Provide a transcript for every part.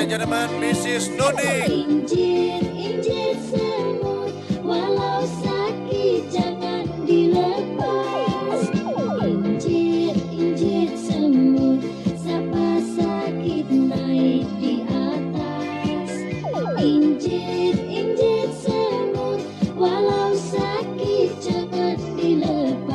and gentlemen, Mrs. Nuni. Injit semut, walau sakit jangan dilepas. Injit semut, siapa sakit naik di atas. Injit semut, walau sakit jangan dilepas.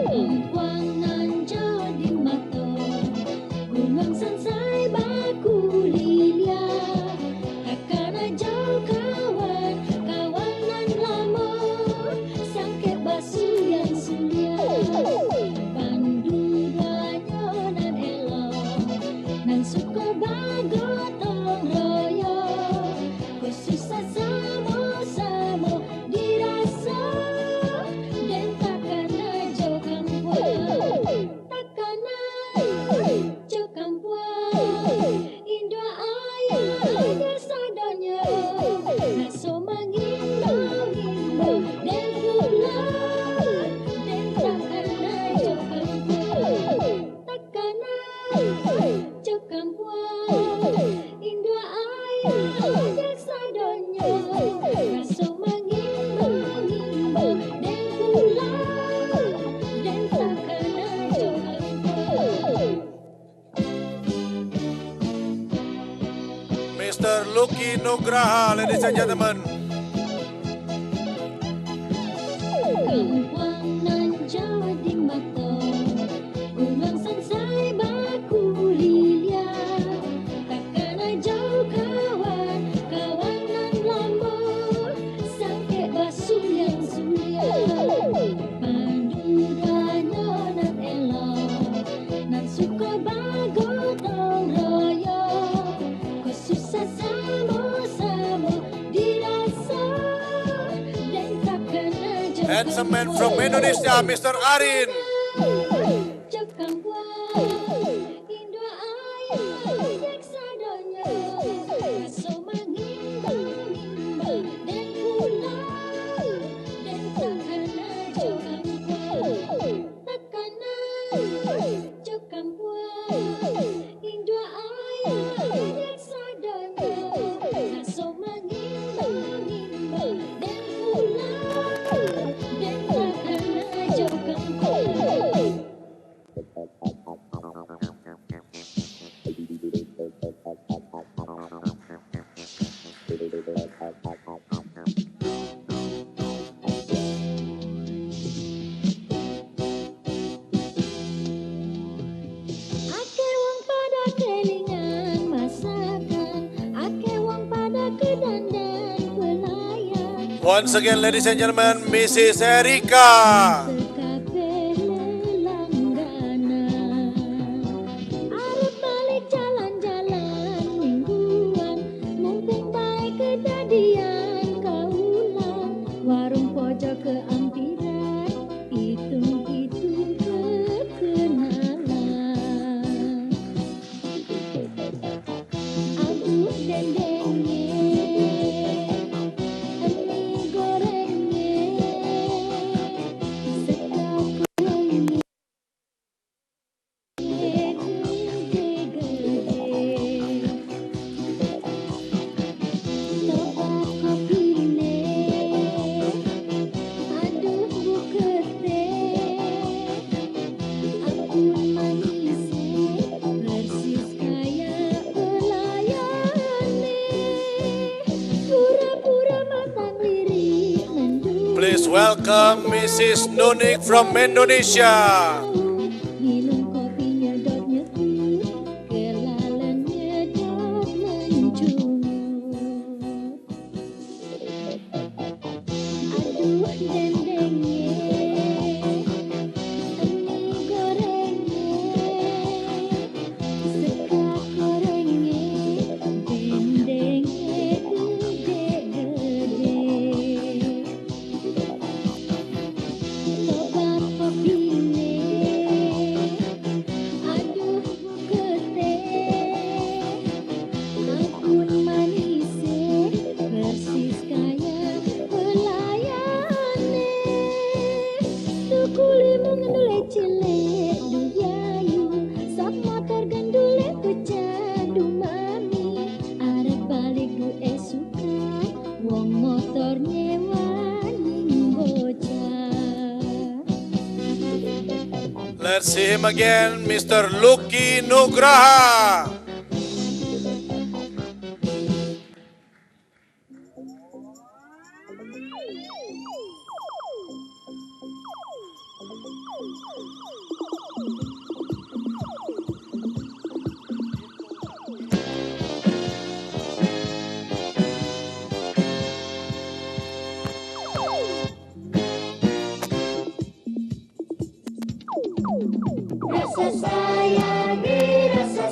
Empuangan jadi mata, gunung sansai baku lilia, takkan jauh kawan, kawanan lama, sangke basuh yang sulia, pandu duanya nan elok, nan suka bagotong royo, kesusah sama-sama dirasa. Mr. Lucky Nugraha, ladies and gentlemen. Empuangan jadi mata, gunung sansai baku lilia, takkan jauh kawan, kawanan lama, sangke basuh yang sulia, pandu duanya nan elok, nan suka bagotong royo, kesusah sama-sama dirasa, dan takkan jauh. Handsome man from Indonesia, Mr. Arin. Once again, ladies and gentlemen, Mrs. Erika. Please welcome Mrs. Nunik from Indonesia. Let's see him again, Mr. Lucky Nugraha. Rasa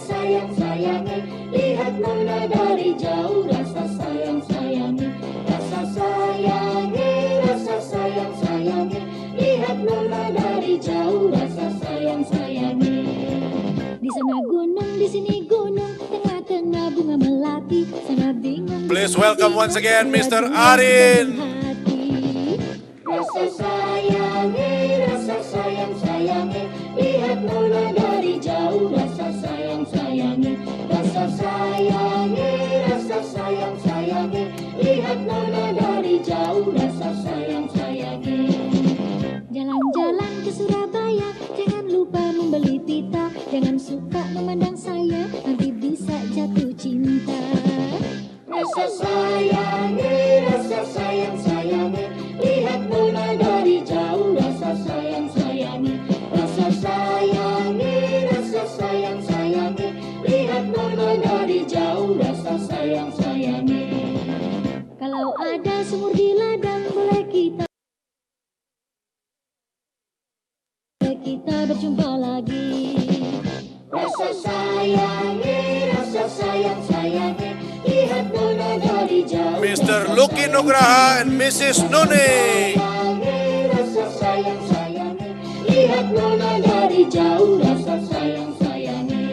sayang sayangi, lihat nona dari jauh. Rasa sayang sayangi, lihat nona dari jauh. Rasa sayang sayangi. Di sana gunung, di sini gunung, tengah-tengah bunga melati. Sana bingung. Please welcome once again, Mr. Arin. Rasa sayang sayangi, lihat nona dari jauh. Rasa sayang sayangi, lihat nona dari jauh. Rasa sayang sayangi. Jalan-jalan ke Surabaya, jangan lupa membeli pita. Jangan suka memandang saya, nanti bisa jatuh cinta. Rasa sayang sayangi, lihat nona dari jauh. Rasa sayang sayangi, lihat nona dari jauh. Rasa sayang sayangi. Kalau ada sumur di ladang, boleh kita berjumpa lagi. Rasa sayang sayangi, lihat nona dari jauh. Mr. Lucky Nugraha and Mrs. Nuni. Rasa sayang sayangi, lihat nona dari jauh. Rasa sayang sayangi.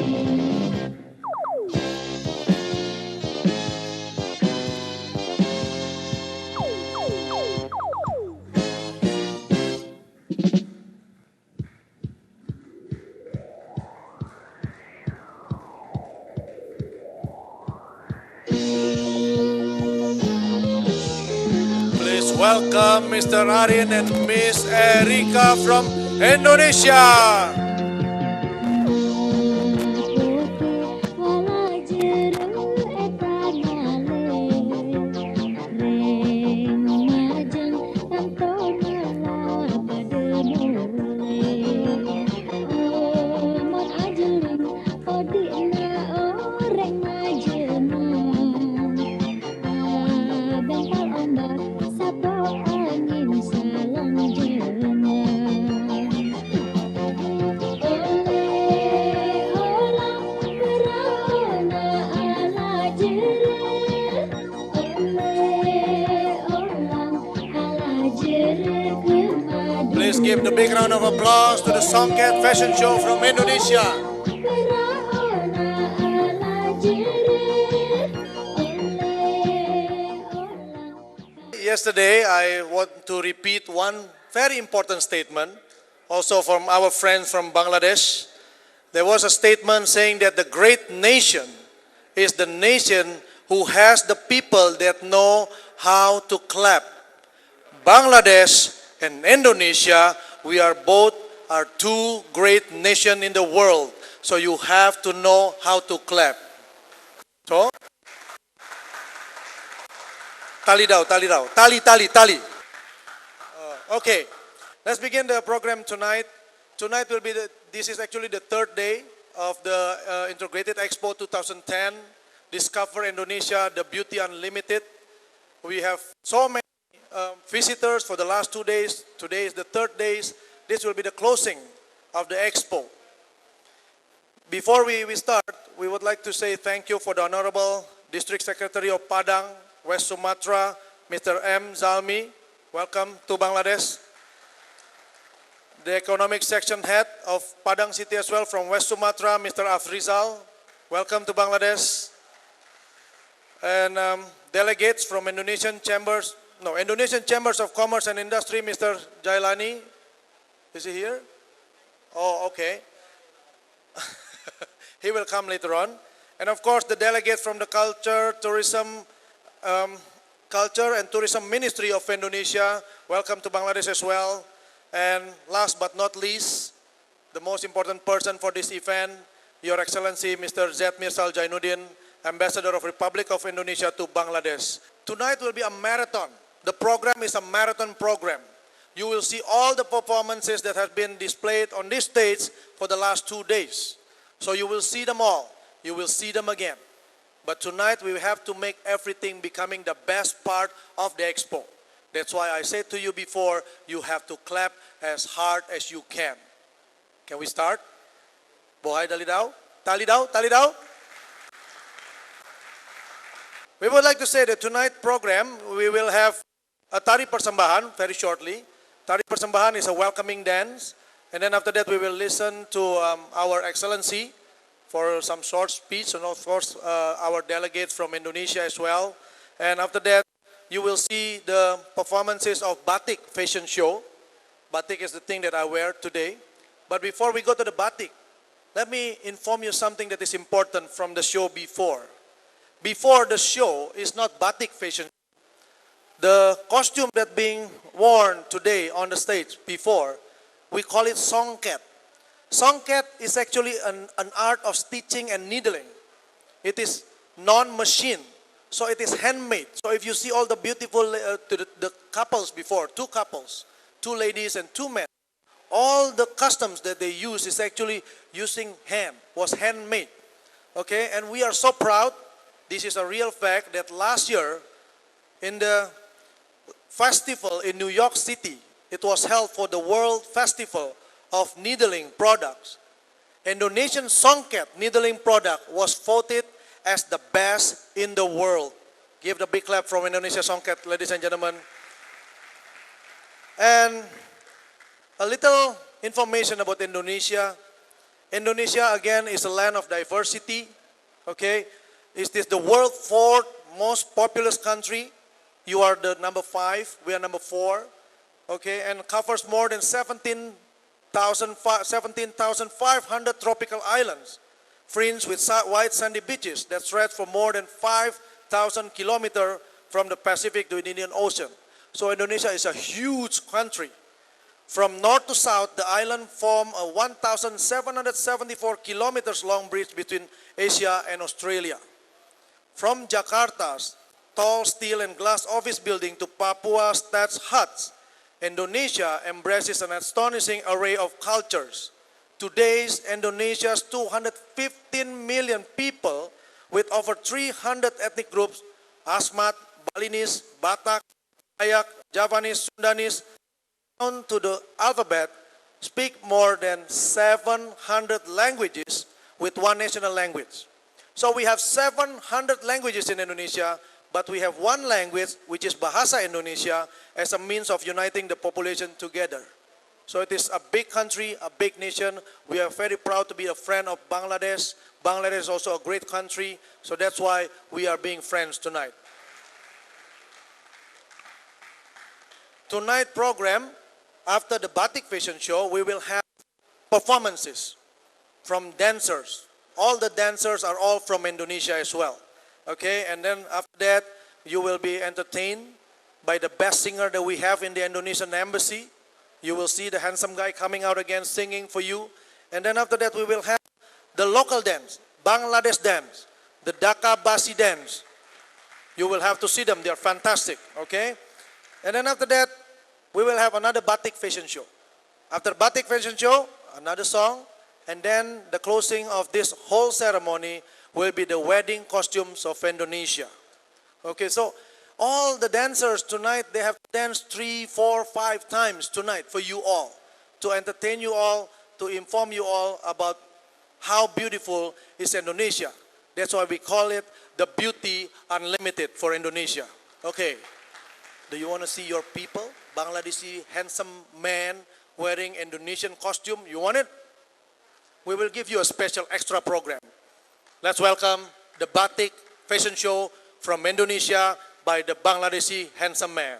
Please welcome Mr. Arin and Miss Erika from Indonesia. Please give the big round of applause to the Songket fashion show from Indonesia. Yesterday, I want to repeat one very important statement, also from our friends from Bangladesh. There was a statement saying that the great nation is the nation who has the people that know how to clap. Bangladesh and Indonesia, we are both are two great nations in the world. So you have to know how to clap. So, tali daw, tali. Okay, let's begin the program tonight. Tonight will be this is actually the third day of the Integrated Expo 2010. Discover Indonesia, the Beauty Unlimited. We have so many visitors for the last 2 days. Today is the third day. This will be the closing of the Expo. Before we start, we would like to say thank you for the Honorable District Secretary of Padang, West Sumatra, Mr. M. Zalmi. Welcome to Bangladesh. The Economic Section Head of Padang City as well from West Sumatra, Mr. Afrizal. Welcome to Bangladesh. And delegates from Indonesian Chambers of Commerce and Industry, Mr. Jailani. Is he here? Oh, okay. He will come later on. And of course, the delegates from the Culture and Tourism Ministry of Indonesia. Welcome to Bangladesh as well. And last but not least, the most important person for this event, Your Excellency Mr. Z. Mirsal Jainuddin, Ambassador of Republic of Indonesia to Bangladesh. Tonight will be a marathon. The program is a marathon program. You will see all the performances that have been displayed on this stage for the last 2 days. So you will see them all. You will see them again. But tonight we have to make everything becoming the best part of the Expo. That's why I said to you before, you have to clap as hard as you can. Can we start? Bohai Dalidau? Talidau? Talidau? We would like to say that tonight's program, we will have a Tari Persembahan very shortly. Tari Persembahan is a welcoming dance. And then after that, we will listen to our Excellency for some short speech, and of course, our delegates from Indonesia as well. And after that, you will see the performances of Batik fashion show. Batik is the thing that I wear today. But before we go to the Batik, let me inform you something that is important from the show before. Before the show is not Batik fashion. The costume that being worn today on the stage before, we call it songket. Songket is actually an art of stitching and needling. It is non-machine, so it is handmade. So if you see all the beautiful the couples before, two couples, two ladies and two men, all the customs that they use is actually using hand, was handmade. Okay, and we are so proud, this is a real fact, that last year in the festival in New York City, it was held for the World Festival of Needling Products. Indonesian songket needling product was voted as the best in the world. Give the big clap from Indonesia songket, ladies and gentlemen. And a little information about Indonesia. Indonesia, again, is a land of diversity. Okay, it is the world's fourth most populous country. You are the number 5, we are number 4. Okay, and covers more than 17,500 tropical islands, fringed with white sandy beaches that stretch for more than 5,000 kilometers from the Pacific to the Indian Ocean. So Indonesia is a huge country. From north to south, the island form a 1,774 kilometers long bridge between Asia and Australia. From Jakarta's tall steel and glass office building to Papua's thatched huts, Indonesia embraces an astonishing array of cultures. Today's Indonesia's 215 million people with over 300 ethnic groups, Asmat, Balinese, Batak, Dayak, Javanese, Sundanese, down to the alphabet, speak more than 700 languages with one national language. So we have 700 languages in Indonesia, but we have one language, which is Bahasa Indonesia, as a means of uniting the population together. So it is a big country, a big nation. We are very proud to be a friend of Bangladesh. Bangladesh is also a great country, so that's why we are being friends tonight. Tonight's program, after the Batik fashion show, we will have performances from dancers. All the dancers are all from Indonesia as well. Okay, and then after that, you will be entertained by the best singer that we have in the Indonesian embassy. You will see the handsome guy coming out again singing for you. And then after that, we will have the local dance, Bangladesh dance, the DHAKA Basi dance. You will have to see them, they are fantastic, okay? And then after that, we will have another Batik fashion show. After Batik fashion show, another song, and then the closing of this whole ceremony will be the wedding costumes of Indonesia. Okay, so all the dancers tonight, they have danced 3, 4, 5 times tonight for you all, to entertain you all, to inform you all about how beautiful is Indonesia. That's why we call it the Beauty Unlimited for Indonesia. Okay, do you want to see your people, Bangladeshi handsome man wearing Indonesian costume? You want it? We will give you a special extra program. Let's welcome the Batik fashion show from Indonesia by the Bangladeshi handsome man.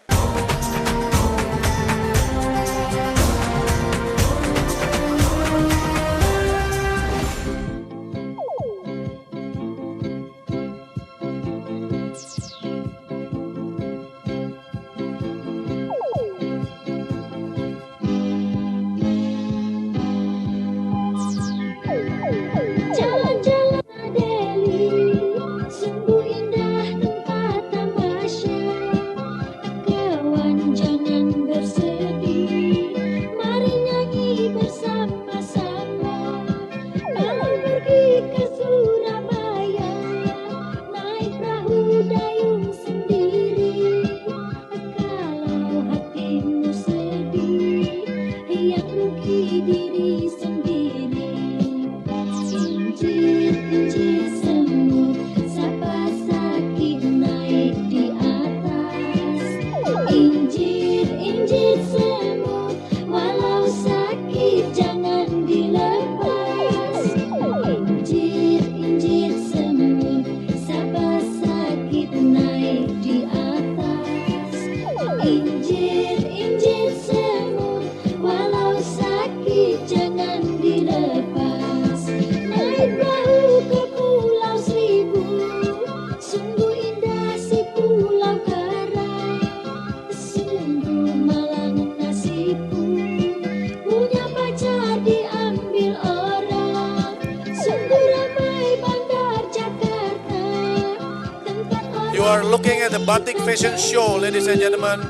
looking at the batik fashion show, ladies and gentlemen.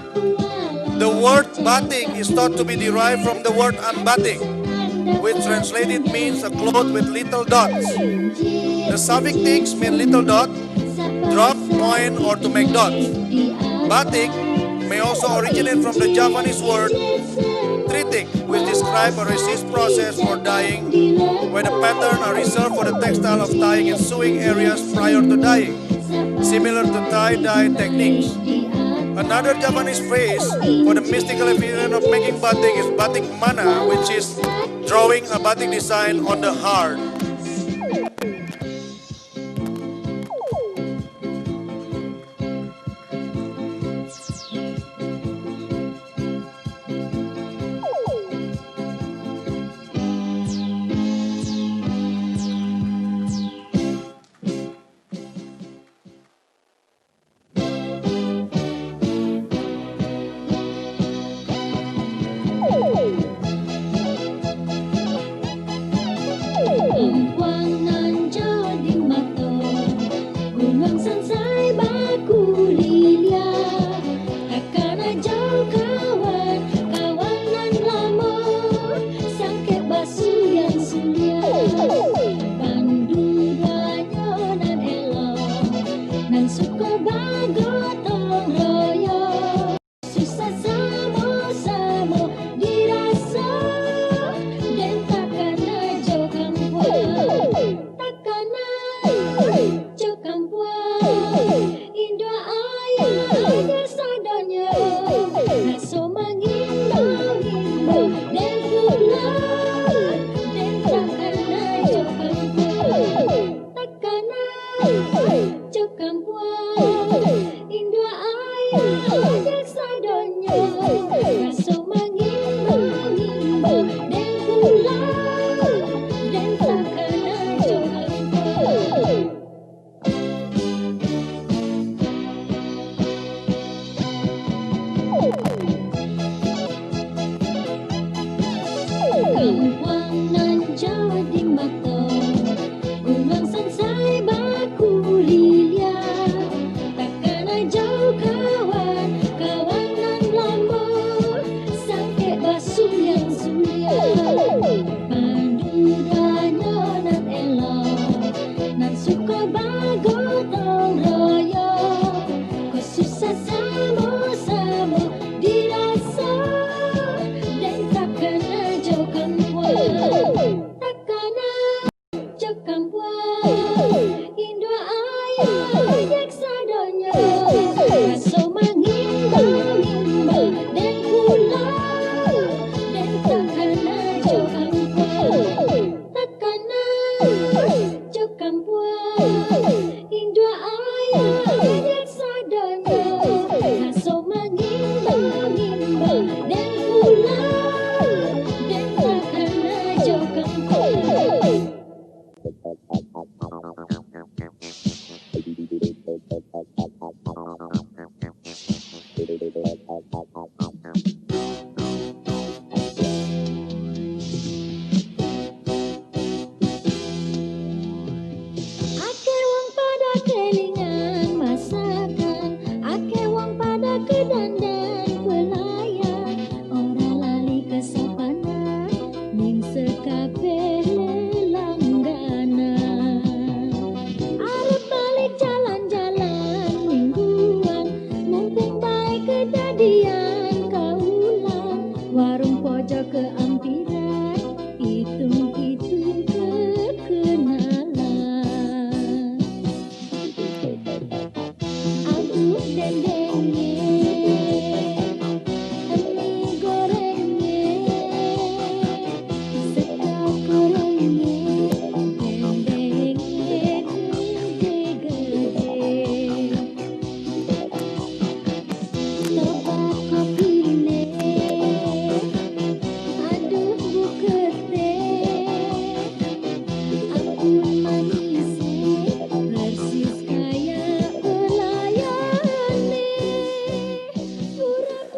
The word batik is thought to be derived from the word ambatik, which translated means a cloth with little dots. The suffix means little dot, drop, point, or to make dots. Batik may also originate from the Japanese word tritik, which describes a resist process for dyeing, where the pattern are reserved for the textile of tying and sewing areas prior to dyeing, similar to tie-dye techniques. Another Japanese phrase for the mystical element of making batik is batik mana, which is drawing a batik design on the heart.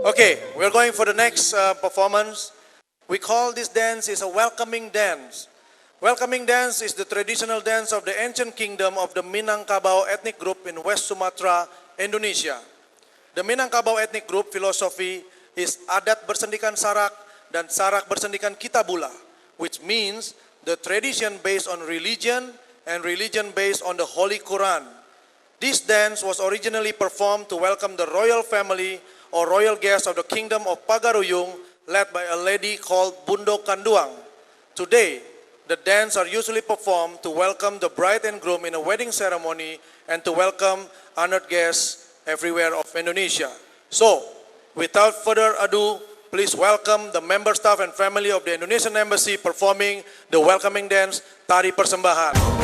Okay, we're going for the next performance. We call this dance is a welcoming dance. Welcoming dance is the traditional dance of the ancient kingdom of the Minangkabau ethnic group in West Sumatra, Indonesia. The Minangkabau ethnic group philosophy is adat bersendikan sarak dan sarak bersendikan kitabula, which means the tradition based on religion and religion based on the Holy Quran. This dance was originally performed to welcome the royal family or royal guests of the kingdom of Pagaruyung, led by a lady called Bundo Kanduang. Today, the dance are usually performed to welcome the bride and groom in a wedding ceremony and to welcome honored guests everywhere of Indonesia. So, without further ado, please welcome the member staff and family of the Indonesian Embassy performing the welcoming dance, Tari Persembahan.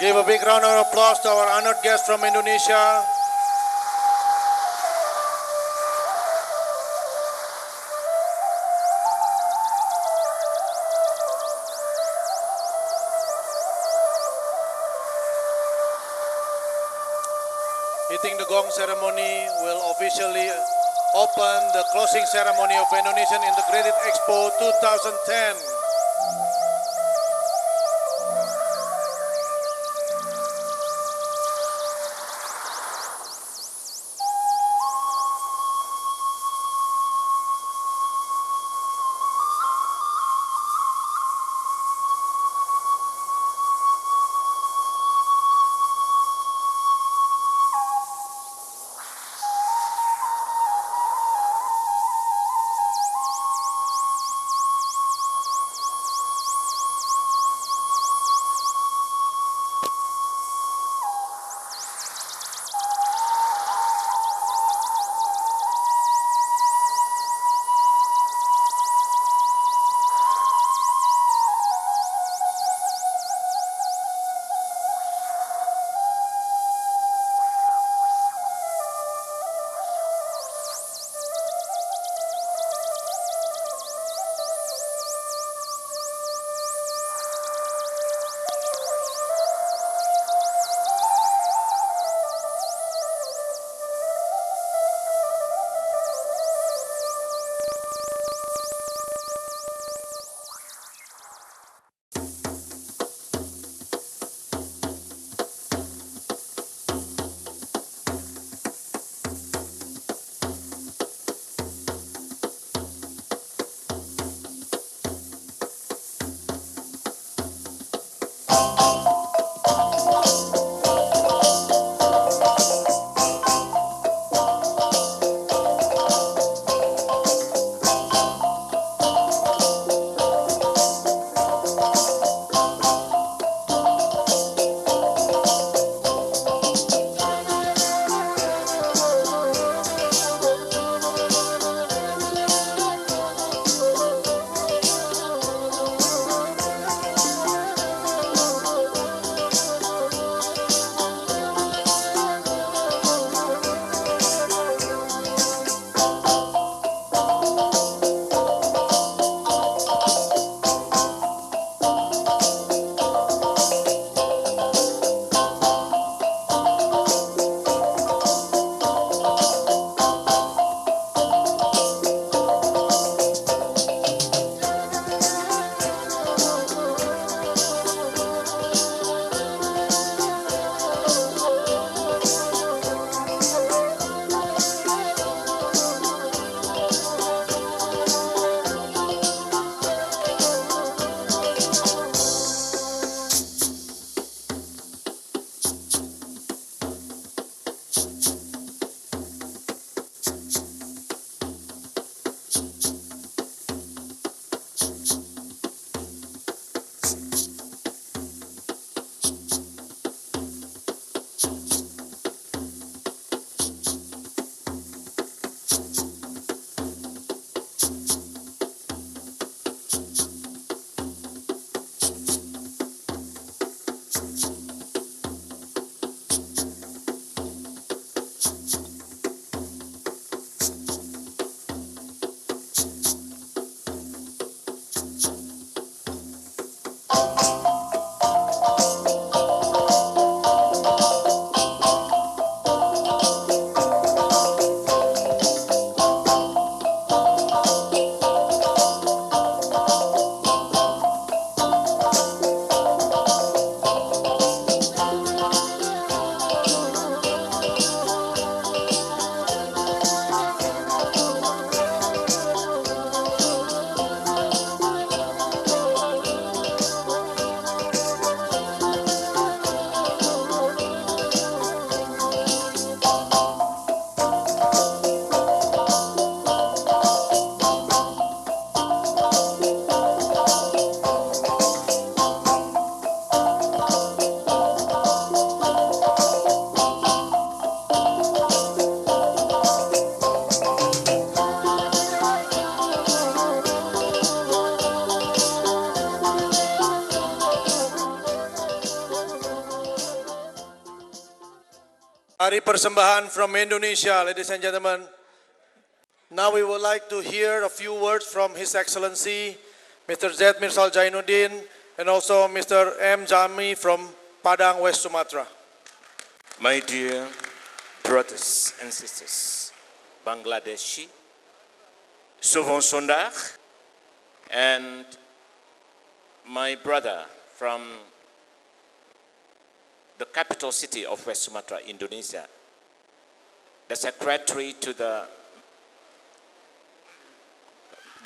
Give a big round of applause to our honored guest from Indonesia. Hitting the gong ceremony will officially open the closing ceremony of Indonesian Integrated Expo 2010. Hari persembahan from Indonesia, ladies and gentlemen. Now we would like to hear a few words from His Excellency, Mr. Z. Mirsal Jainuddin, and also Mr. M. Jami from Padang, West Sumatra. My dear brothers and sisters, Bangladeshi, Souvent Sondar, and my brother from the capital city of West Sumatra, Indonesia, the secretary to the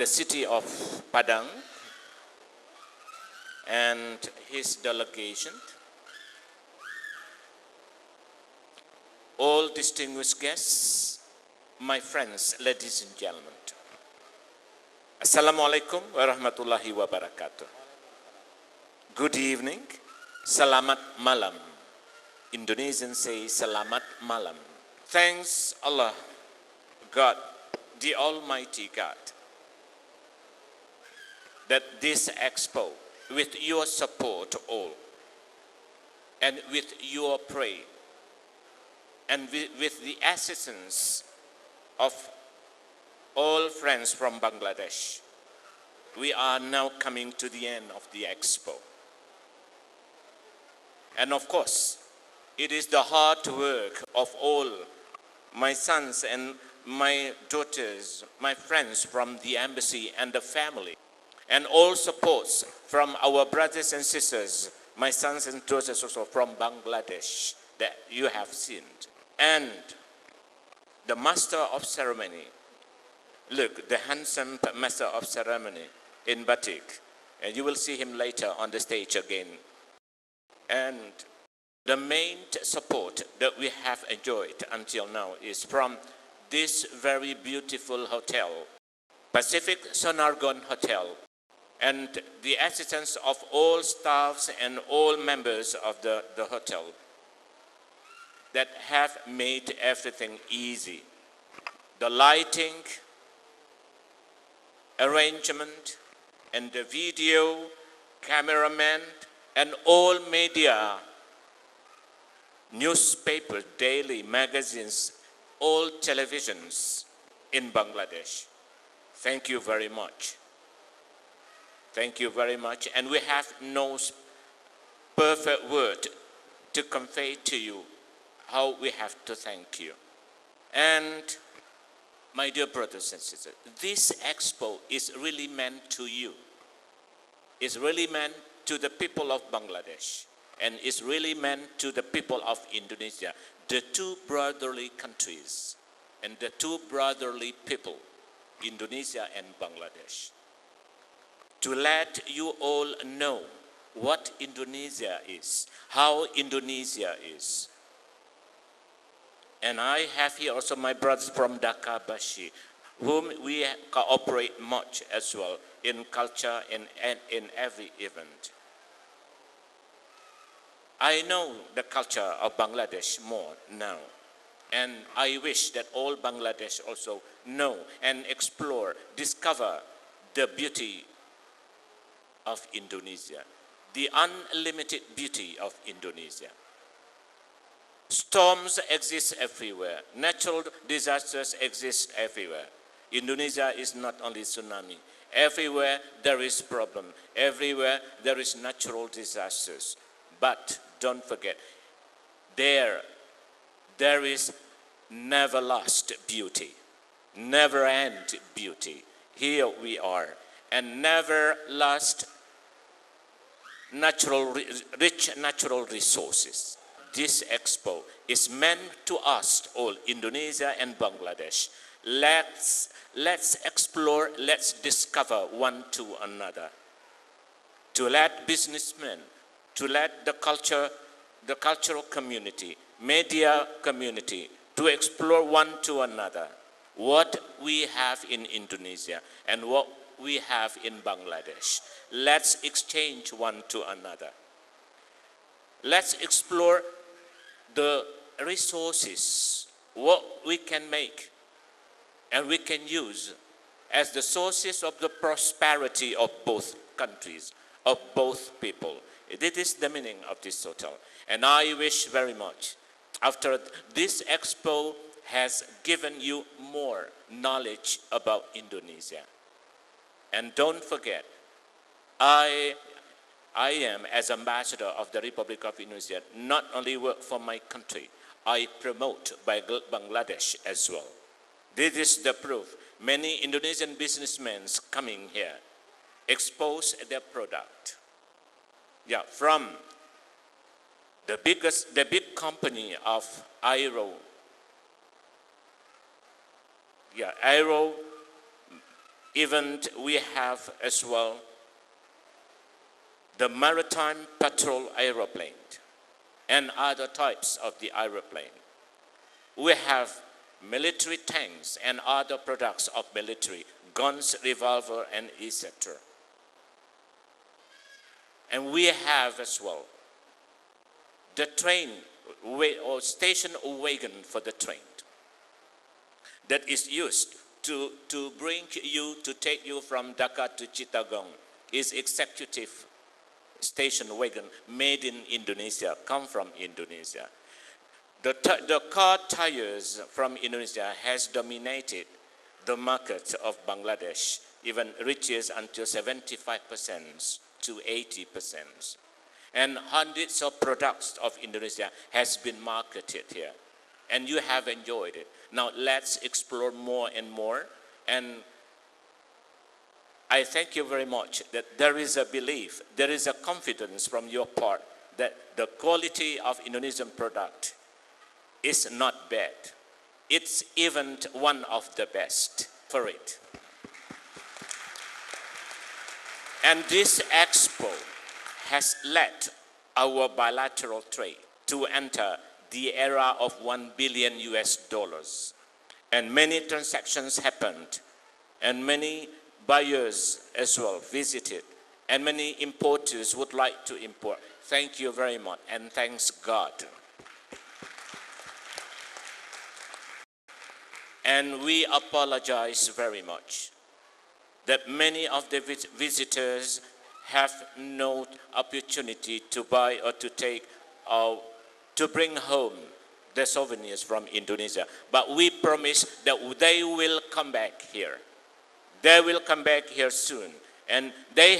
city of Padang, and his delegation, all distinguished guests, my friends, ladies and gentlemen. Assalamualaikum warahmatullahi wabarakatuh. Good evening, selamat malam. Indonesians say selamat malam. Thanks Allah, God, the Almighty God, that this expo, with your support all, and with your prayer, and with the assistance of all friends from Bangladesh, we are now coming to the end of the expo. And of course, it is the hard work of all my sons and my daughters, my friends from the embassy and the family, and all supports from our brothers and sisters, my sons and daughters also from Bangladesh, that you have seen. And the master of ceremony, look, the handsome master of ceremony in batik, and you will see him later on the stage again. And the main support that we have enjoyed until now is from this very beautiful hotel, Pacific Sonargon Hotel, and the assistance of all staffs and all members of the hotel that have made everything easy. The lighting, arrangement, and the video, cameraman, and all media, newspapers, daily magazines, all televisions in Bangladesh. Thank you very much. Thank you very much. And we have no perfect word to convey to you how we have to thank you. And my dear brothers and sisters, this expo is really meant to you. It's really meant to the people of Bangladesh, and it's really meant to the people of Indonesia, the two brotherly countries and the two brotherly people, Indonesia and Bangladesh. To let you all know what Indonesia is, how Indonesia is. And I have here also my brothers from DHAKA Bashi, whom we cooperate much as well in culture and in every event. I know the culture of Bangladesh more now, and I wish that all Bangladesh also know and explore, discover the beauty of Indonesia, the unlimited beauty of Indonesia. Storms exist everywhere. Natural disasters exist everywhere. Indonesia is not only tsunami. Everywhere there is problem. Everywhere there is natural disasters. But don't forget, there is never lost beauty, never end beauty. Here we are, and never lost rich natural resources. This expo is meant to us all, Indonesia and Bangladesh. Let's explore, let's discover one to another. To let businessmen, to let the cultural community, media community, to explore one to another what we have in Indonesia and what we have in Bangladesh. Let's exchange one to another. Let's explore the resources, what we can make and we can use as the sources of the prosperity of both countries, of both people. This is the meaning of this hotel. And I wish very much after this expo has given you more knowledge about Indonesia. And don't forget, I am, as ambassador of the Republic of Indonesia, not only work for my country, I promote Bangladesh as well. This is the proof. Many Indonesian businessmen coming here expose their product. Yeah, from the big company of aero event, we have as well the maritime patrol aeroplane and other types of the aeroplane. We have military tanks and other products of military, guns, revolver, and etc. And we have as well the train or station wagon for the train that is used to bring you, to take you from Dhaka to Chittagong, is executive station wagon made in Indonesia, come from Indonesia. The car tires from Indonesia has dominated the market of Bangladesh, even reaches until 75% to 80%. And hundreds of products of Indonesia has been marketed here. And you have enjoyed it. Now let's explore more and more. And I thank you very much that there is a belief, there is a confidence from your part that the quality of Indonesian product is not bad. It's even one of the best for it. And this expo has led our bilateral trade to enter the era of $1 billion US. And many transactions happened, and many buyers as well visited, and many importers would like to import. Thank you very much, and thanks God. And we apologize very much that many of the visitors have no opportunity to buy or to take or to bring home the souvenirs from Indonesia. But we promise that they will come back here. They will come back here soon. And they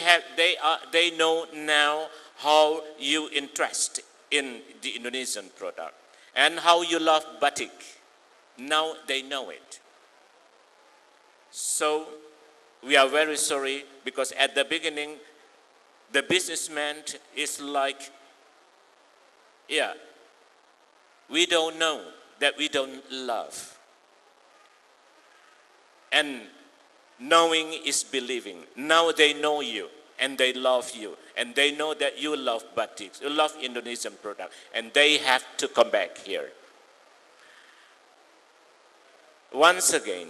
know now how you interest in the Indonesian product and how you love batik. Now they know it. So we are very sorry because at the beginning, the businessman is like, yeah, we don't know that we don't love. And knowing is believing. Now they know you and they love you. And they know that you love batik, you love Indonesian product. And they have to come back here. Once again,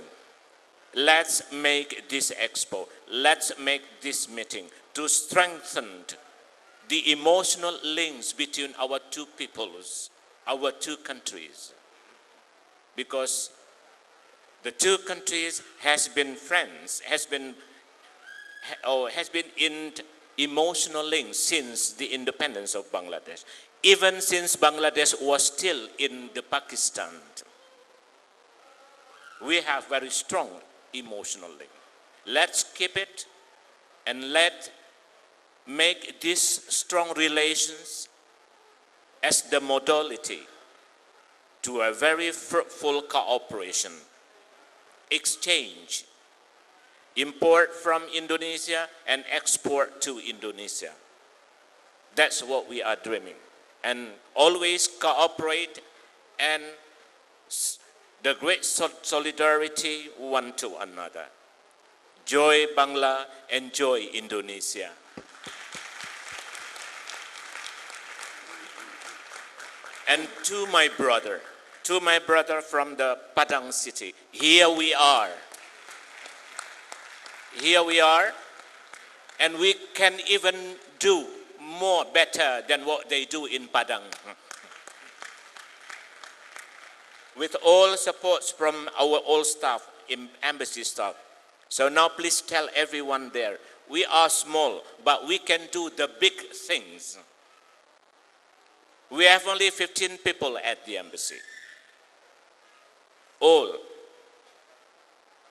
let's make this expo, let's make this meeting to strengthen the emotional links between our two peoples, our two countries. Because the two countries has been friends, has been in emotional links since the independence of Bangladesh. Even since Bangladesh was still in the Pakistan. We have very strong emotional link. Let's keep it and make these strong relations as the modality to a very fruitful cooperation, exchange, import from Indonesia and export to Indonesia. That's what we are dreaming. And always cooperate and the great solidarity one to another. Joy Bangla, enjoy Indonesia. And to my brother from the Padang city, here we are. Here we are, and we can even do more better than what they do in Padang. With all supports from our all staff, embassy staff. So now please tell everyone there, we are small, but we can do the big things. We have only 15 people at the embassy. All.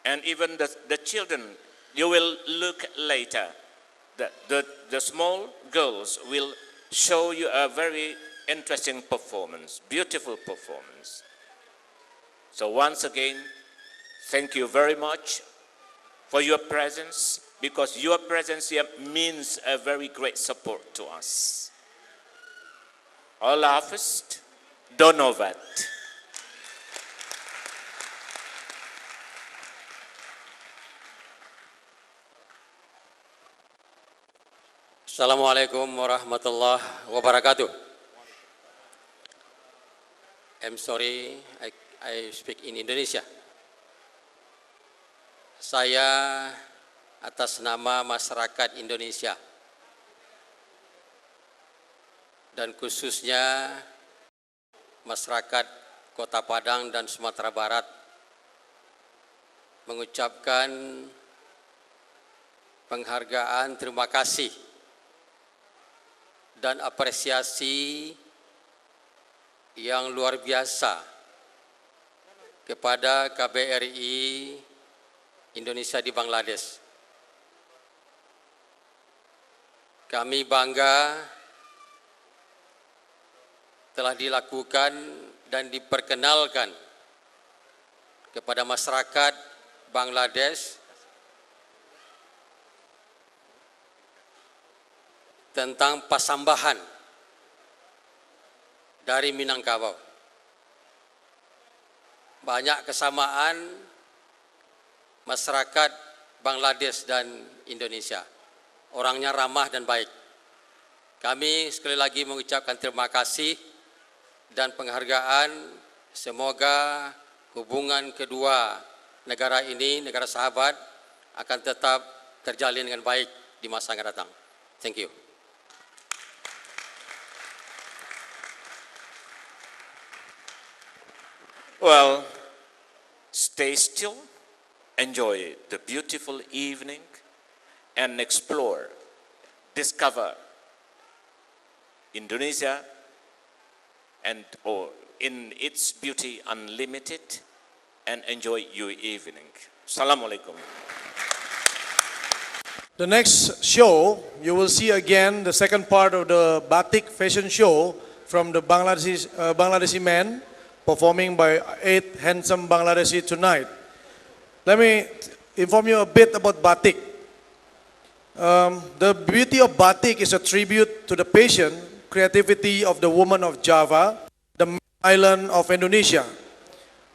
And even the children, you will look later. The small girls will show you a very interesting performance, beautiful performance. So once again, thank you very much for your presence, because your presence here means a very great support to us. Allah Hafiz, Donovat. Assalamualaikum warahmatullahi wabarakatuh. I'm sorry, I speak in Indonesia. Saya atas nama masyarakat Indonesia dan khususnya masyarakat Kota Padang dan Sumatera Barat mengucapkan penghargaan terima kasih dan apresiasi yang luar biasa kepada KBRI Indonesia di Bangladesh. Kami bangga telah dilakukan dan diperkenalkan kepada masyarakat Bangladesh tentang pasambahan dari Minangkabau. Banyak kesamaan masyarakat Bangladesh dan Indonesia. Orangnya ramah dan baik. Kami sekali lagi mengucapkan terima kasih dan penghargaan. Semoga hubungan kedua negara ini, negara sahabat, akan tetap terjalin dengan baik di masa yang akan datang. Thank you. Well, stay still, enjoy the beautiful evening, and explore, discover Indonesia and in its beauty unlimited, and enjoy your evening. Assalamualaikum. The next show, you will see again the second part of the batik fashion show from the Bangladeshi men, performing by 8 handsome Bangladeshi tonight. Let me inform you a bit about batik. The beauty of batik is a tribute to the passion, creativity of the women of Java, the island of Indonesia.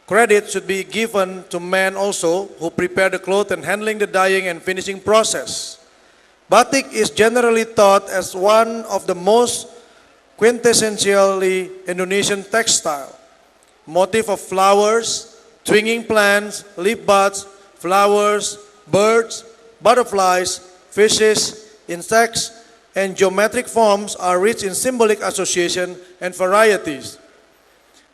Credit should be given to men also who prepare the cloth and handling the dyeing and finishing process. Batik is generally thought as one of the most quintessentially Indonesian textile. Motif of flowers, swinging plants, leaf buds, flowers, birds, butterflies, fishes, insects, and geometric forms are rich in symbolic association and varieties.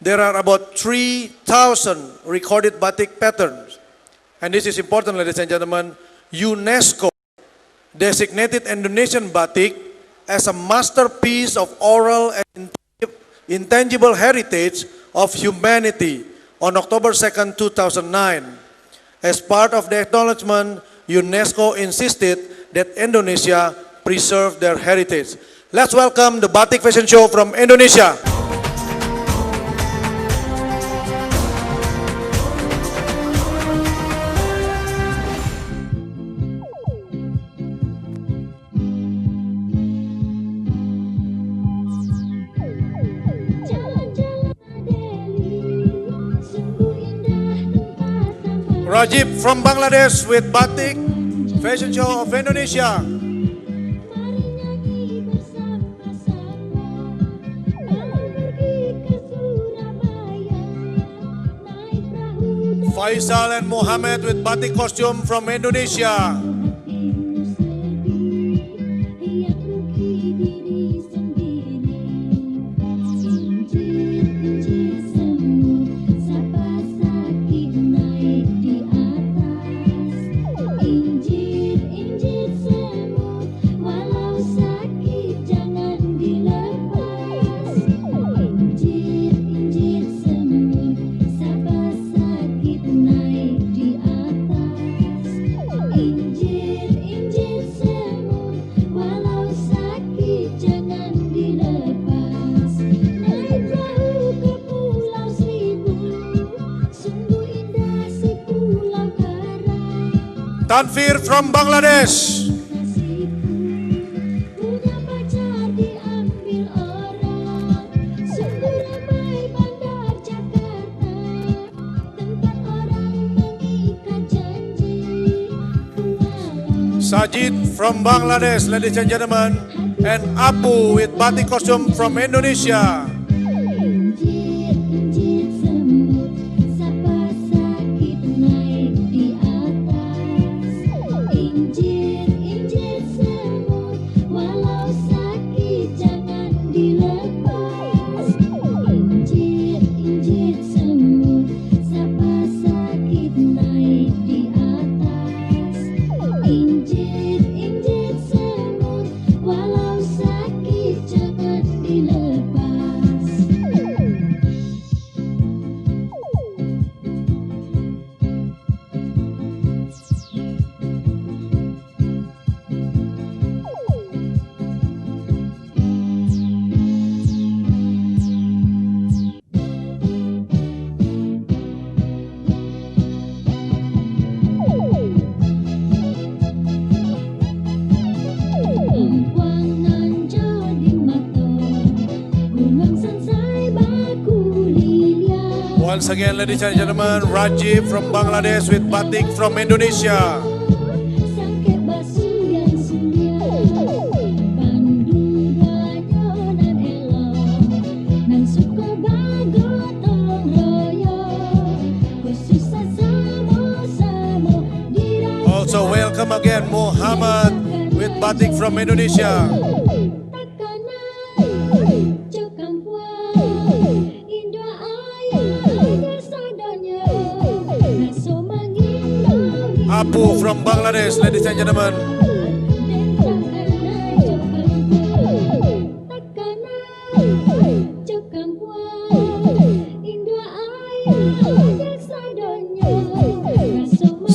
There are about 3,000 recorded batik patterns. And this is important, ladies and gentlemen. UNESCO designated Indonesian batik as a masterpiece of oral and intangible heritage of humanity on October 2nd, 2009. As part of the acknowledgement, UNESCO insisted that Indonesia preserve their heritage. Let's welcome the Batik Fashion Show from Indonesia. Rajib from Bangladesh with Batik Fashion Show of Indonesia. Faisal and Muhammad with Batik costume from Indonesia. Tanvir from Bangladesh. Punya pacar diambil orang. Sungguh ramai bandar Jakarta, tempat orang mengikat janji. Sajid from Bangladesh, ladies and gentlemen. And Apu with batik costume from Indonesia. Injit semut, sapa sakit naik di atas. Injit semut, walau sakit jangan dilepas. Injit semut, sapa sakit naik di atas. Injit semut, walau sakit jangan dilepas. Empuangan jadi mata, gunung sansai baku lilia. Once again, ladies and gentlemen, Rajiv from Bangladesh with batik from Indonesia. Sangke basu yang sulia, panduranya nan elok, nan suka bagotong royo, kususah samo-samo dirasa. Also welcome again Muhammad with batik from Indonesia. Apu from Bangladesh, ladies and gentlemen.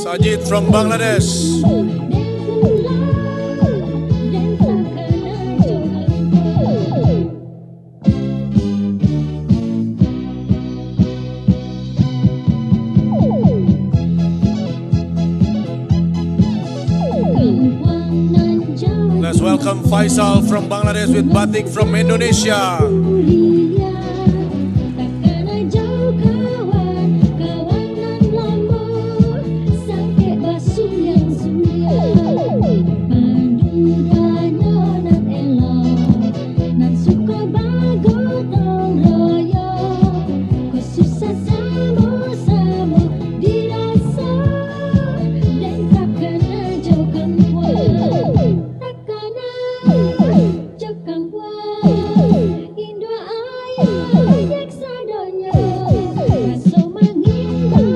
Sajid from Bangladesh. Let's welcome Faisal from Bangladesh with batik from Indonesia. Takkan jauh kawan, kawan nan lama, sampai basuh yang sulia. Panduranya nan elok, nan suka bagotong royo, kususah sama-sama dirasa, dan takkan jauh kawan. Indo ayah yak sadanya, raso mangimbang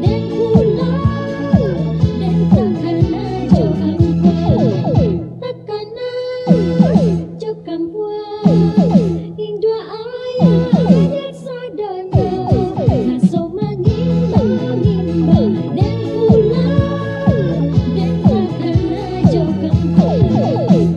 dan pulang, dan takana jokam puang. Indo ayah yak sadanya, raso mangimbang dan pulang, dan takana jokam puang.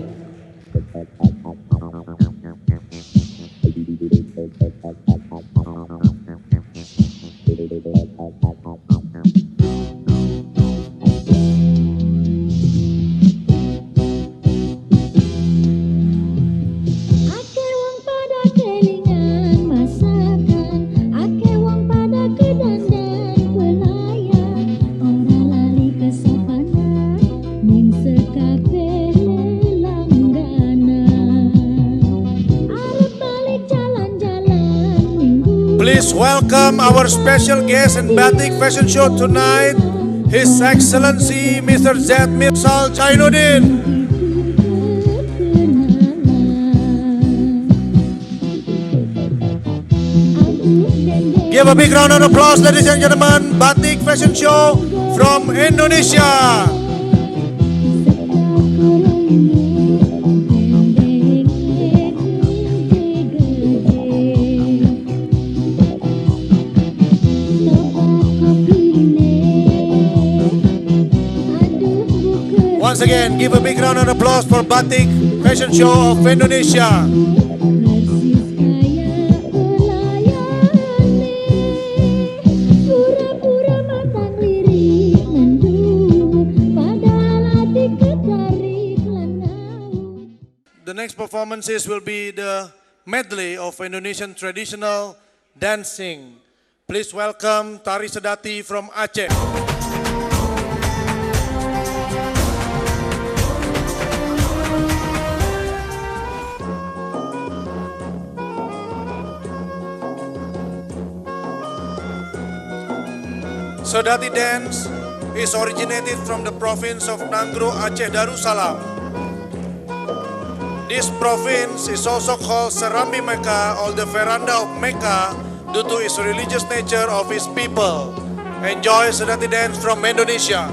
Ake wong pada kelingan masakan, ake wong pada kedandan pelayan, ora lali kesopanan, ning sekabeh langganan. Arep balik jalan-jalan minggu. Please welcome our special guest in batik fashion show tonight, His Excellency Mr. Z. Mirsal Jainuddin. Give a big round of applause, ladies and gentlemen. Batik fashion show from Indonesia. Once again, give a big round of applause for Batik Fashion Show of Indonesia. Pura-pura matang lirik mendung. the next performances will be the medley of Indonesian traditional dancing. Please welcome Tari Sedati from Aceh. Sedati dance is originated from the province of Nanggro, Aceh Darussalam. This province is also called Serambi Mecca or the veranda of Mecca due to its religious nature of its people. Enjoy Sedati dance from Indonesia.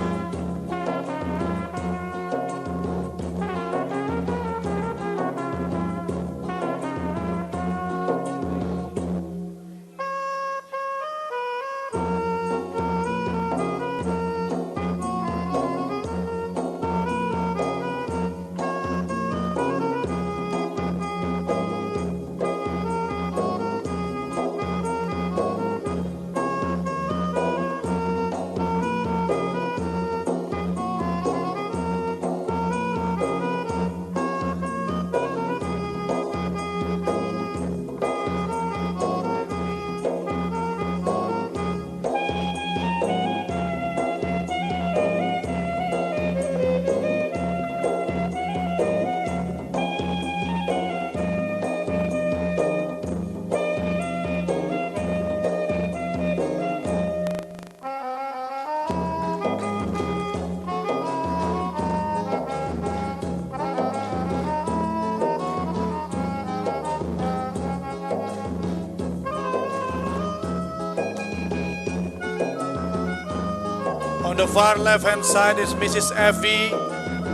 On the far left hand side is Mrs. Effie,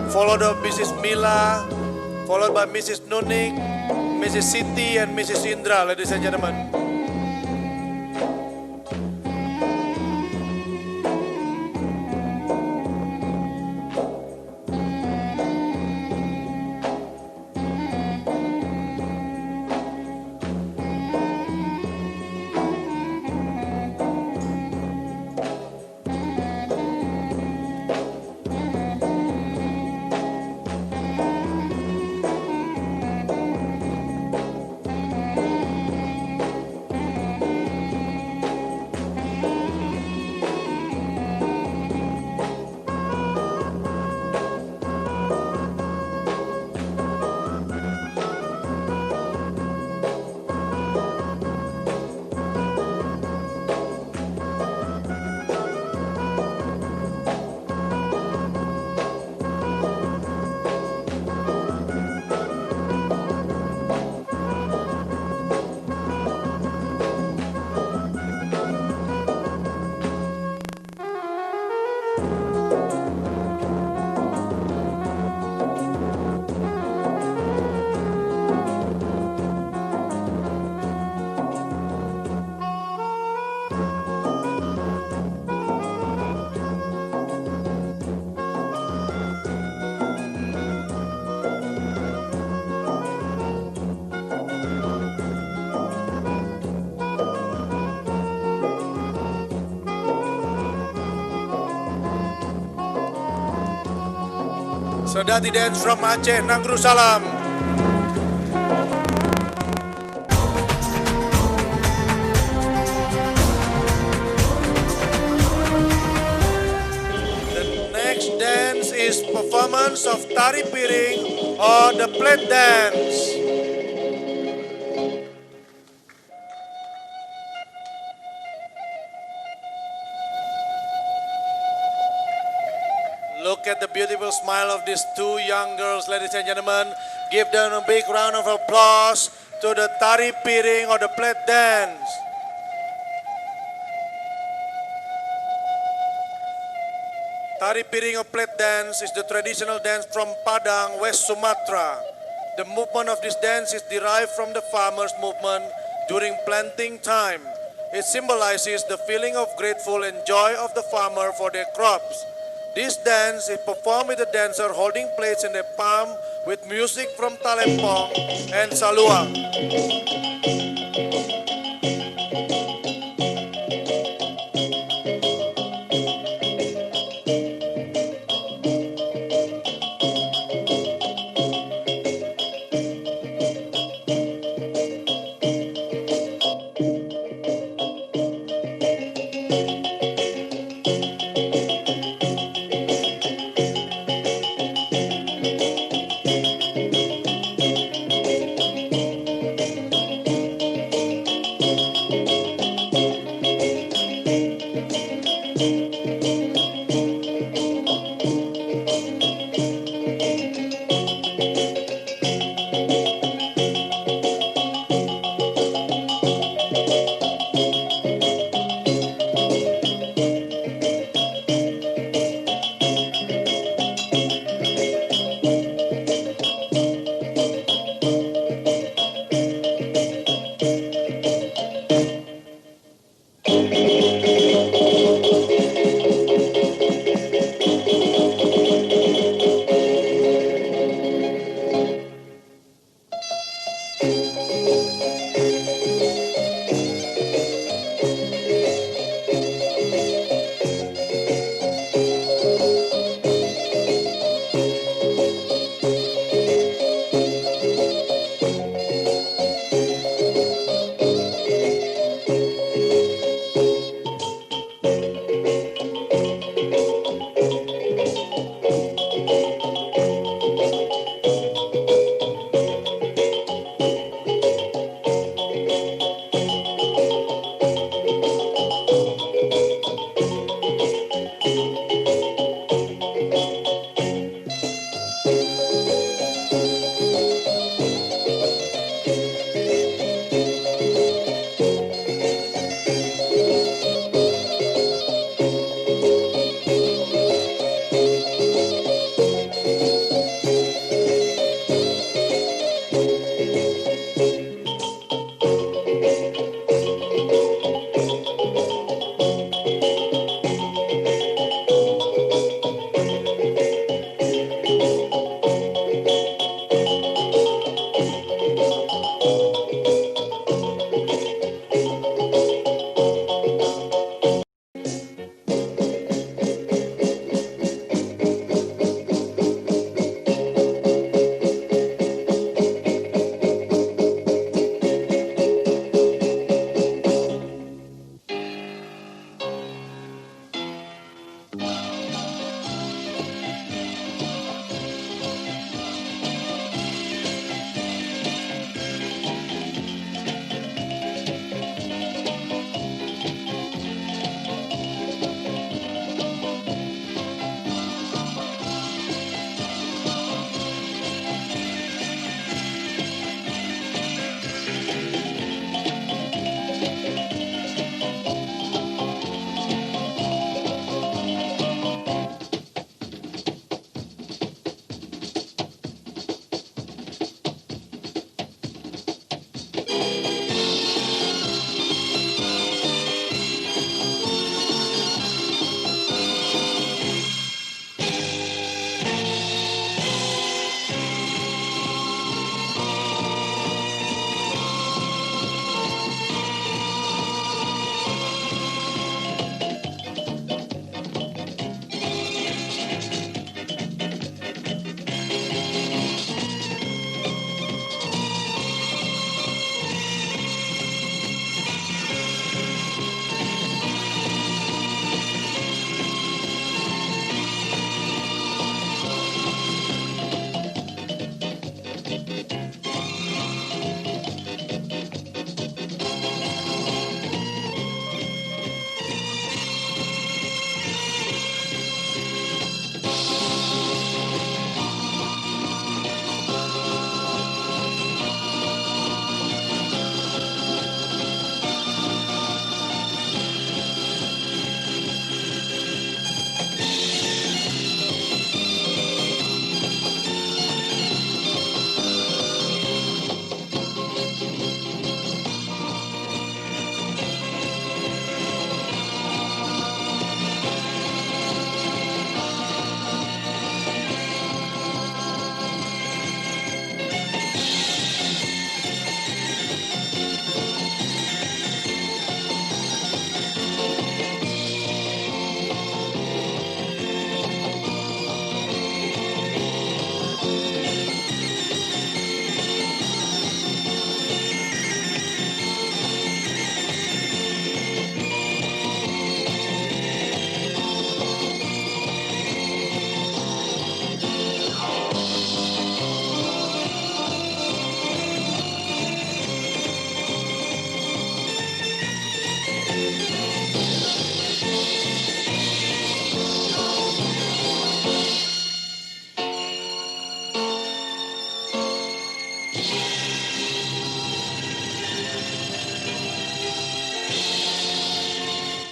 followed by Mrs. Mila, followed by Mrs. Nunik, Mrs. Siti, and Mrs. Indra, ladies and gentlemen. Sedati dance from Aceh, Nanggro Salam. The next dance is performance of Tari Piring or the plate dance. Look at the beautiful smile of these two young girls, ladies and gentlemen. Give them a big round of applause to the Tari Piring or the plate dance. Tari Piring or plate dance is the traditional dance from Padang, West Sumatra. The movement of this dance is derived from the farmers' movement during planting time. It symbolizes the feeling of grateful and joy of the farmer for their crops. This dance is performed with the dancer holding plates in their palm with music from talempong and saluang.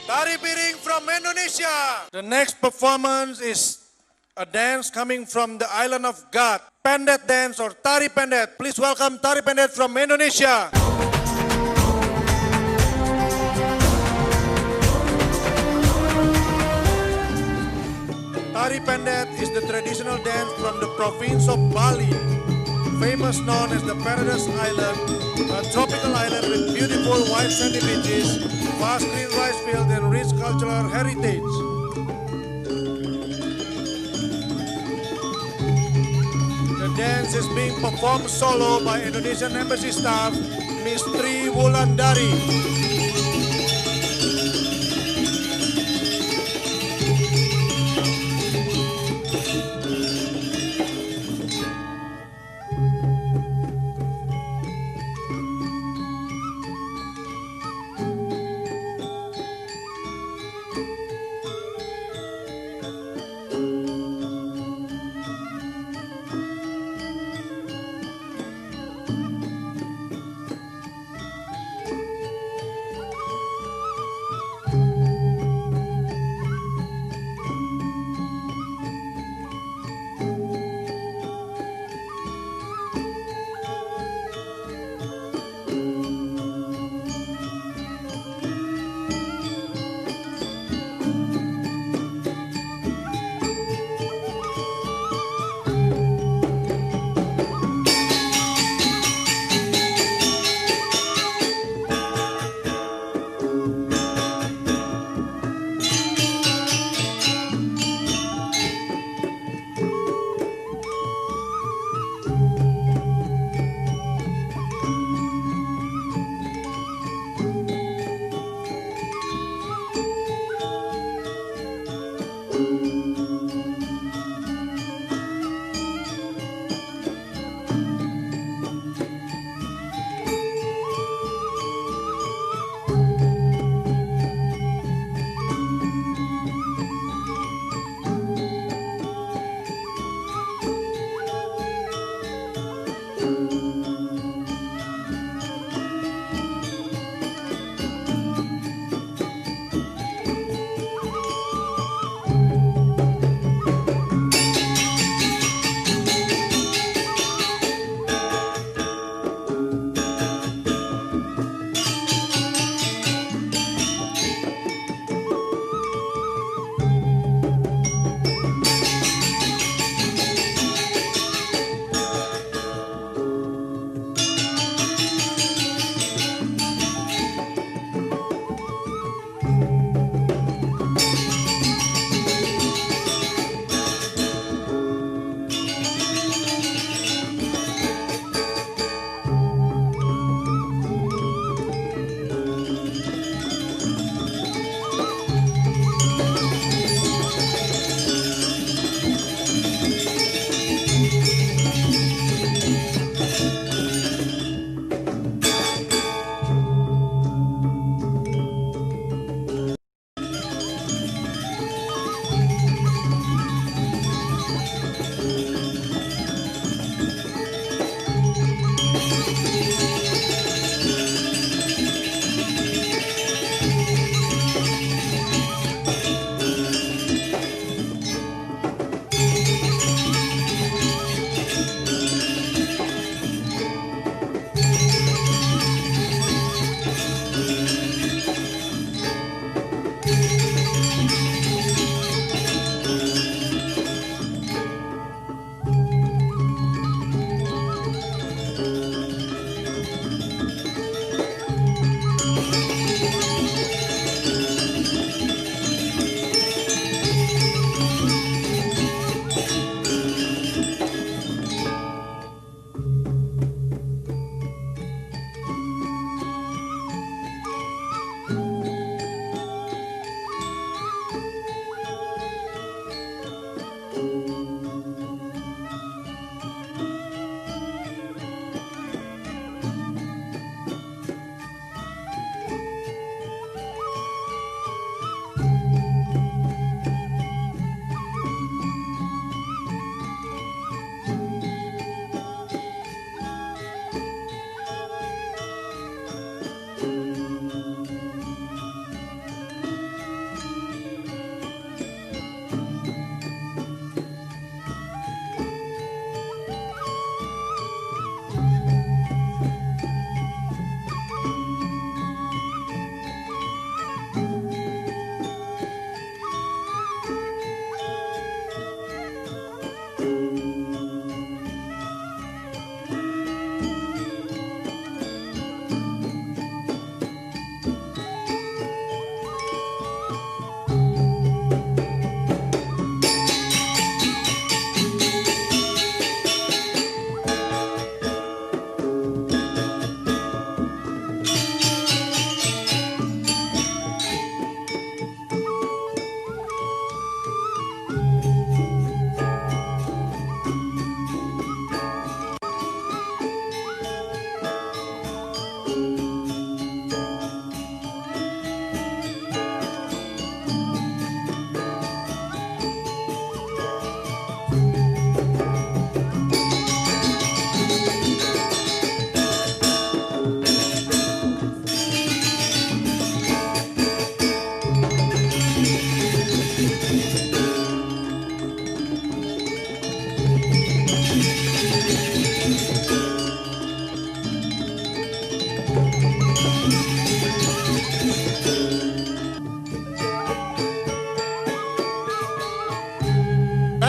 Tari piring from Indonesia. The next performance is a dance coming from the island of God. Pendet dance or tari pendet. Please welcome tari pendet from Indonesia. Tari pendet is the traditional dance from the province of Bali, famous known as the Paradise Island, a tropical island with beautiful white sandy beaches, vast green rice fields, and rich cultural heritage. The dance is being performed solo by Indonesian Embassy staff, Miss Tri Wulandari.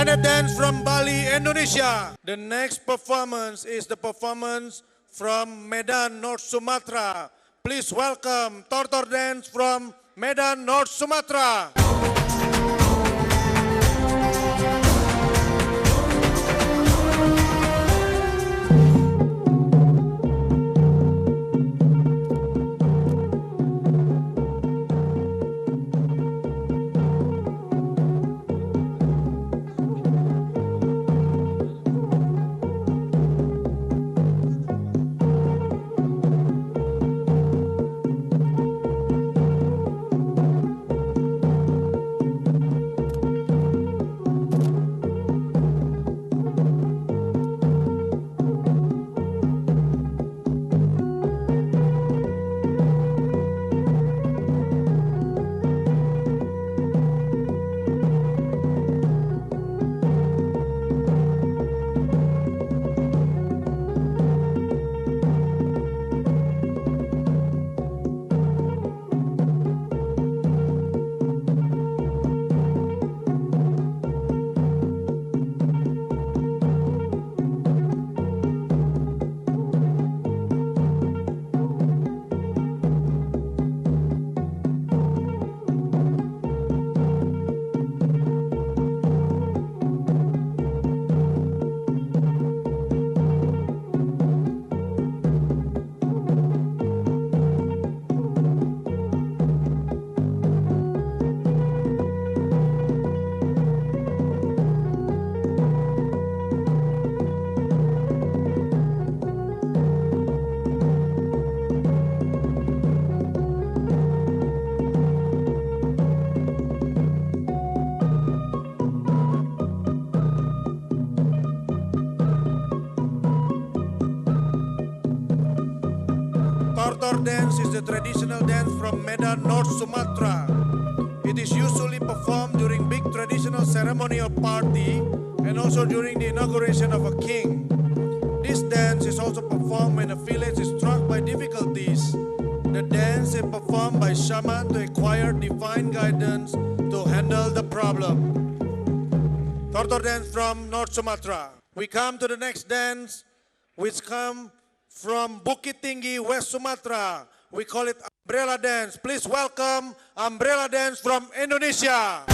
And a dance from Bali, Indonesia. The next performance is the performance from Medan, North Sumatra. Please welcome Tortor Dance from Medan, North Sumatra. Tortor dance is the traditional dance from Medan, North Sumatra. It is usually performed during big traditional ceremony or party and also during the inauguration of a king. This dance is also performed when a village is struck by difficulties. The dance is performed by shaman to acquire divine guidance to handle the problem. Tortor dance from North Sumatra. We come to the next dance, which come from Bukit Tinggi, West Sumatra. We call it umbrella dance. Please welcome umbrella dance from Indonesia.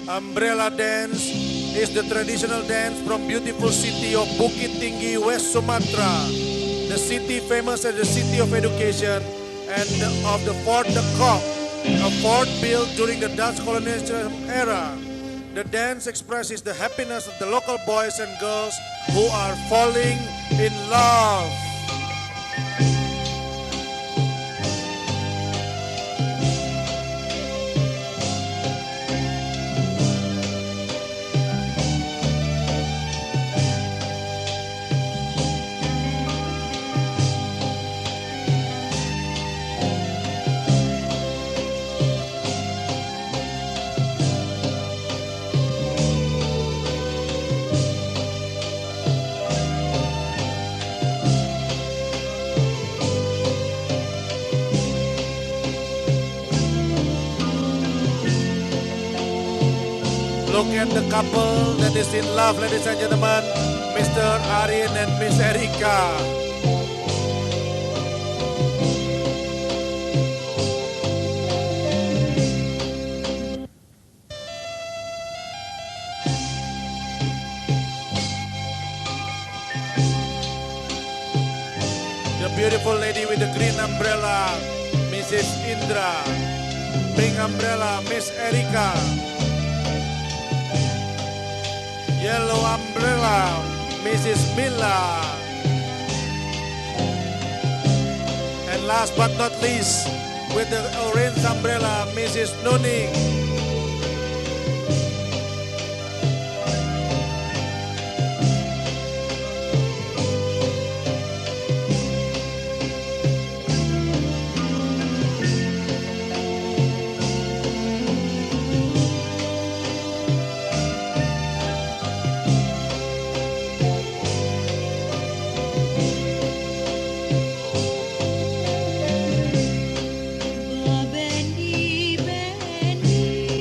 Umbrella dance is the traditional dance from beautiful city of Bukit Tinggi, West Sumatra. The city famous as the city of education and of the Fort de Kock, a fort built during the Dutch colonialism era. The dance expresses the happiness of the local boys and girls who are falling in love. Look at the couple that is in love, ladies and gentlemen, Mr. Arin and Miss Erika. The beautiful lady with the green umbrella, Mrs. Indra. Pink umbrella, Miss Erika. Yellow umbrella, Mrs. Mila. And last but not least, with the orange umbrella, Mrs. Nuning. Bendi, bendi,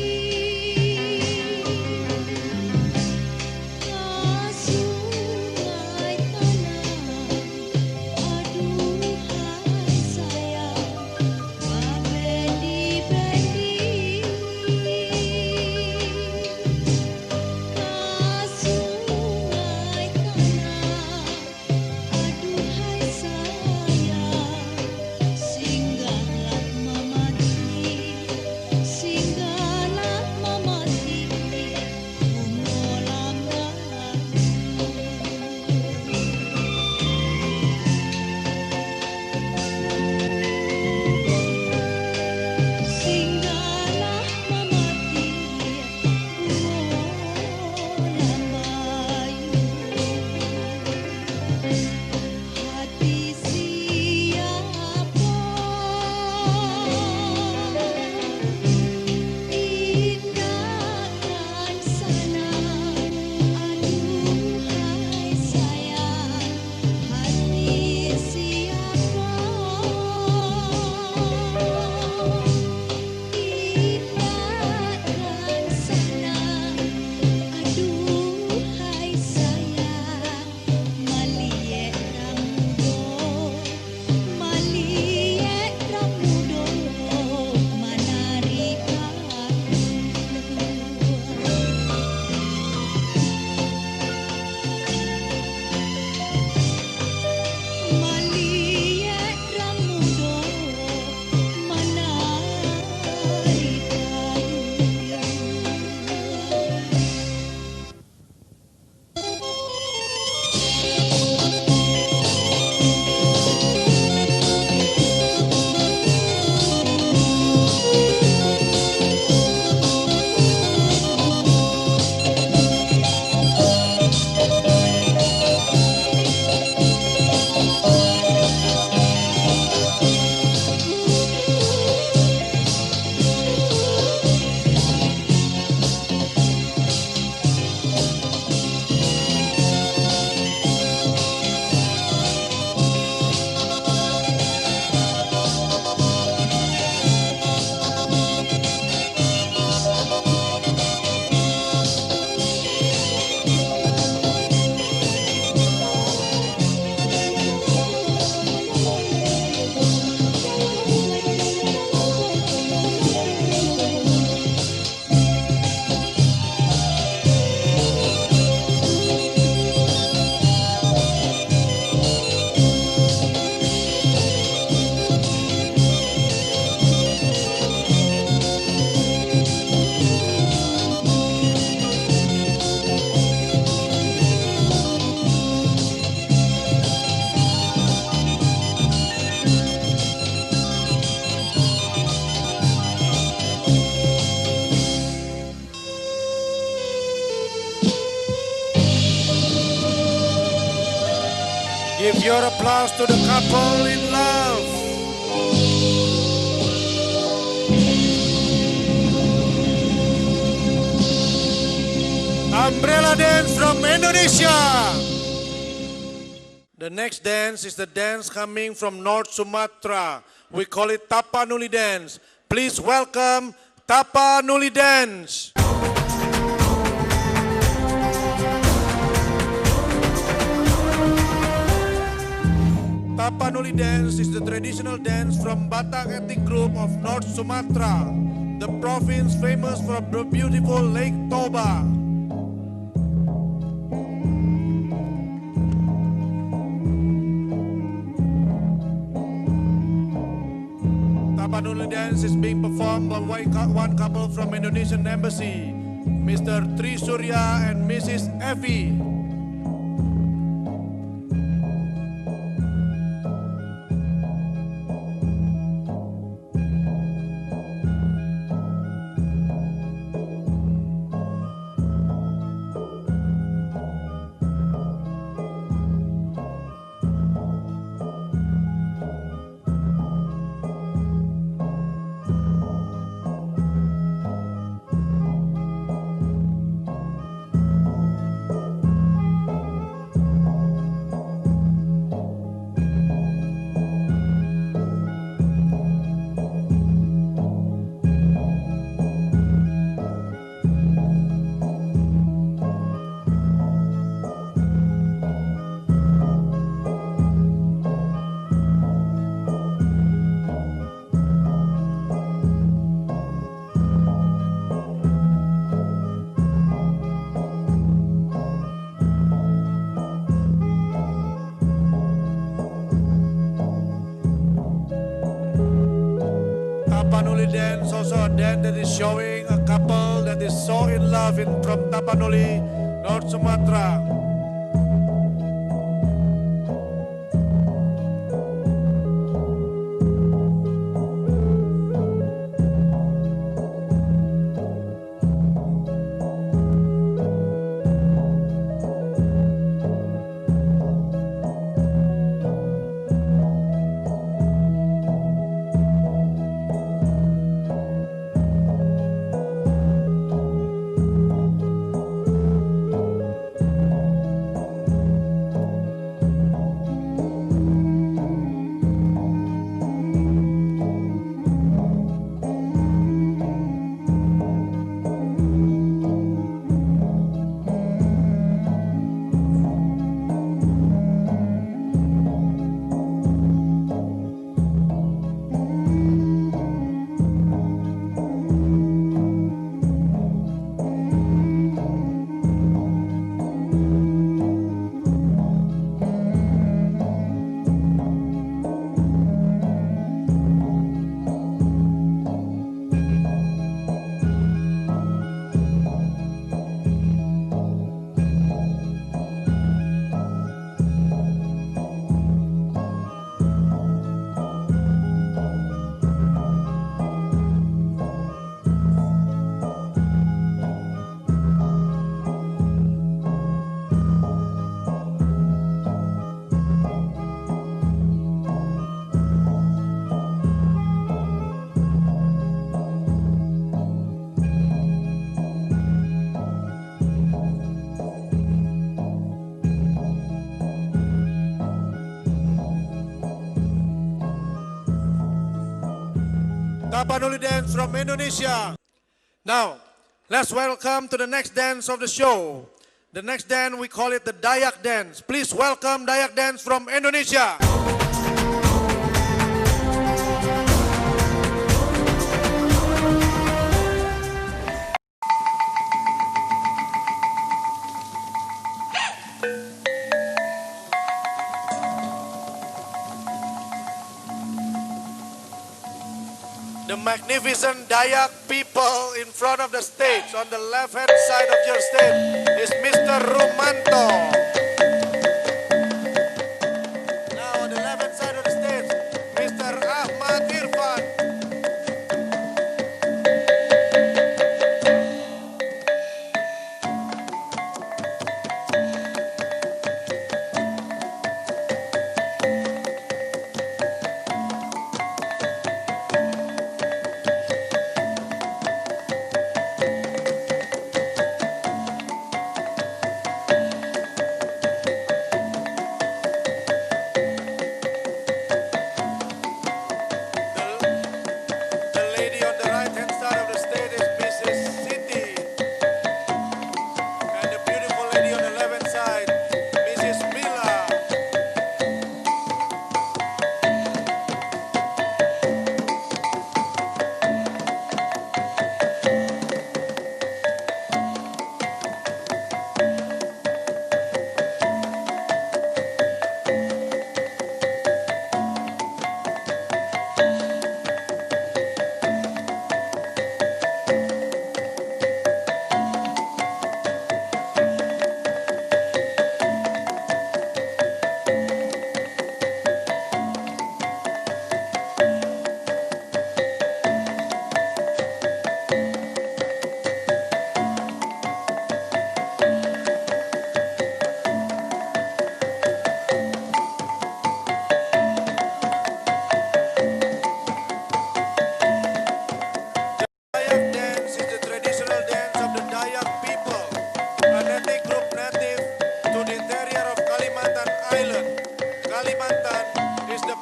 Give your applause to the couple in love. Umbrella dance from Indonesia. The next dance is the dance coming from North Sumatra. We call it Tapanuli dance. Please welcome Tapanuli dance. Tapanuli dance is the traditional dance from Batak ethnic group of North Sumatra, the province famous for the beautiful Lake Toba. Tapanuli dance is being performed by one couple from Indonesian Embassy, Mr. Tri Surya and Mrs. Effie. Tapanuli dance, also a dance that is showing a couple that is so in love from Tapanuli, North Sumatra. Tapanuli dance from Indonesia. Now, let's welcome to the next dance of the show. The next dance, we call it the Dayak dance. Please welcome Dayak dance from Indonesia. The magnificent Dayak people in front of the stage, on the left-hand side of your stage, is Mr. Rumanto. Now on the left-hand side of the stage, Mr. Ahmad Irfan.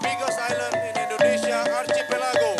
the biggest island in Indonesia archipelago.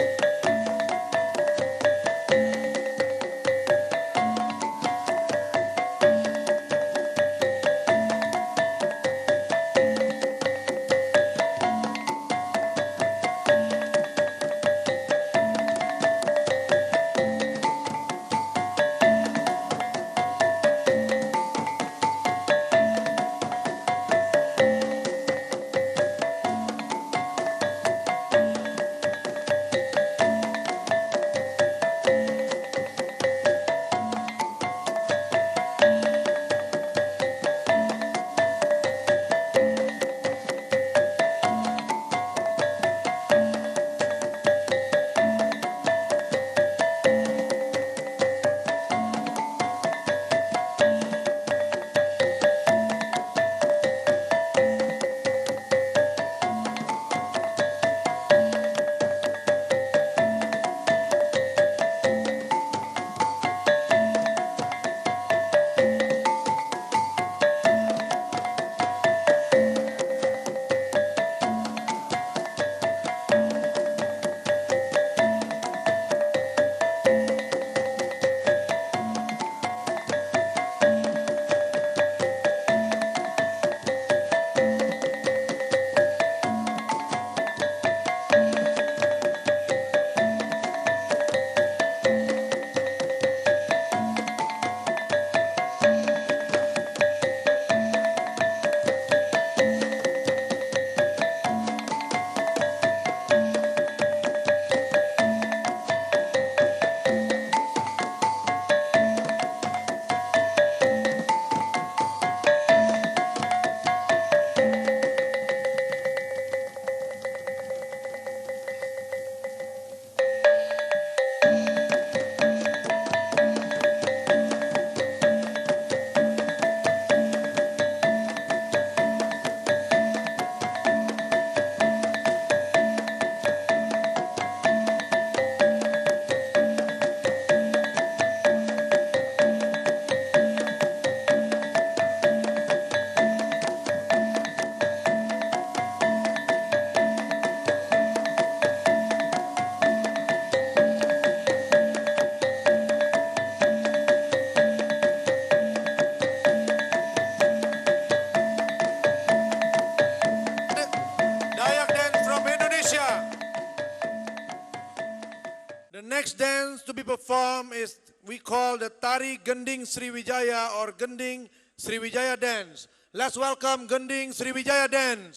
The next dance to be performed is we call the Tari Gending Sriwijaya or Gending Sriwijaya dance. Let's welcome Gending Sriwijaya dance.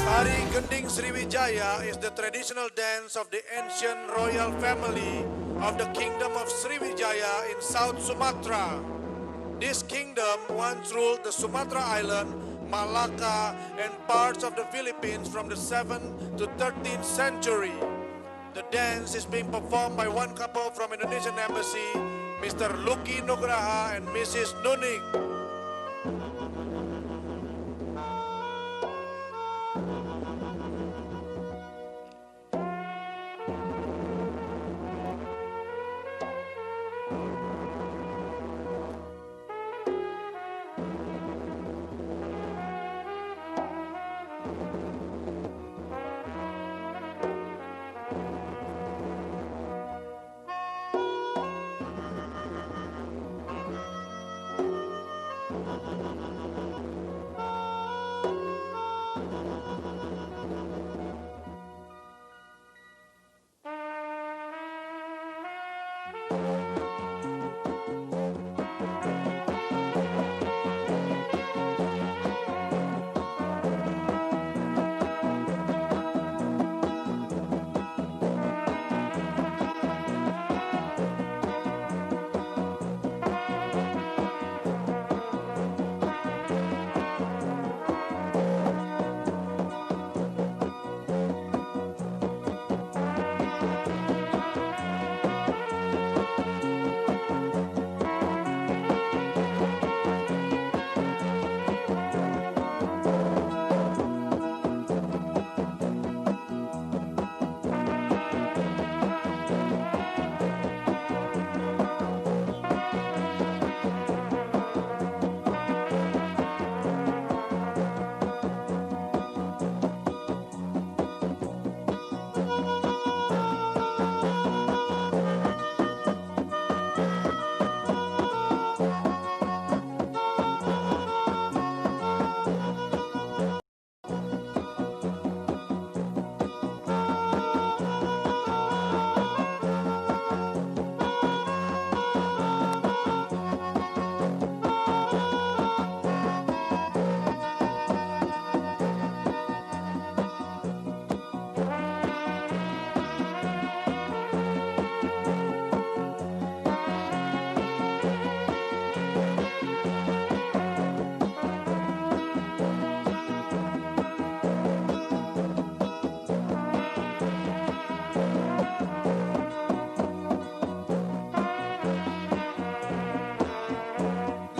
Tari Gending Sriwijaya is the traditional dance of the ancient royal family of the kingdom of Sriwijaya in South Sumatra. This kingdom once ruled the Sumatra Island, Malacca, and parts of the Philippines from the 7th to 13th century. The dance is being performed by one couple from Indonesian Embassy, Mr. Lucky Nugraha and Mrs. Nuning.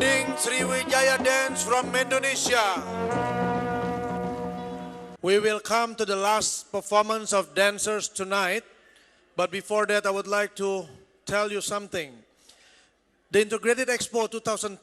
Gading Sriwijaya Dance from Indonesia. We will come to the last performance of dancers tonight, but before that I would like to tell you something. The Integrated Expo 2010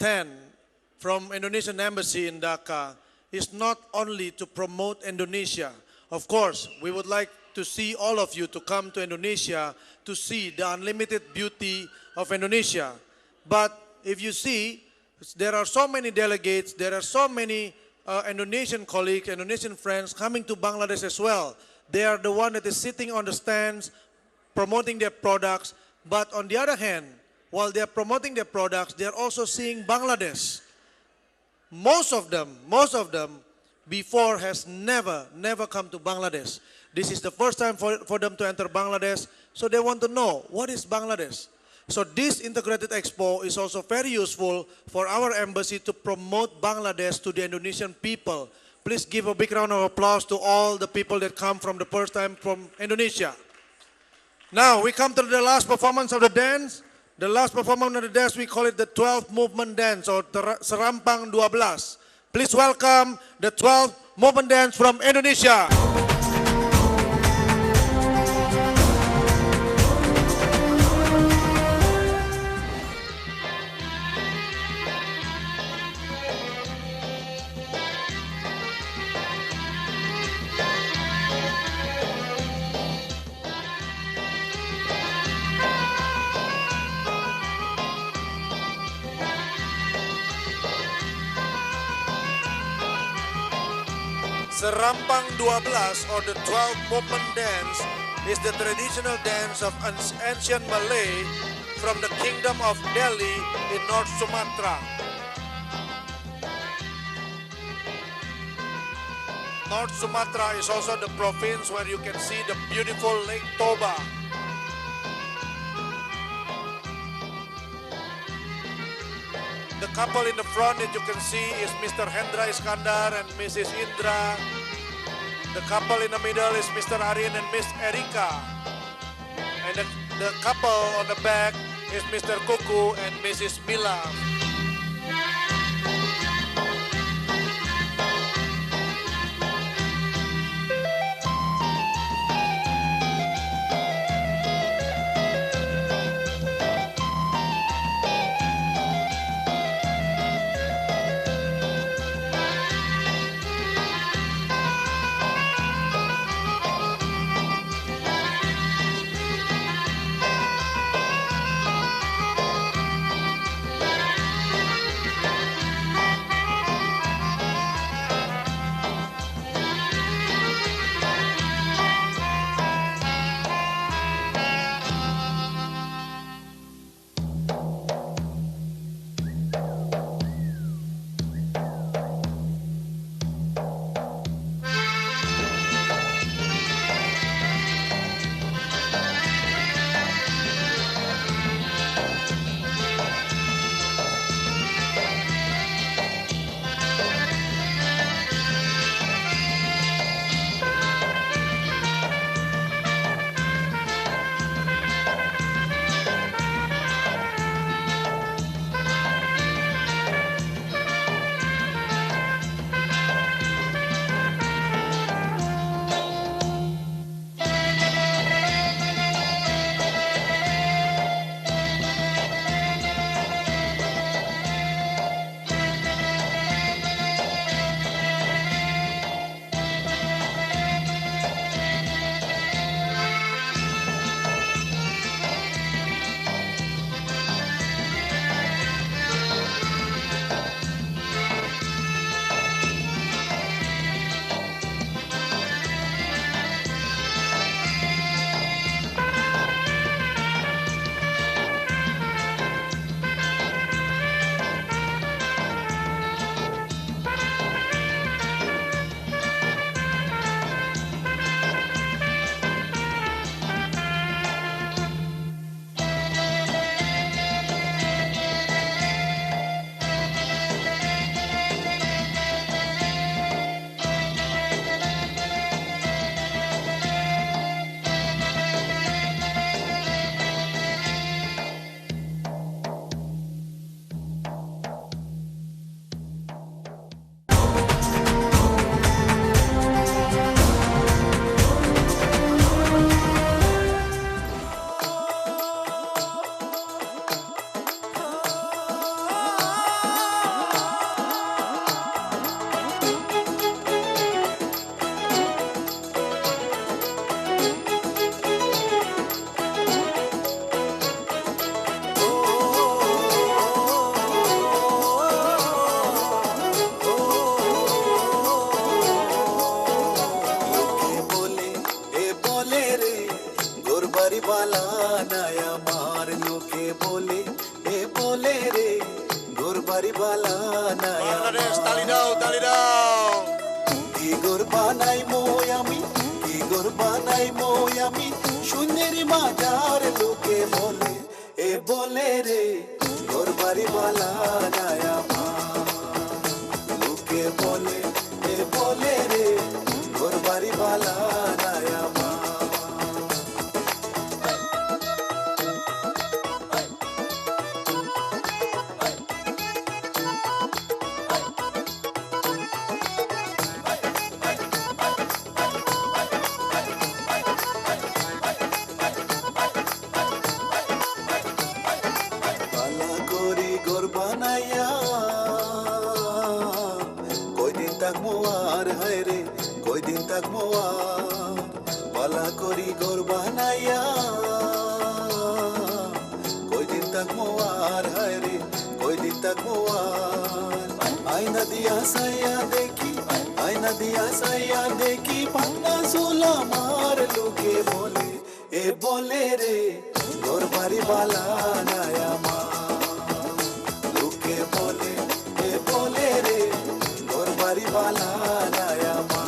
from Indonesian Embassy in Dhaka is not only to promote Indonesia. Of course, we would like to see all of you to come to Indonesia to see the unlimited beauty of Indonesia. But if you see, there are so many delegates, there are so many Indonesian colleagues, Indonesian friends coming to Bangladesh as well. They are the one that is sitting on the stands, promoting their products. But on the other hand, while they are promoting their products, they are also seeing Bangladesh. Most of them before has never come to Bangladesh. This is the first time for them to enter Bangladesh, so they want to know what is Bangladesh. So this Integrated Expo is also very useful for our embassy to promote Bangladesh to the Indonesian people. Please give a big round of applause to all the people that come from the first time from Indonesia. Now we come to the last performance of the dance. The last performance of the dance, we call it the 12th movement dance or Serampang 12. Please welcome the 12th movement dance from Indonesia. Serampang 12 or the 12th movement dance is the traditional dance of ancient Malay from the kingdom of Delhi in North Sumatra. North Sumatra is also the province where you can see the beautiful Lake Toba. The couple in the front that you can see is Mr. Hendra Iskandar and Mrs. Indra. The couple in the middle is Mr. Aryan and Miss Erika. And the couple on the back is Mr. Kuku and Mrs. Mila. এ বলে রে ঘর বাড়ি বালা নায়া Bangladesh, tali daw, tali daw. কি ঘর বানাই মই আমি কি ঘর বানাই মই আমি শূন্যের মাজার লোকে বলে এ বলে রে ঘর বাড়ি বালা নায়া লোকে বলে এ বলে রে ঘর বাড়ি বালা নায়া বালা করি ঘর বানাইয়া কয়দিন থাকবো আর হায় রে কয়দিন থাকবো আর বালা করি ঘর বানাইয়া কয়দিন থাকবো আর হায় রে কয়দিন থাকবো আর আয়না দিয়া সাইয়া দেখি আয়না দিয়া সাইয়া দেখি পান্না সোলা মার লোকে বলে এ বলে রে ঘর বাড়ি বালা নায়া মা লোকে বলে এ বলে রে ঘর বাড়ি বালা নায়া মা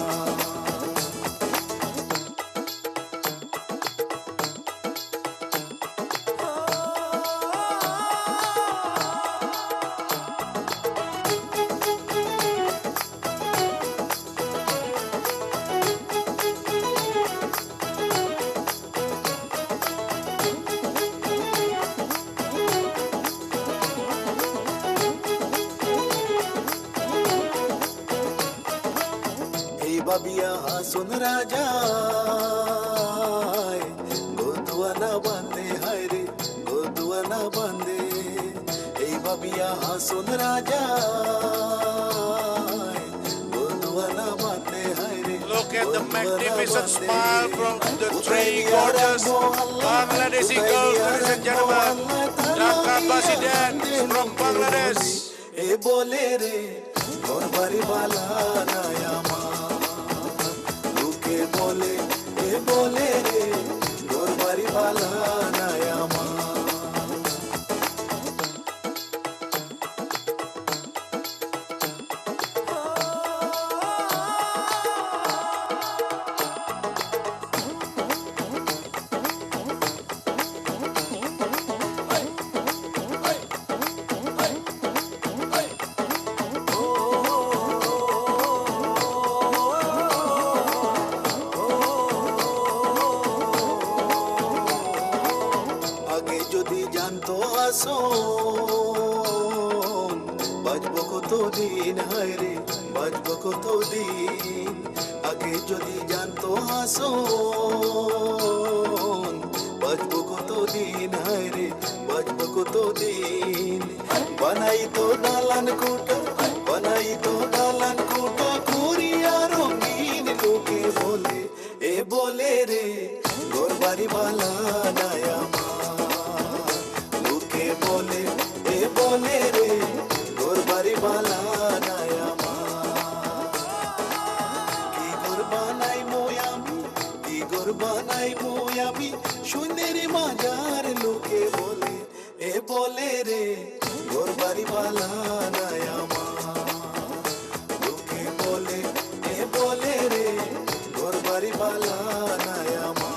এই বাবিয়া হাসুন রাজা গোদুয়ানা বান্ধে হায় রে গোদুয়ানা বান্ধে এই বাবিয়া হাসুন রাজা গোদুয়ানা বান্ধে হায় রে Look at the magnificent smile from the three gorgeous Bangladeshi girls, ladies and gentlemen. Dhaka Basiden from Bangladesh. এ বলে রে ঘর বাড়ি বালা নায়া মা লোকে বলে এ বলে রে ঘর বাড়ি বালা নায়া মা আগে যদি জানতো আসন বাজবো কত দিন হায় রে বাজবো কত দিন আগে যদি জানতো আসন বাজবো কত দিন হায় রে বাজবো কত দিন বানাই তো দালান কোটা বানাই তো দালান কোটা করিয়া রঙিন লোকে বলে এ বলে রে ঘর বাড়ি বালা নায়া মা লোকে বলে এ বলে রে ঘর বাড়ি বালা নায়া মা কি ঘর বানাই মই আমি কি ঘর বানাই মই আমি শূন্যের মাজার লোকে বলে এ বলে রে ঘর বাড়ি বালা নায়া মা লোকে বলে এ বলে রে ঘর বাড়ি বালা নায়া মা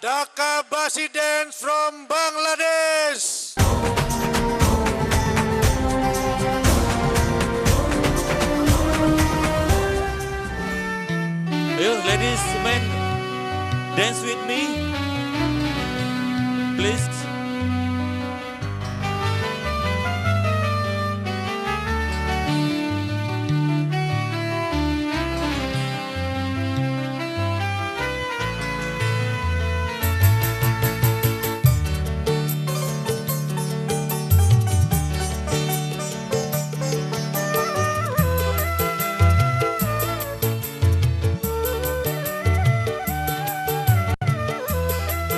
Dhaka Basiden from Bangladesh. Yo, ladies, men, dance with me, please.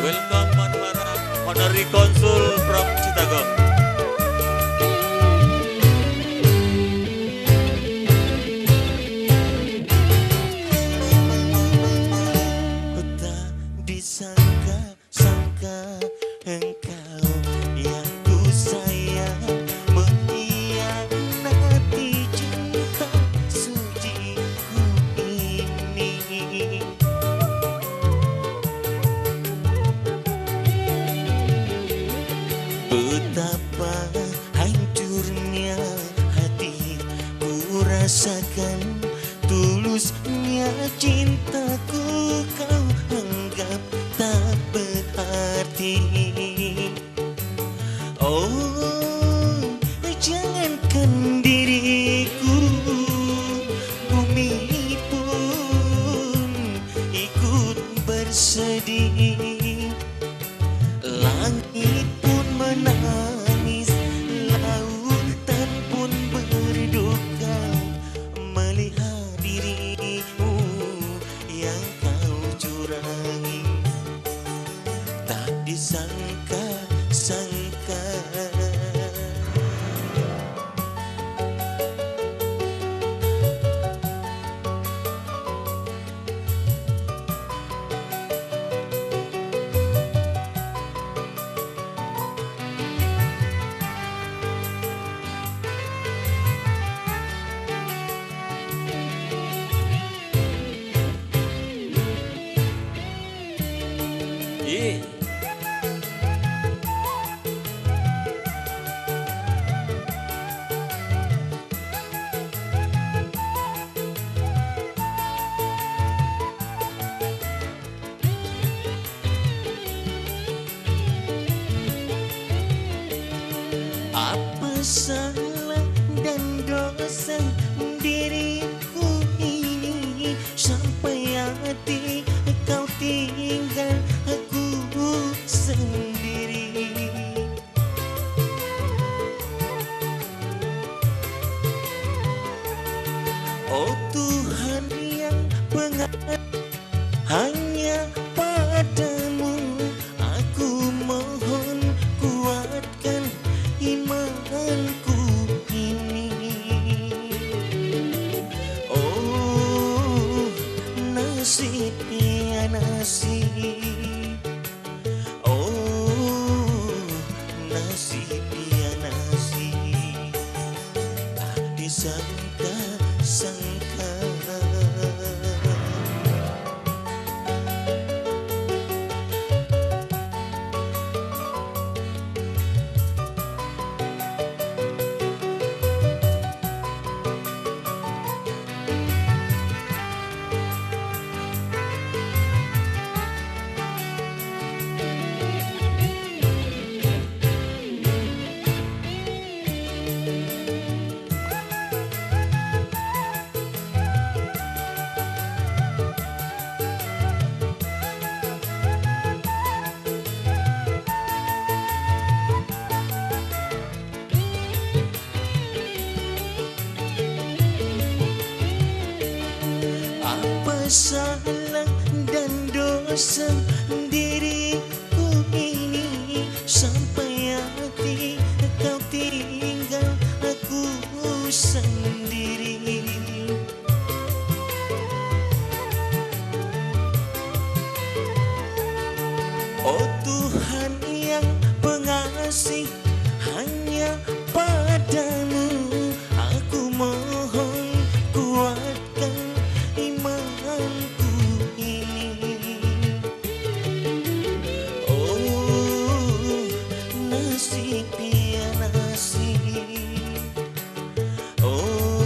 Welcome, Honorary Consul from Chittagong. Ku tak disangka-sangka engkau yang ku sayang mengkhianati cinta suciku ini. Betapa hancurnya hati ku rasakan, tulusnya cintaku kau anggap tak berarti. Oh, jangankan diriku, bumi pun ikut bersedih. Langit pun menangis, lautan pun berduka melihat dirimu yang kau curangi. Tak disangka-sangka apa salah dan dosa diriku ini sampai hati kau tinggal aku sendiri. Oh Tuhan yang pengasih, hanya padamu aku mohon kuatkan imanku ini. Oh nasib ya nasib, oh nasib ya nasib, tak disangka-sangka. Apa salah dan dosa diriku ini sampai hati kau tinggal aku sendiri. Oh Tuhan yang pengasih, hanya padamu aku mohon kuatkan imanku ini. Oh nasib ya nasib, oh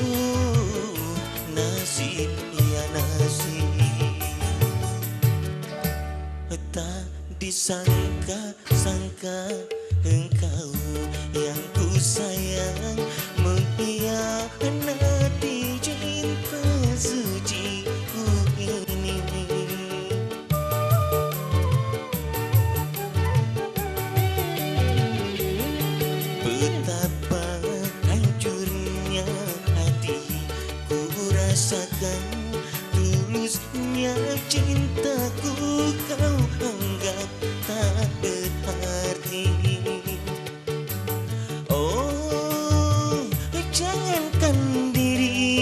nasib ya nasib, tak disangka-sangka engkau yang ku sayang mengkhianati cinta suciku ini. Betapa hancurnya hati ku rasakan, tulusnya cintaku kau anggap tak berarti. Oh jangankan diri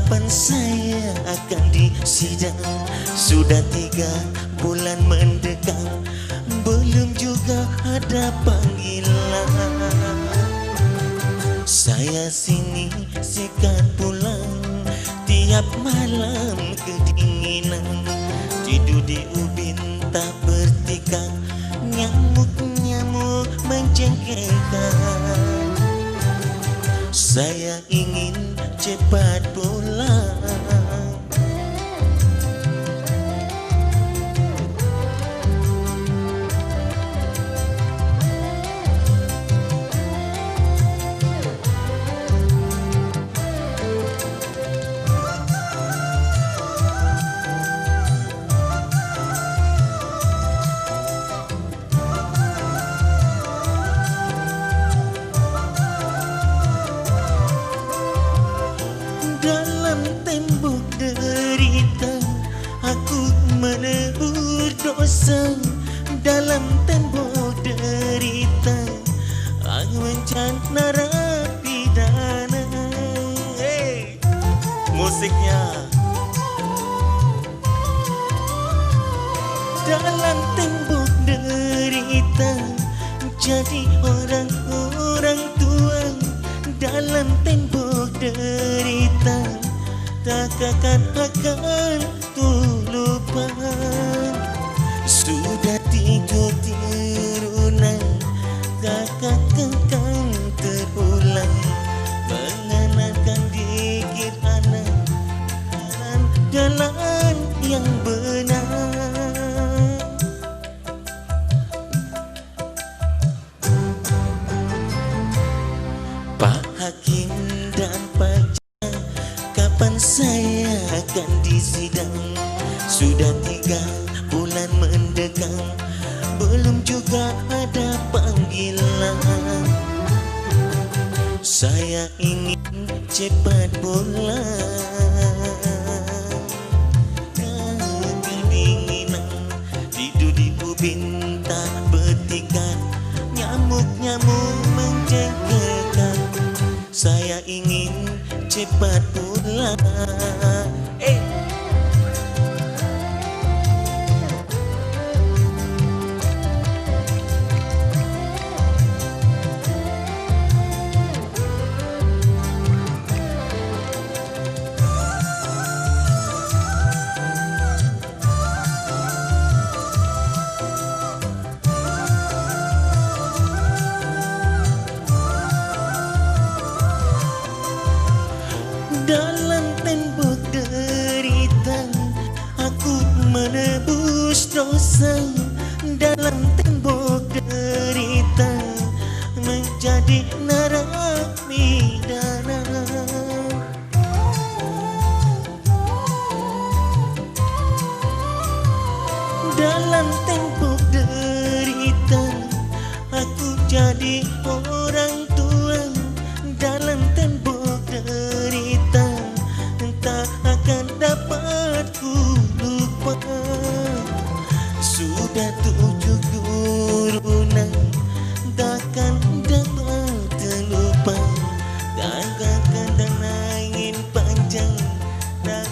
Kapan saya akan disidang? Sudah 3 bulan mendekam, belum juga ada panggilan. Saya sini sikat pulang, tiap malam kedinginan, tidur di ubin tak bertikam, nyamuk-nyamuk mencengkelkan. Saya ingin cepat pulang. Dalam tembok derita aku menebur dosa. Dalam tembok derita aku mencari narapidana. Hey, musiknya. Dalam tembok derita jadi orang-orang tua. Dalam tembok derita tak akan ku lupa. Sudah 3 turunan tak akan terulang, mengenalkan dikir anak jalan yang benar. Pak Hakim dan Pak Jaya, kapan saya akan disidang? Sudah 3 bulan mendekam, belum juga ada panggilan. Saya ingin cepat pulang. Kedinginan, tidur di ubin tak bertikan, nyamuk-nyamuk mencengkelkan. Saya ingin cepat pulang. Dalam tembok derita aku menebus dosa. Dalam tembok derita menjadi narapidana. Dalam tembok derita aku jadi orang tua. Dalam tembok derita tak akan dapat ku lupa. Sudah 7 turunan takkan dapat terlupa. Takkan dan angin panjang tak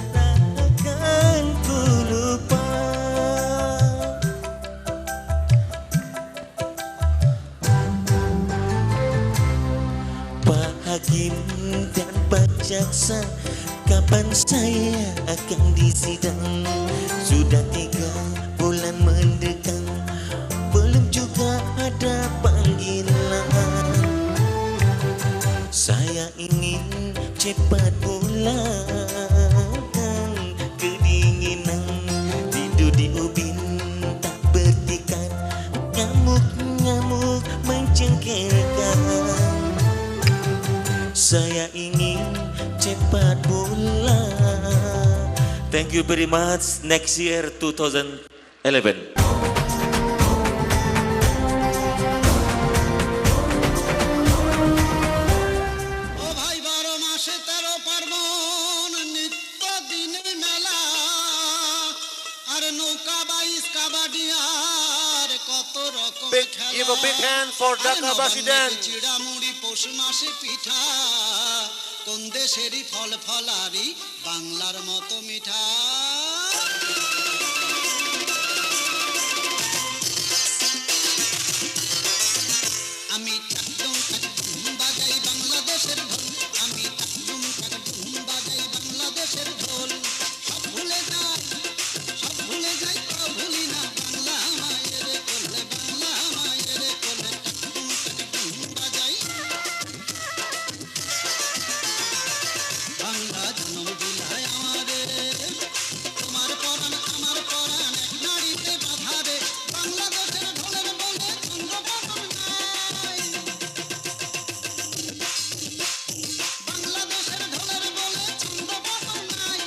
akan ku lupa. Pak Hakim dan Pak Jaksa, kapan saya akan disidang? Sudah 3 bulan mendekam, belum juga ada panggilan. Saya ingin cepat pulang. Kedinginan, tidur di ubin tak bertikan, nyamuk-nyamuk mencengkelkan. Saya ingin cepat pulang. Thank you very much. Next year, 2011. Give a big hand for DHAKA President. কোন দেশেরই ফল ফলারি বাংলার মতো মিঠা আমি টাকডুম টাকডুম বাজাই বাংলাদেশের ঢোল আমি টাকডুম টাকডুম বাজাই বাংলাদেশের ঢোল সব ভুলে যাই তো ভুলি না বাংলা মায়ের কোলে টাকডুম টাকডুম বাজাই বাংলা জনম দিলায় আমারে তোমার পরাণ আমার পরাণ এক নাড়িতে বাঁধা রে বাংলাদেশের ঢোলের বলে চন্দ্রপতন নাই বাংলাদেশের ঢোলের বলে চন্দ্রপতন নাই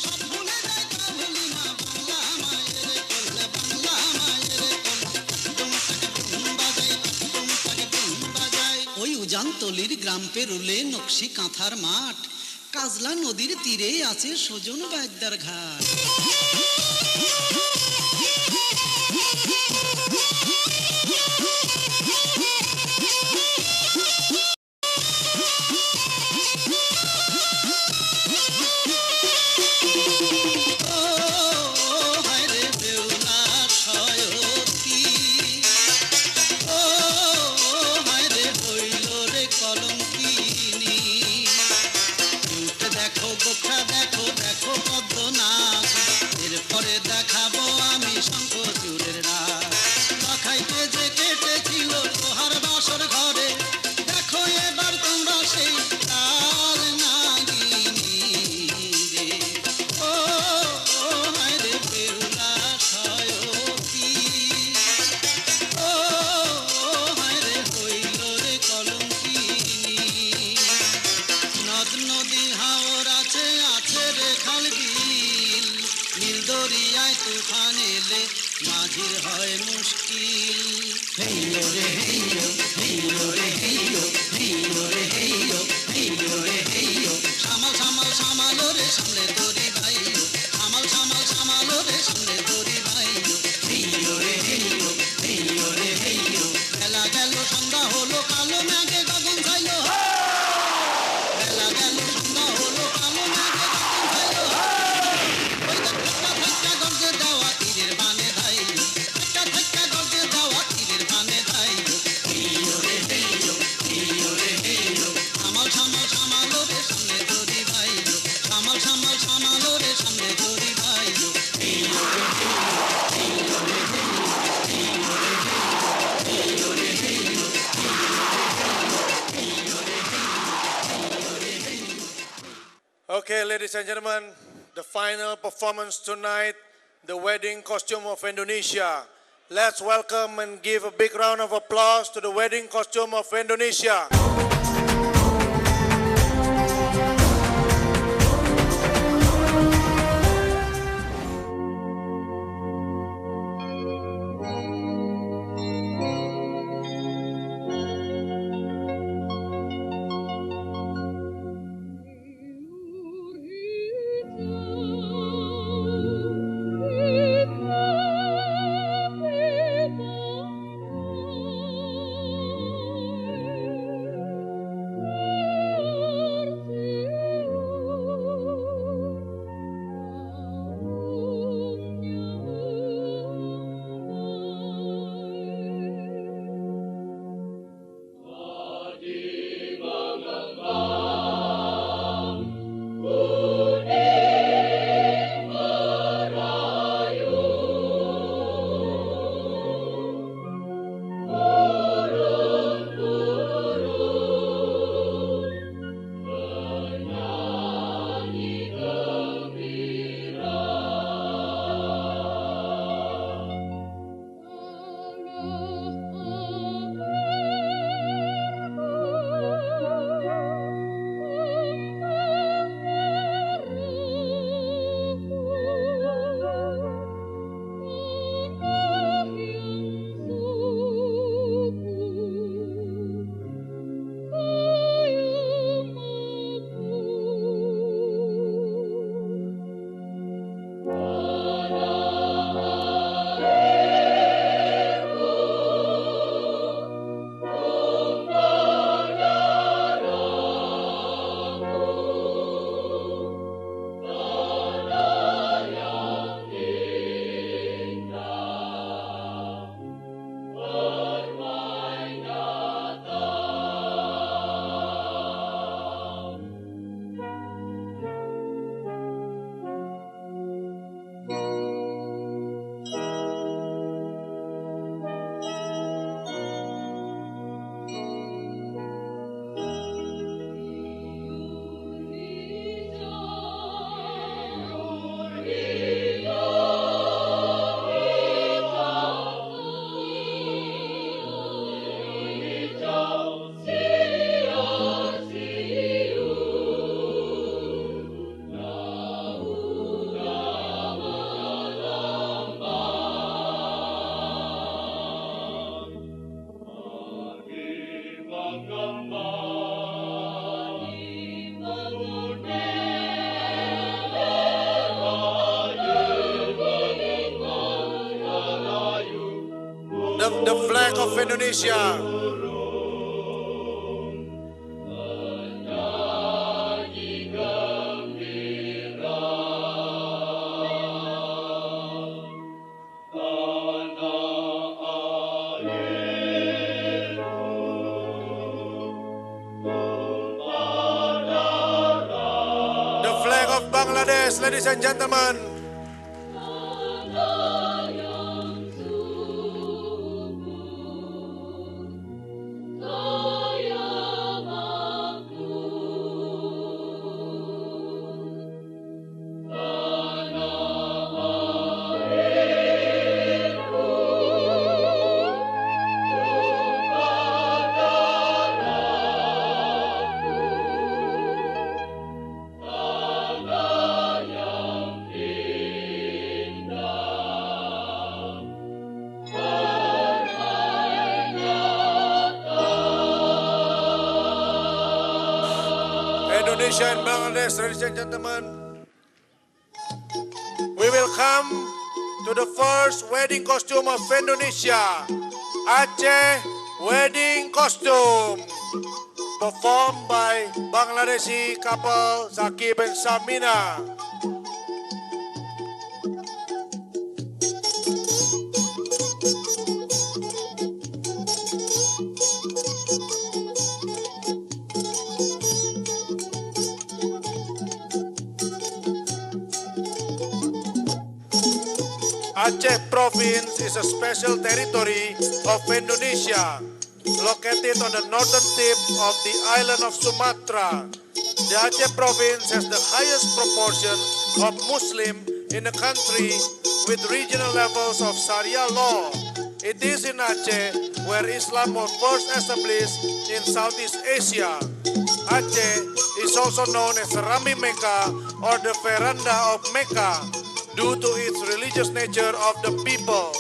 সব ভুলে যাই তা ভুলি না বাংলা মায়ের কোলে টাকডুম টাকডুম বাজাই টাকডুম টাকডুম বাজাই ওই উজানতলির গ্রাম পেরুলে নকশি কাঁথার মাঠ কাজলা নদীর তীরে আছে সজন বাগদার ঘাট ও হায় রে বেউলার সয়তী ও হায় রে হইল রে কলঙ্কিনী উঠে দেখো গোখা দেখো দেখো পদ্ম নাচ এরপরে দেখাবো আমি শঙ্খ চূড়ের নাচ লখাইতে যে কেটেছিল লোহার বাসর ঘরে দেখো এবার তোমরা সেই লাল নাগিনী রে ও হায় রে বেহুলা সয়তী ও হায় রে হইল রে কলঙ্কিনী নদ নদী হাওর আছে রে খাল বিল নীল দরিয়ায় তুফান এলে মাঝির হয় মুশকিল হেইলো রে হেইলো হেইলো রে হেইলো হেইলো রে হেইলো হেইলো রে হেইলো সামাল সামাল সামালো রে সামলে দড়ি ভাইলো সামাল সামাল সামালো রে সামলে দড়ি ভাইলো হেইলো রে হেইলো হেইলো রে হেইলো বেলা গেল সন্ধ্যা হলো কালো মেঘে গগন ছাইলো বেলা গেল সন্ধ্যা হলো কালো মেঘে গগন ছাইলো ওই ধাক্কা ধাক্কা গর্জে দেওয়া তীরের বানে ধাইলো ধাক্কা ধাক্কা গর্জে দেওয়া তীরের বানে ধাইলো হেইলো রে হেইলো হেইলো রে হেইলো সামাল সামাল সামালো রে সামনে দড়ি ভাইলো সামাল সামাল সামালো রে সামনে দড়ি ভাইলো হেইলো রে হেইলো হেইলো রে হেইলো হেইলো রে হেইলো হেইলো রে Halo Okay, ladies and gentlemen, the final performance tonight, the wedding costume of Indonesia. Let's welcome and give a big round of applause to the wedding costume of Indonesia. the flag of Indonesia. The flag of Bangladesh, ladies and gentlemen. Indonesia and Bangladesh, ladies and gentlemen. We will come to the first wedding costume of Indonesia, Aceh wedding costume, performed by Bangladeshi couple Zakib and Samina. Aceh province is a special territory of Indonesia, located on the northern tip of the island of Sumatra. The Aceh province has the highest proportion of Muslim in the country, with regional levels of Sharia law. It is in Aceh where Islam was first established in Southeast Asia. Aceh is also known as Rami Mecca or the Veranda of Mecca, due to its religious nature of the people.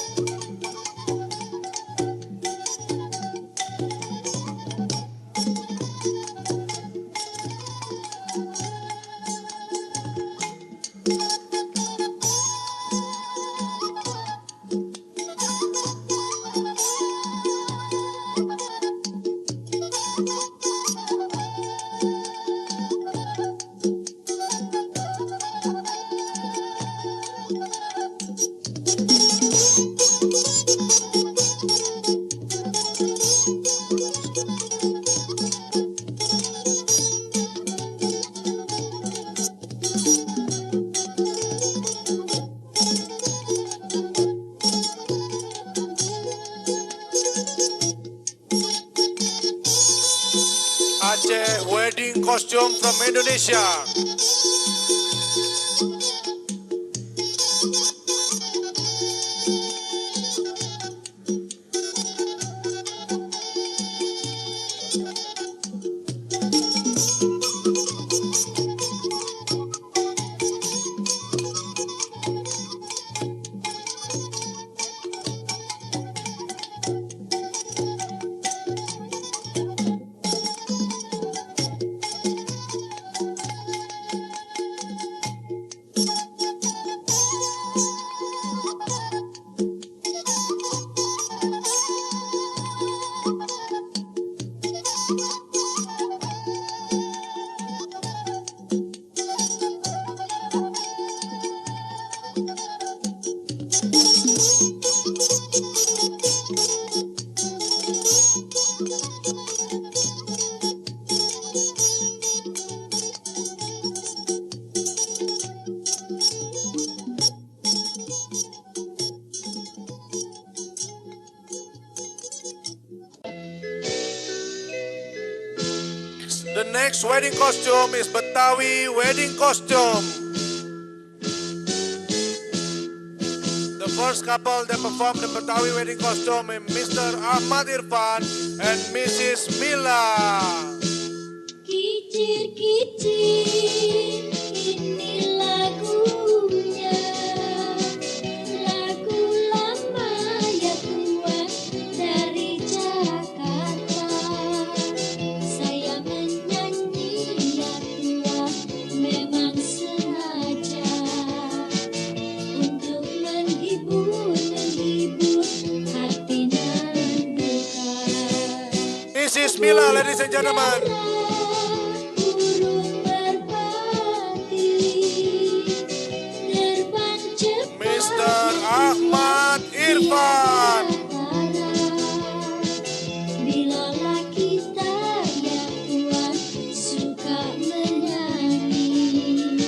Aceh wedding costume from Indonesia. The next wedding costume is Betawi wedding costume. The first couple that performed the Betawi wedding costume is Mr. Ahmad Irfan and Mrs. Mila. Kicir-kicir, ini lagunya, lagu lama ya tua dari Jakarta. Saya menyanyi ya tua memang sengaja untuk menghibur hati nurani. Bismillah, ladies and gentlemen. Burung merpati terbang cepat Mr. Ahmad Irfan. Bila kita ya Tuhan suka menyanyi,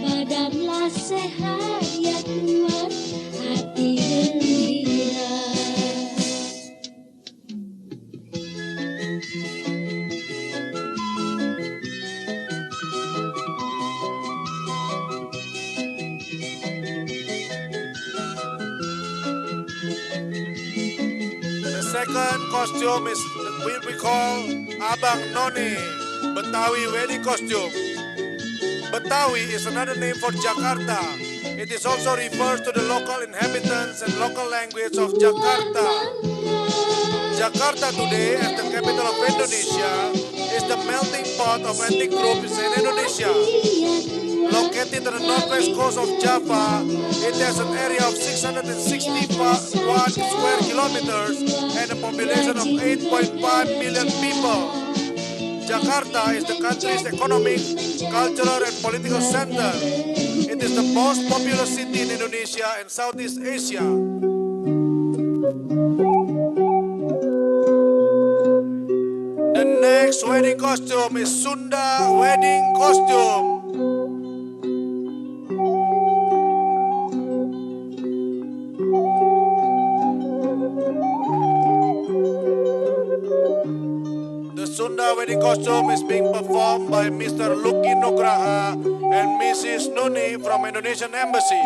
badanlah sehat ya Tuhan, hati gembira. The second costume is we call Abang Noni, Betawi wedding costume. Betawi is another name for Jakarta. It is also refers to the local inhabitants and local language of Jakarta. Jakarta today, as the capital of Indonesia, is the melting pot of ethnic groups in Indonesia. Located on the northwest coast of Java, it has an area of 661 square kilometers and a population of 8.5 million people. Jakarta is the country's economic, cultural, and political center. It is the most populous city in Indonesia and Southeast Asia. The next wedding costume is Sunda wedding costume. The Sunda wedding costume is being performed by Mr. Luki Nugraha and Mrs. Nuni from Indonesian Embassy.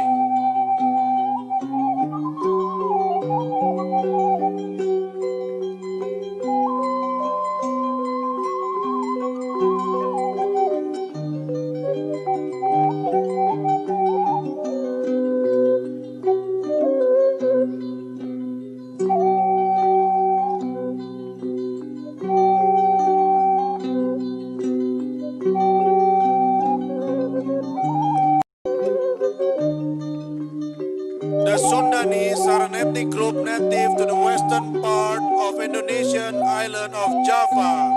The Sundanese are an ethnic group native to the western part of Indonesian island of Java.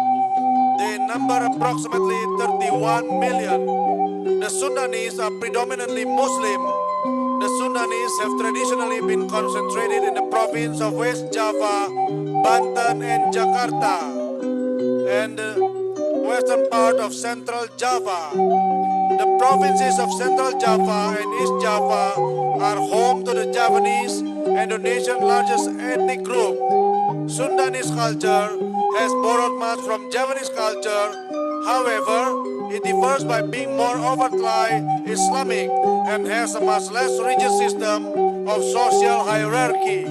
They number approximately 31 million. The Sundanese are predominantly Muslim. The Sundanese have traditionally been concentrated in the province of West Java, Banten, and Jakarta, and the western part of Central Java. The provinces of Central Java and East Java are home to the Javanese, Indonesian largest ethnic group. Sundanese culture has borrowed much from Javanese culture. However, it differs by being more overtly Islamic and has a much less rigid system of social hierarchy.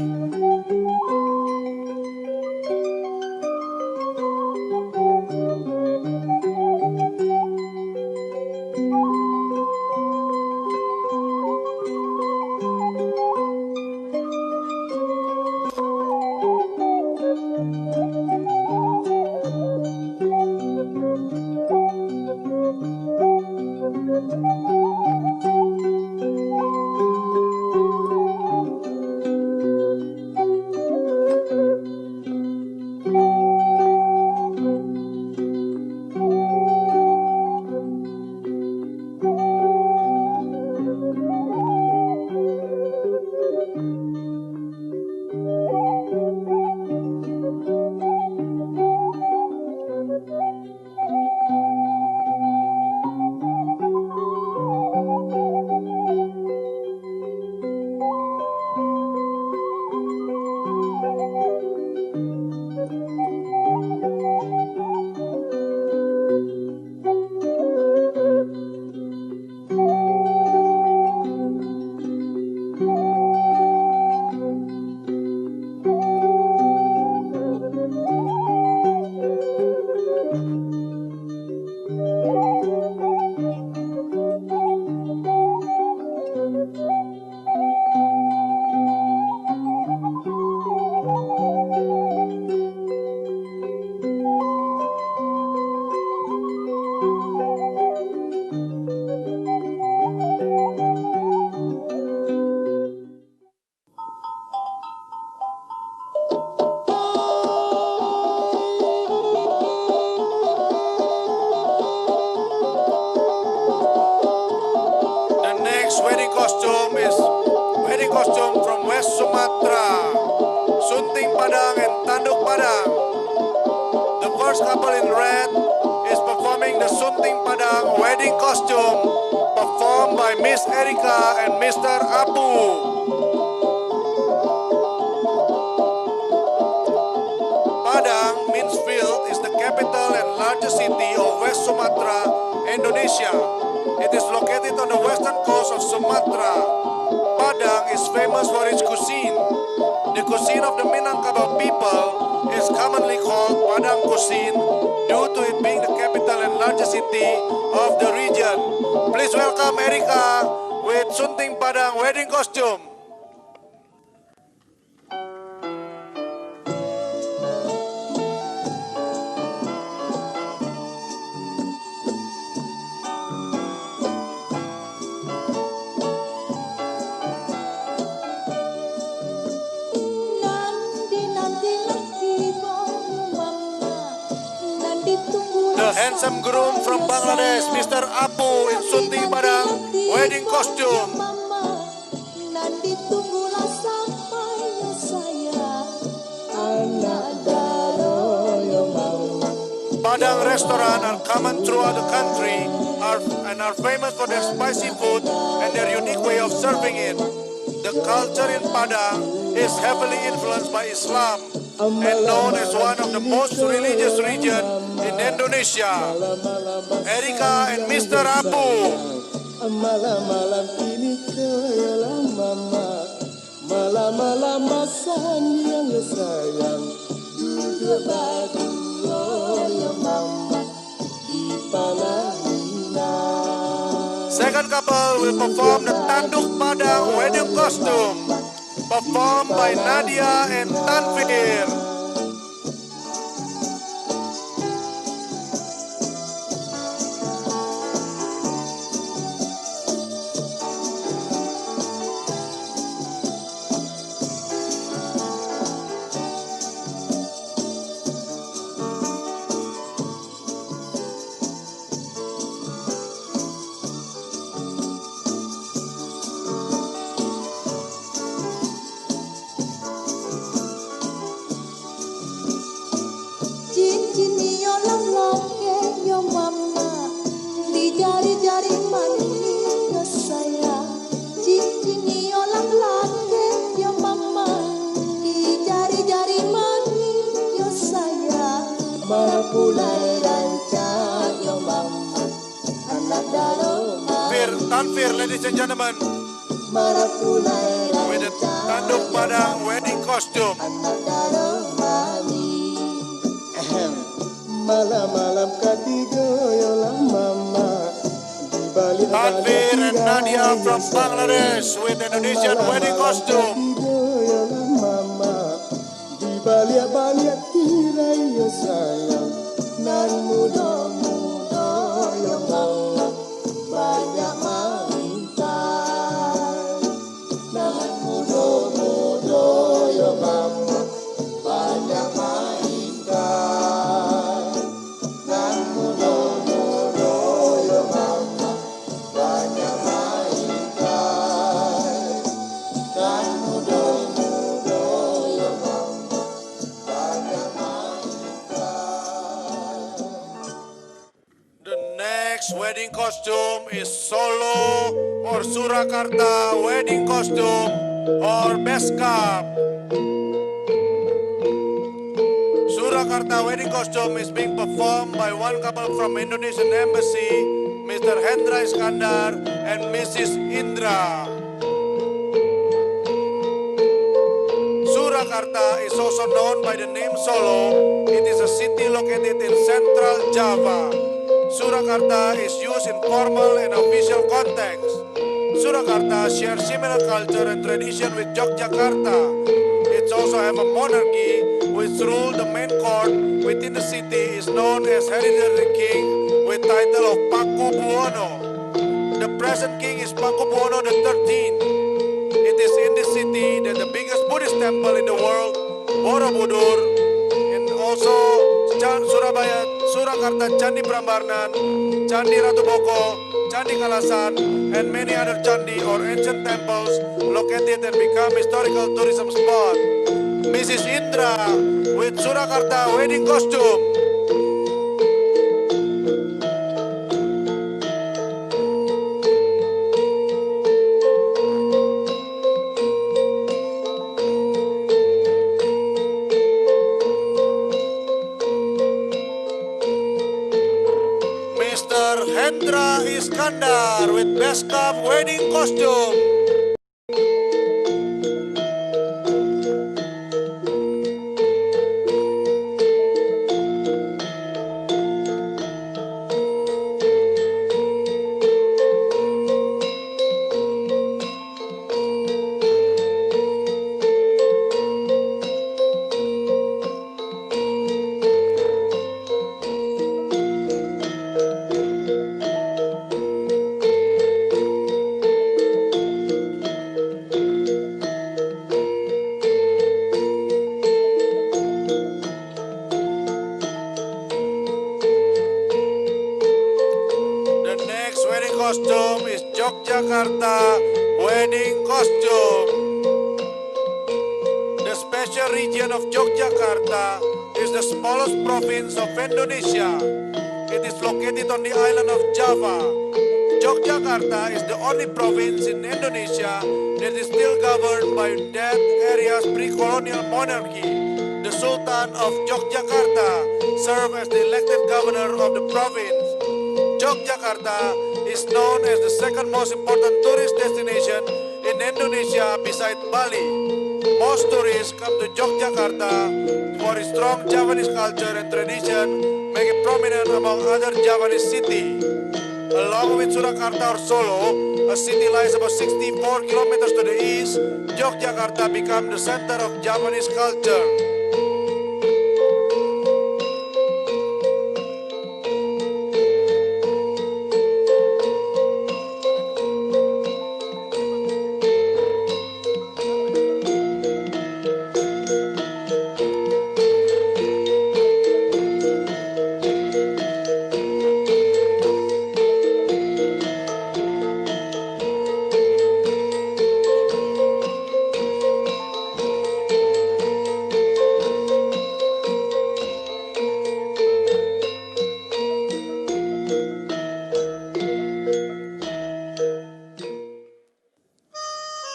wedding costume from West Sumatra, Sunting Padang and Tanduk Padang. The first couple in red is performing the Sunting Padang wedding costume performed by Miss Erika and Mr. Apu. Padang means field is the capital and largest city of West Sumatra, Indonesia. It is located on the western coast of Sumatra. Padang is famous for its cuisine. The cuisine of the Minangkabau people is commonly called Padang cuisine due to it being the capital and largest city of the region. Please welcome Erika with Sunting Padang wedding costume. The handsome groom from Bangladesh, Mr. Apu in Sunting Padang wedding costume. Nanti tunggulah sampai saya anak daroyo mau. Padang restaurants are common throughout the country and are famous for their spicy food and their unique way of serving it. The culture in Padang is heavily influenced by Islam and known as one of the most religious regions in Indonesia. Erika and Mr. Apu. Malam-malam ini kelah mama, malam-malam sayang sayang, duduk berdua ya mama di Palangina. Second couple will perform the Tanduk Padang wedding costume, performed by Nadia and Tanfir. Cincin yo lelaki yo mama, di jari-jari manis yo sayang. Cincin yo lelaki yo mama, di jari-jari manis yo sayang. Mapulai rancang yo mama, anak daroma. Tanfir, ladies and gentlemen, Mapulai with the rancang Tanduk Padang wedding costume. anak daroma ni. Malam-malam ketiga ya mama, di balik Tanfir and Nadia from Bangladesh with Indonesian wedding costume. ya mama, di balik tirai ya sayang, nan muda-muda ya mama, banyak mainkan. Nan muda-muda ya mama, banyak mainkan. Nan muda-muda ya mama, banyak mainkan. Nan muda-muda ya mama, banyak mainkan. The next wedding costume is Solo or Surakarta wedding costume or beskap. Surakarta wedding costume is being performed by one couple from Indonesian Embassy, Mr. Hendra Iskandar and Mrs. Indra. Surakarta is also known by the name Solo. It is a city located in central Java. Surakarta is used in formal and official context. Surakarta shares similar culture and tradition with Yogyakarta. It also have a monarchy which rule the main court within the city is known as hereditary king with title of Paku Buwono. The present king is Paku Buwono XIII. It is in this city that the biggest Buddhist temple in the world, Borobudur, and also Surabaya, Surakarta Candi Prambanan, Candi Ratu Boko, Candi Kalasan, and many other candi or ancient temples located and become historical tourism spot. Mrs. Indra with Surakarta wedding costume. Mr. Hendra Iskandar with Beskap wedding costume. The next wedding costume is Yogyakarta wedding costume. The special region of Yogyakarta is the smallest province of Indonesia. It is located on the island of Java. Yogyakarta is the only province in Indonesia that is still governed by that area's pre-colonial monarchy. The Sultan of Yogyakarta served as the elected governor of the province. Yogyakarta is known as the second most important tourist destination in Indonesia besides Bali. Most tourists come to Yogyakarta for its strong Javanese culture and tradition, make it prominent among other Javanese cities. Along with Surakarta or Solo, a city lies about 64 kilometers to the east, Yogyakarta became the center of Javanese culture.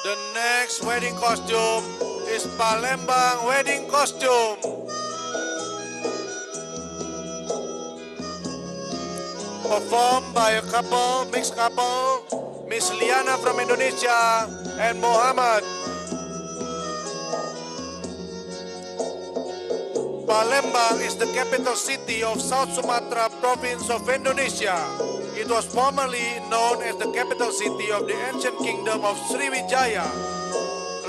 The next wedding costume is Palembang wedding costume. Performed by a couple, mixed couple, Miss Liana from Indonesia and Muhammad. Palembang is the capital city of South Sumatra province of Indonesia. It was formerly known as the capital city of the ancient kingdom of Sriwijaya.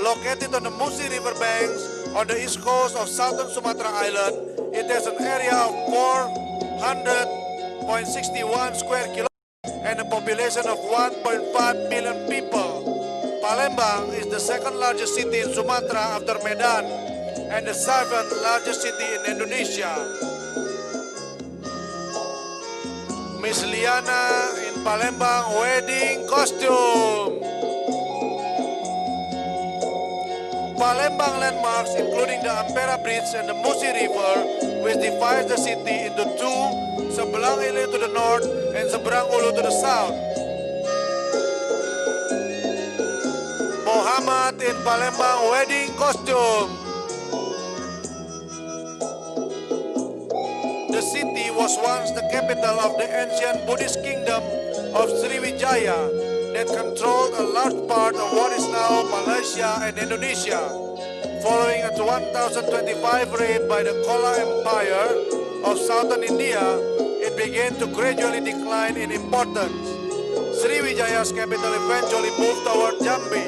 Located on the Musi River banks on the east coast of southern Sumatra Island, it has an area of 400.61 square kilometers and a population of 1.5 million people. Palembang is the second largest city in Sumatra after Medan and the seventh largest city in Indonesia. Miss Liana in Palembang wedding costume. Palembang landmarks including the Ampera Bridge and the Musi River, which divides the city into two, Seberang Ilir to the north and Seberang Ulu to the south. Muhammad in Palembang wedding costume. The city was once the capital of the ancient Buddhist kingdom of Sriwijaya that controlled a large part of what is now Malaysia and Indonesia. Following a 1025 raid by the Chola Empire of southern India, it began to gradually decline in importance. Sriwijaya's capital eventually moved toward Jambi.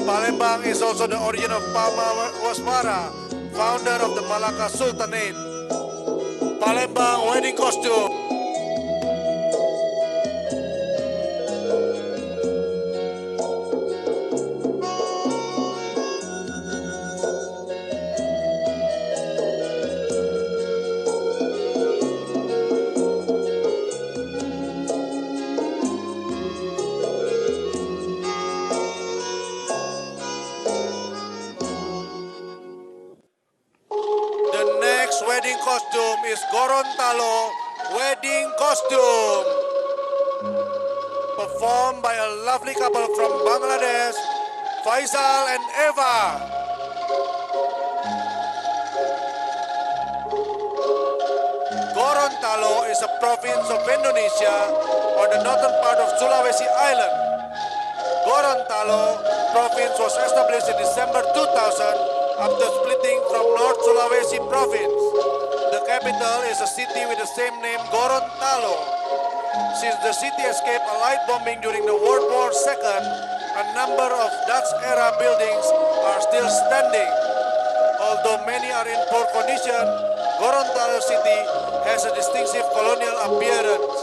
Palembang is also the origin of Palma Wasmara, founder of the Malacca Sultanate. Palembang wedding costume. Gorontalo wedding costume, performed by a lovely couple from Bangladesh, Faisal and Eva. Gorontalo is a province of Indonesia on the northern part of Sulawesi Island. Gorontalo province was established in December 2000 after splitting from North Sulawesi province. The capital is a city with the same name, Gorontalo. Since the city escaped a light bombing during the World War II, a number of Dutch-era buildings are still standing. Although many are in poor condition, Gorontalo city has a distinctive colonial appearance.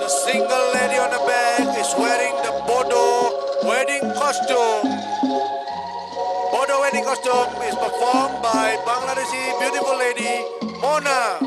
The single lady on the back is wearing the Bodo wedding costume. Bodo wedding costume is performed by Bangladeshi beautiful lady Mona.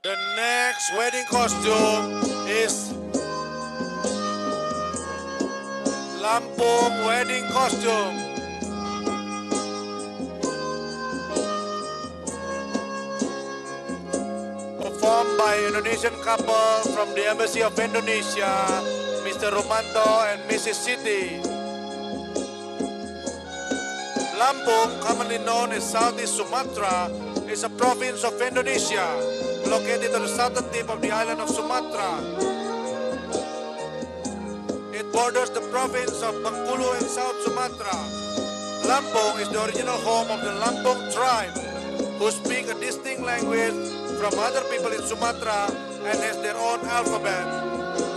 The next wedding costume is Lampung wedding costume. Performed by Indonesian couple from the Embassy of Indonesia, Mr. Romanto and Mrs. Siti. Lampung, commonly known as Southeast Sumatra, is a province of Indonesia, located on the southern tip of the island of Sumatra. It borders the province of Bengkulu in South Sumatra. Lampung is the original home of the Lampung tribe, who speak a distinct language from other people in Sumatra and has their own alphabet.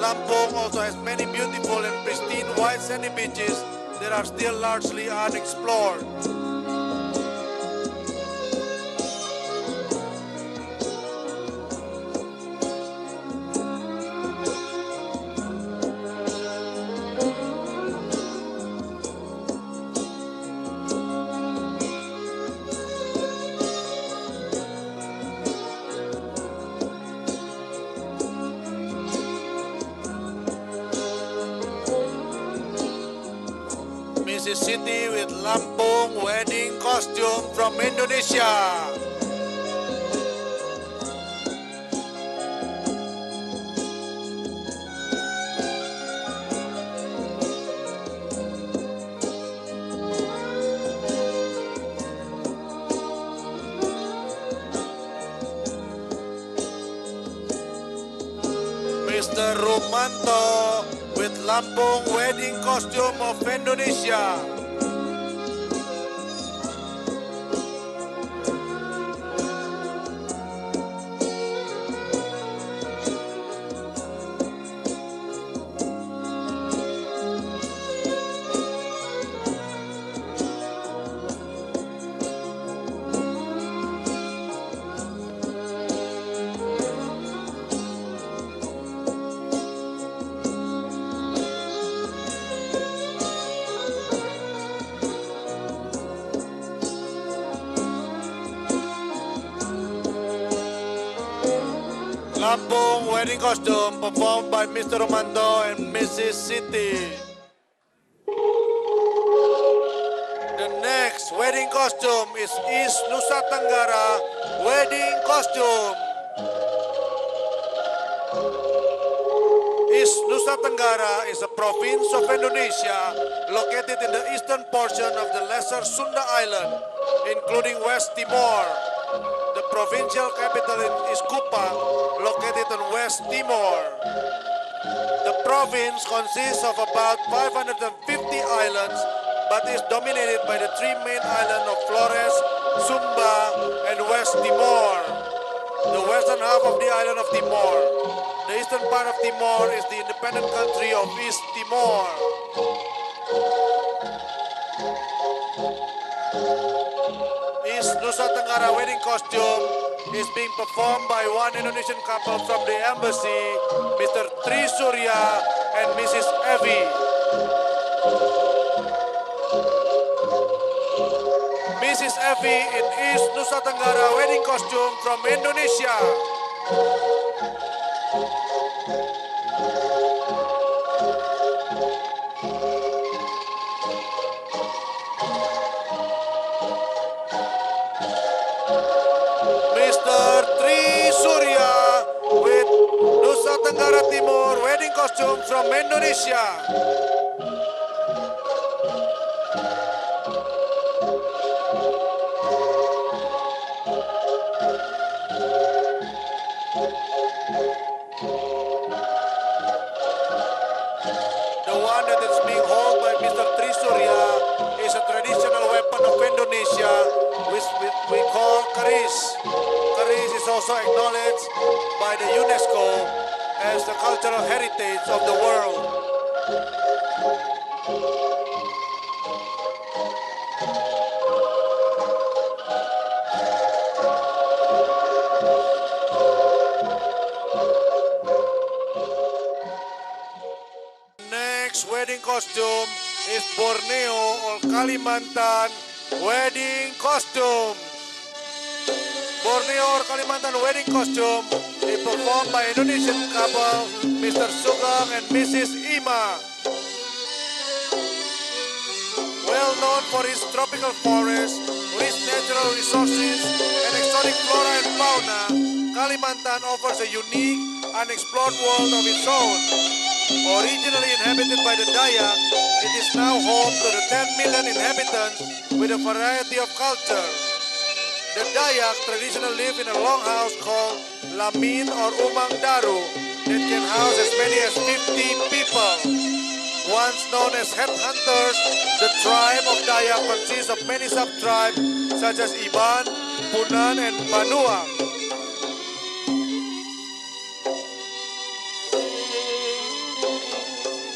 Lampung also has many beautiful and pristine white sandy beaches that are still largely unexplored. Mrs. Siti with Lampung wedding costume from Indonesia. Mr. Romanto with Lampung wedding costume of Indonesia. Lampung wedding costume performed by Mr. Romanto and Mrs. Siti. The next wedding costume is East Nusa Tenggara wedding costume. East Nusa Tenggara is a province of Indonesia located in the eastern portion of the Lesser Sunda Island, including West Timor. The provincial capital is Kupang, located in West Timor. The province consists of about 550 islands, but is dominated by the three main islands of Flores, Sumba, and West Timor. The western half of the island of Timor. The eastern part of Timor is the independent country of East Timor. East Nusa Tenggara wedding costume is being performed by one Indonesian couple from the embassy, Mr. Tri Surya and Mrs. Evi. Mrs. Evi in East Nusa Tenggara wedding costume from Indonesia. Mr. Tri Surya with Nusa Tenggara Timur wedding costume from Indonesia. The one that is being held by Mr. Tri Surya is a traditional weapon of Indonesia, which we call keris. Keris is also acknowledged by the UNESCO as the cultural heritage of the world. Next wedding costume is Borneo or Kalimantan wedding costume. Borneo or Kalimantan wedding costume is performed by Indonesian couple Mr. Sugeng and Mrs. Ima. Well known for its tropical forest, rich natural resources, and exotic flora and fauna, Kalimantan offers a unique, unexplored world of its own. Originally inhabited by the Dayak, it is now home to the 10 million inhabitants with a variety of culture. The Dayak traditionally live in a longhouse called Lamin or Umang Daru that can house as many as 50 people. Once known as headhunters, the tribe of Dayak consists of many sub-tribes such as Iban, Punan, and Banuang.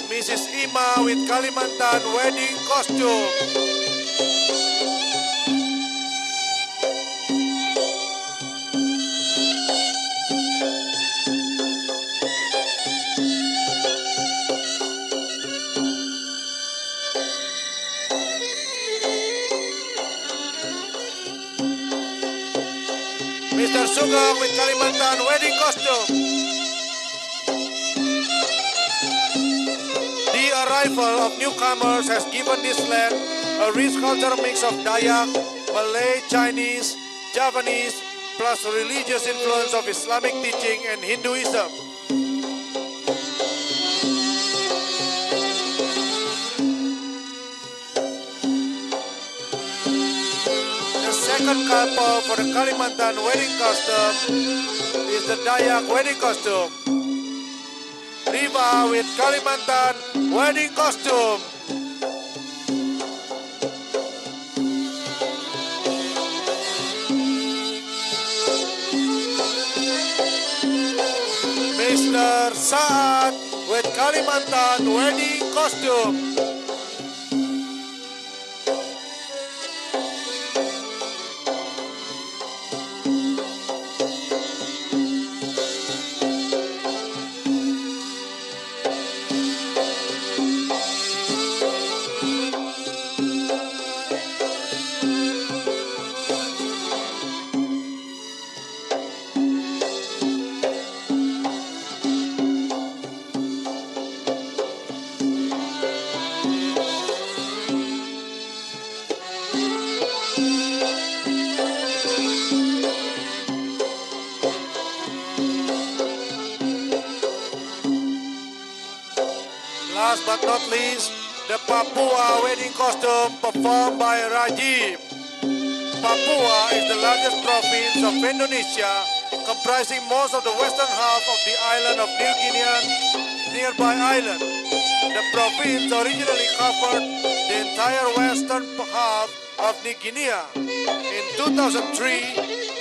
Mrs. Ima with Kalimantan wedding costume. Mr. Sugeng with Kalimantan wedding costume. The arrival of newcomers has given this land a rich cultural mix of Dayak, Malay, Chinese, Javanese, plus religious influence of Islamic teaching and Hinduism. The second couple for the Kalimantan wedding costume is the Dayak wedding costume. Riva with Kalimantan wedding costume. Mr. Saad with Kalimantan wedding costume. last but not least, the Papua wedding costume performed by Rajiv. Papua is the largest province of Indonesia, comprising most of the western half of the island of New Guinea and nearby island. The province originally covered the entire western half of New Guinea. In 2003,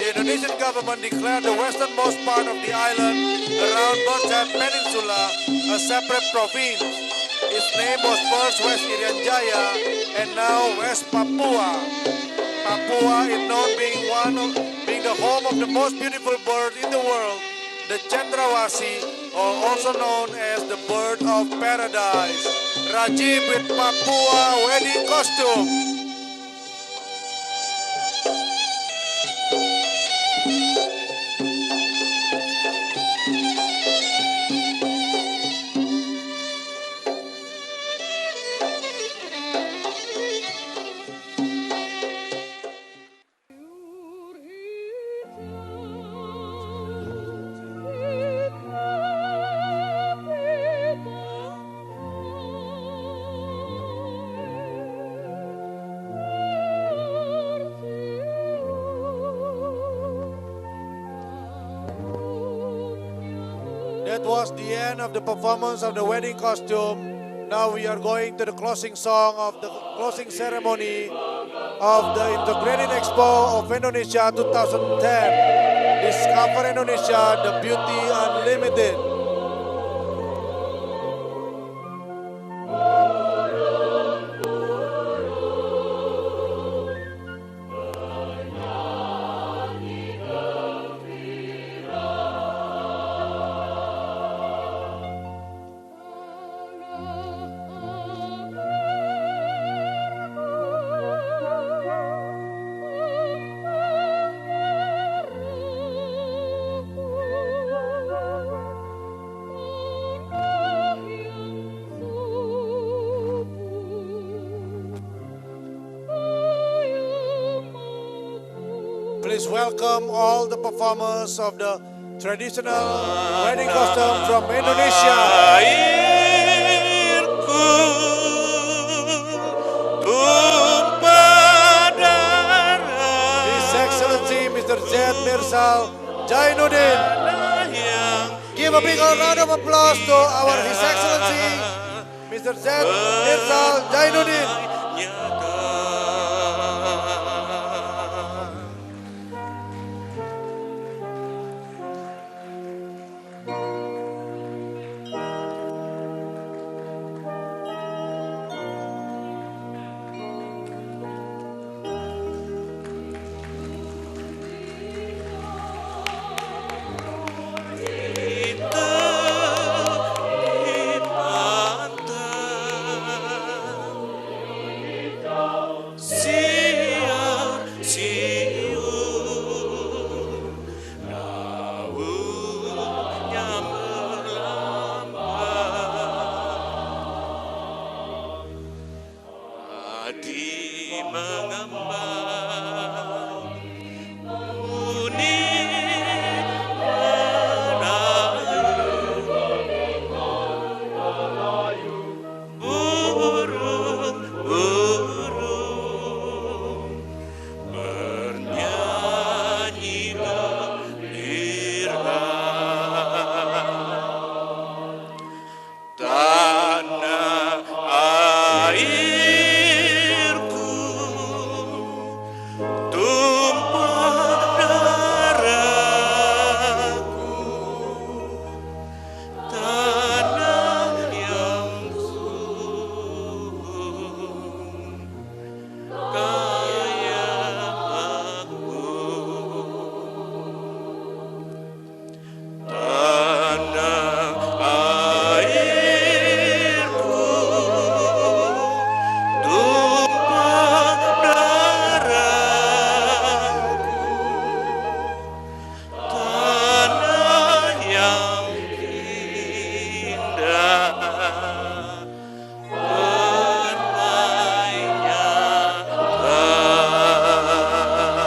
the Indonesian government declared the westernmost part of the island around Berjat Peninsula a separate province. Its name was first West Irian Jaya and now West Papua. Papua is known being the home of the most beautiful bird in the world, the Cendrawasih, or also known as the bird of paradise. Rajiv with Papua wedding costume. That was the end of the performance of the wedding costume. Now we are going to the closing song of the closing ceremony of the Integrated Expo of Indonesia 2010. Discover Indonesia, the beauty unlimited. Please welcome all the performers of the traditional wedding costume from Indonesia. Airku tumpah darah. His Excellency Mr. Z. Mirsal Jainuddin. Give a big round of applause to our His Excellency Mr. Z. Mirsal Jainuddin.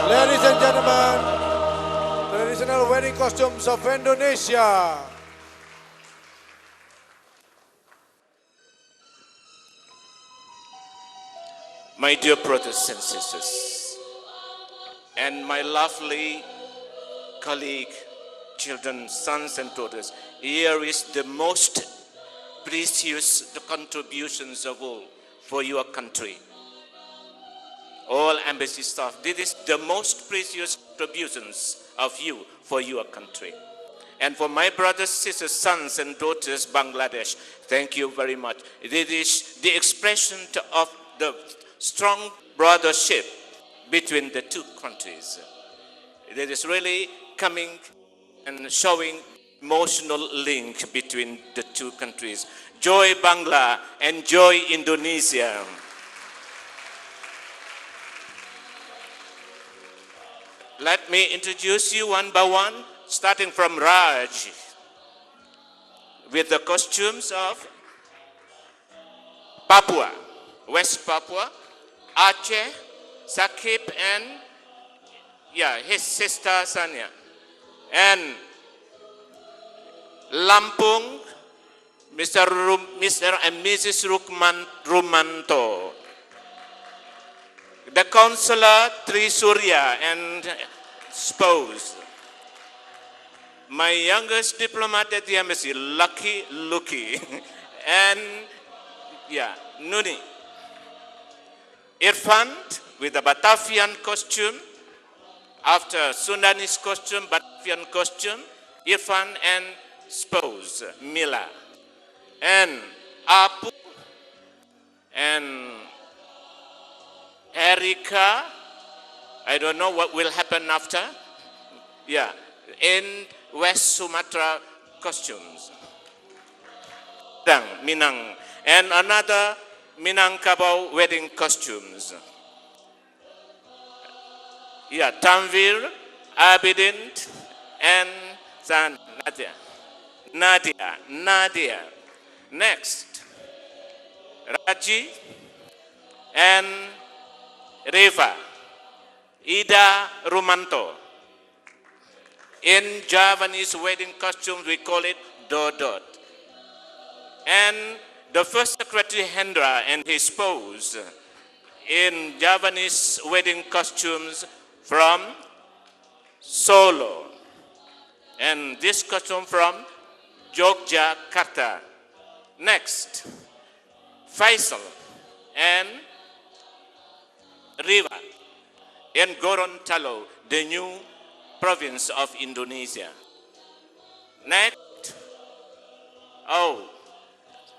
Ladies and gentlemen, traditional wedding costumes of Indonesia. my dear brothers and sisters, and my lovely colleague, children, sons and daughters, here is the most precious contributions of all for your country. All embassy staff, this is the most precious contributions of you for your country. And for my brothers, sisters, sons and daughters, Bangladesh, thank you very much. This is the expression of the strong brothership between the two countries. It is really coming and showing emotional link between the two countries. Joy Bangla and joy Indonesia. Let me introduce you one by one, starting from Raj, with the costumes of Papua, West Papua, Aceh, Sakip, and his sister Sanya. And Lampung, Mr. and Mrs. Rumanto. The Consular Trisurya and spouse. My youngest diplomat at the embassy, Lucky Lucky. And Nuni. Irfan with the Batavian costume. After Sundanese costume, Batavian costume, Irfan and spouse, Mila. And Apu and Erika, I don't know what will happen after. In West Sumatra costumes. Minang. And another Minangkabau wedding costumes. Tanvir, Abidin, and Nadia. Next, Raji and Reva, Ida Rumanto. In Javanese wedding costumes, we call it Dodot. And the first secretary Hendra and his spouse in Javanese wedding costumes from Solo. And this costume from Yogyakarta. Next, Faisal and Riva in Gorontalo, the new province of Indonesia. Next,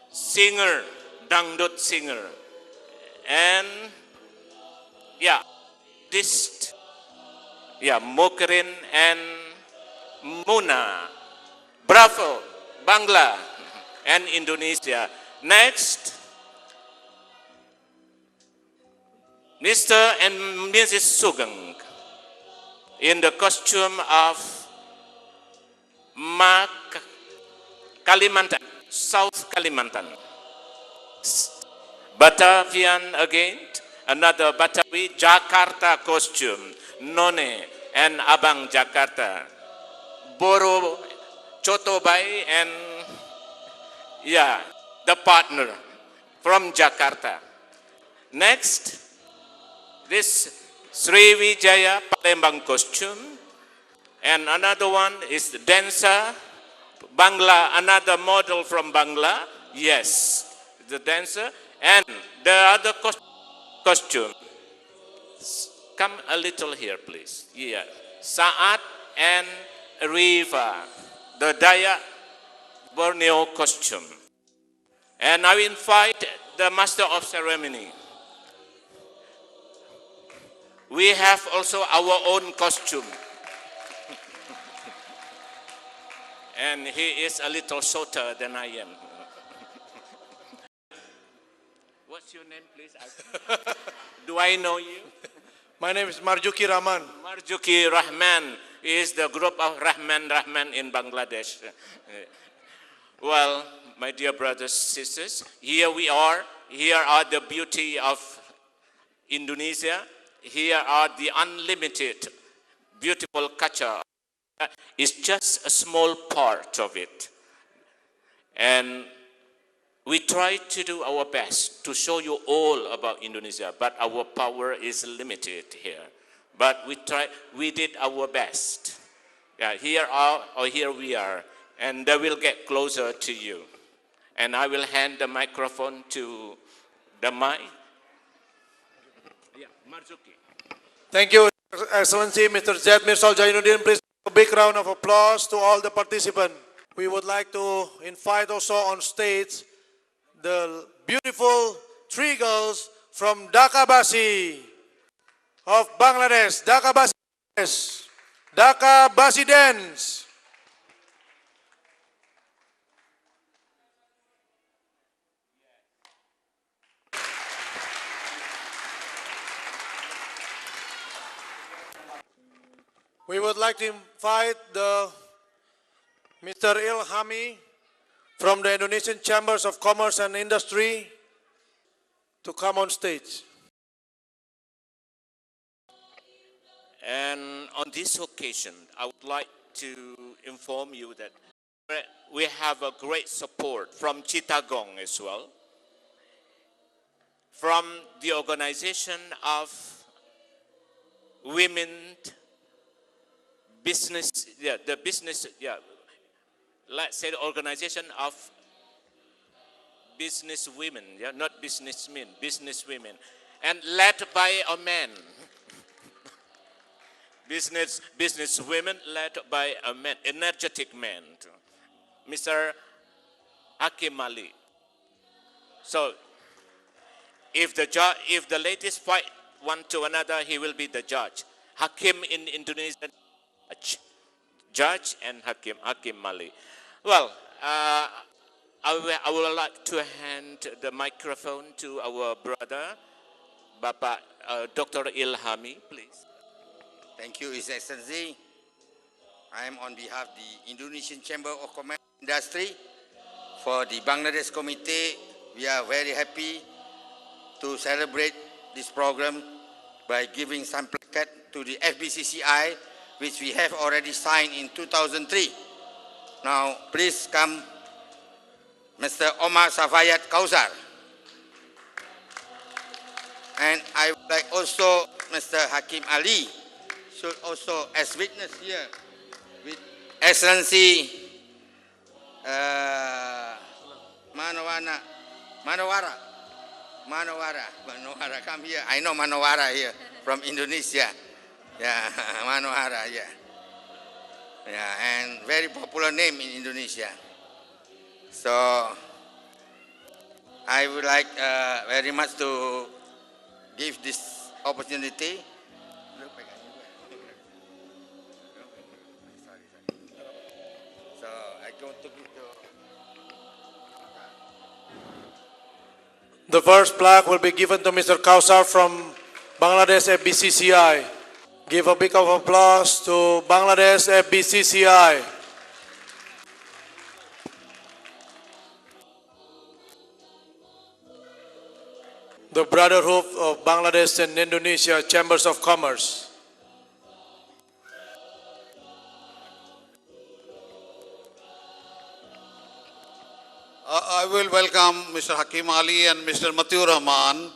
singer, dangdut singer. And Mokrin and Muna. Bravo, Bangla and Indonesia. Next, Mr. and Mrs. Sugeng in the costume of Kalimantan, South Kalimantan. Batavian again, another Batavi, Jakarta costume, None and Abang Jakarta. Boro, Chotobai and the partner from Jakarta. Next, this Sriwijaya Palembang costume. And another one is the dancer, Bangla, another model from Bangla. Yes, the dancer. And the other costume. Come a little here, please. Saat and Riva, the Dayak Borneo costume. And I invite the master of ceremony. We have also our own costume. And he is a little shorter than I am. What's your name, please? Do I know you? My name is Marjuki Rahman. Marjuki Rahman is the group of Rahman in Bangladesh. Well, my dear brothers, sisters, here we are. Here are the beauty of Indonesia. Here are the unlimited, beautiful culture. It's just a small part of it. And We try to do our best to show you all about Indonesia, but our power is limited here. But we did our best. Yeah, here we are, and they will get closer to you. And I will hand the microphone to the mic. Yeah, Marzuki. Thank you, Excellency Mr. Z. Mirsal Jainuddin. Please a big round of applause to all the participants. We would like to invite also on stage the beautiful three girls from Dhaka Basi of Bangladesh. Dhaka Basi dance. Dhaka Basi dance. We would like to invite Mr. Ilhami from the Indonesian Chambers of Commerce and Industry to come on stage. And on this occasion, I would like to inform you that we have a great support from Chittagong as well, from the organization of women business, let's say the organization of business women, not businessmen, business women, and led by a man. business women led by a man, energetic man, Mr. Hakim Ali. So, if the ladies fight one to another, he will be the judge. Hakim in Indonesian, judge, and Hakim Ali. Well, I would like to hand the microphone to our brother, Bapak Dr. Ilhami, please. Thank you, His Excellency. I am on behalf of the Indonesian Chamber of Commerce and Industry. For the Bangladesh Committee, we are very happy to celebrate this program by giving some plaque to the FBCCI, which we have already signed in 2003. Now, please come, Mr. Omar Safayat Kausar. And I would like also Mr. Hakim Ali should also, as witness here, with Excellency Manowara, come here. I know Manowara here from Indonesia. Yeah, Manowara, yeah. Yeah, and very popular name in Indonesia. So, I would like very much to give this opportunity. So, I go to give The first plaque will be given to Mr. Kausar from Bangladesh FBCCI. Give a big of applause to Bangladesh FBCCI. The Brotherhood of Bangladesh and Indonesia Chambers of Commerce. I will welcome Mr. Hakim Ali and Mr. Matiur Rahman,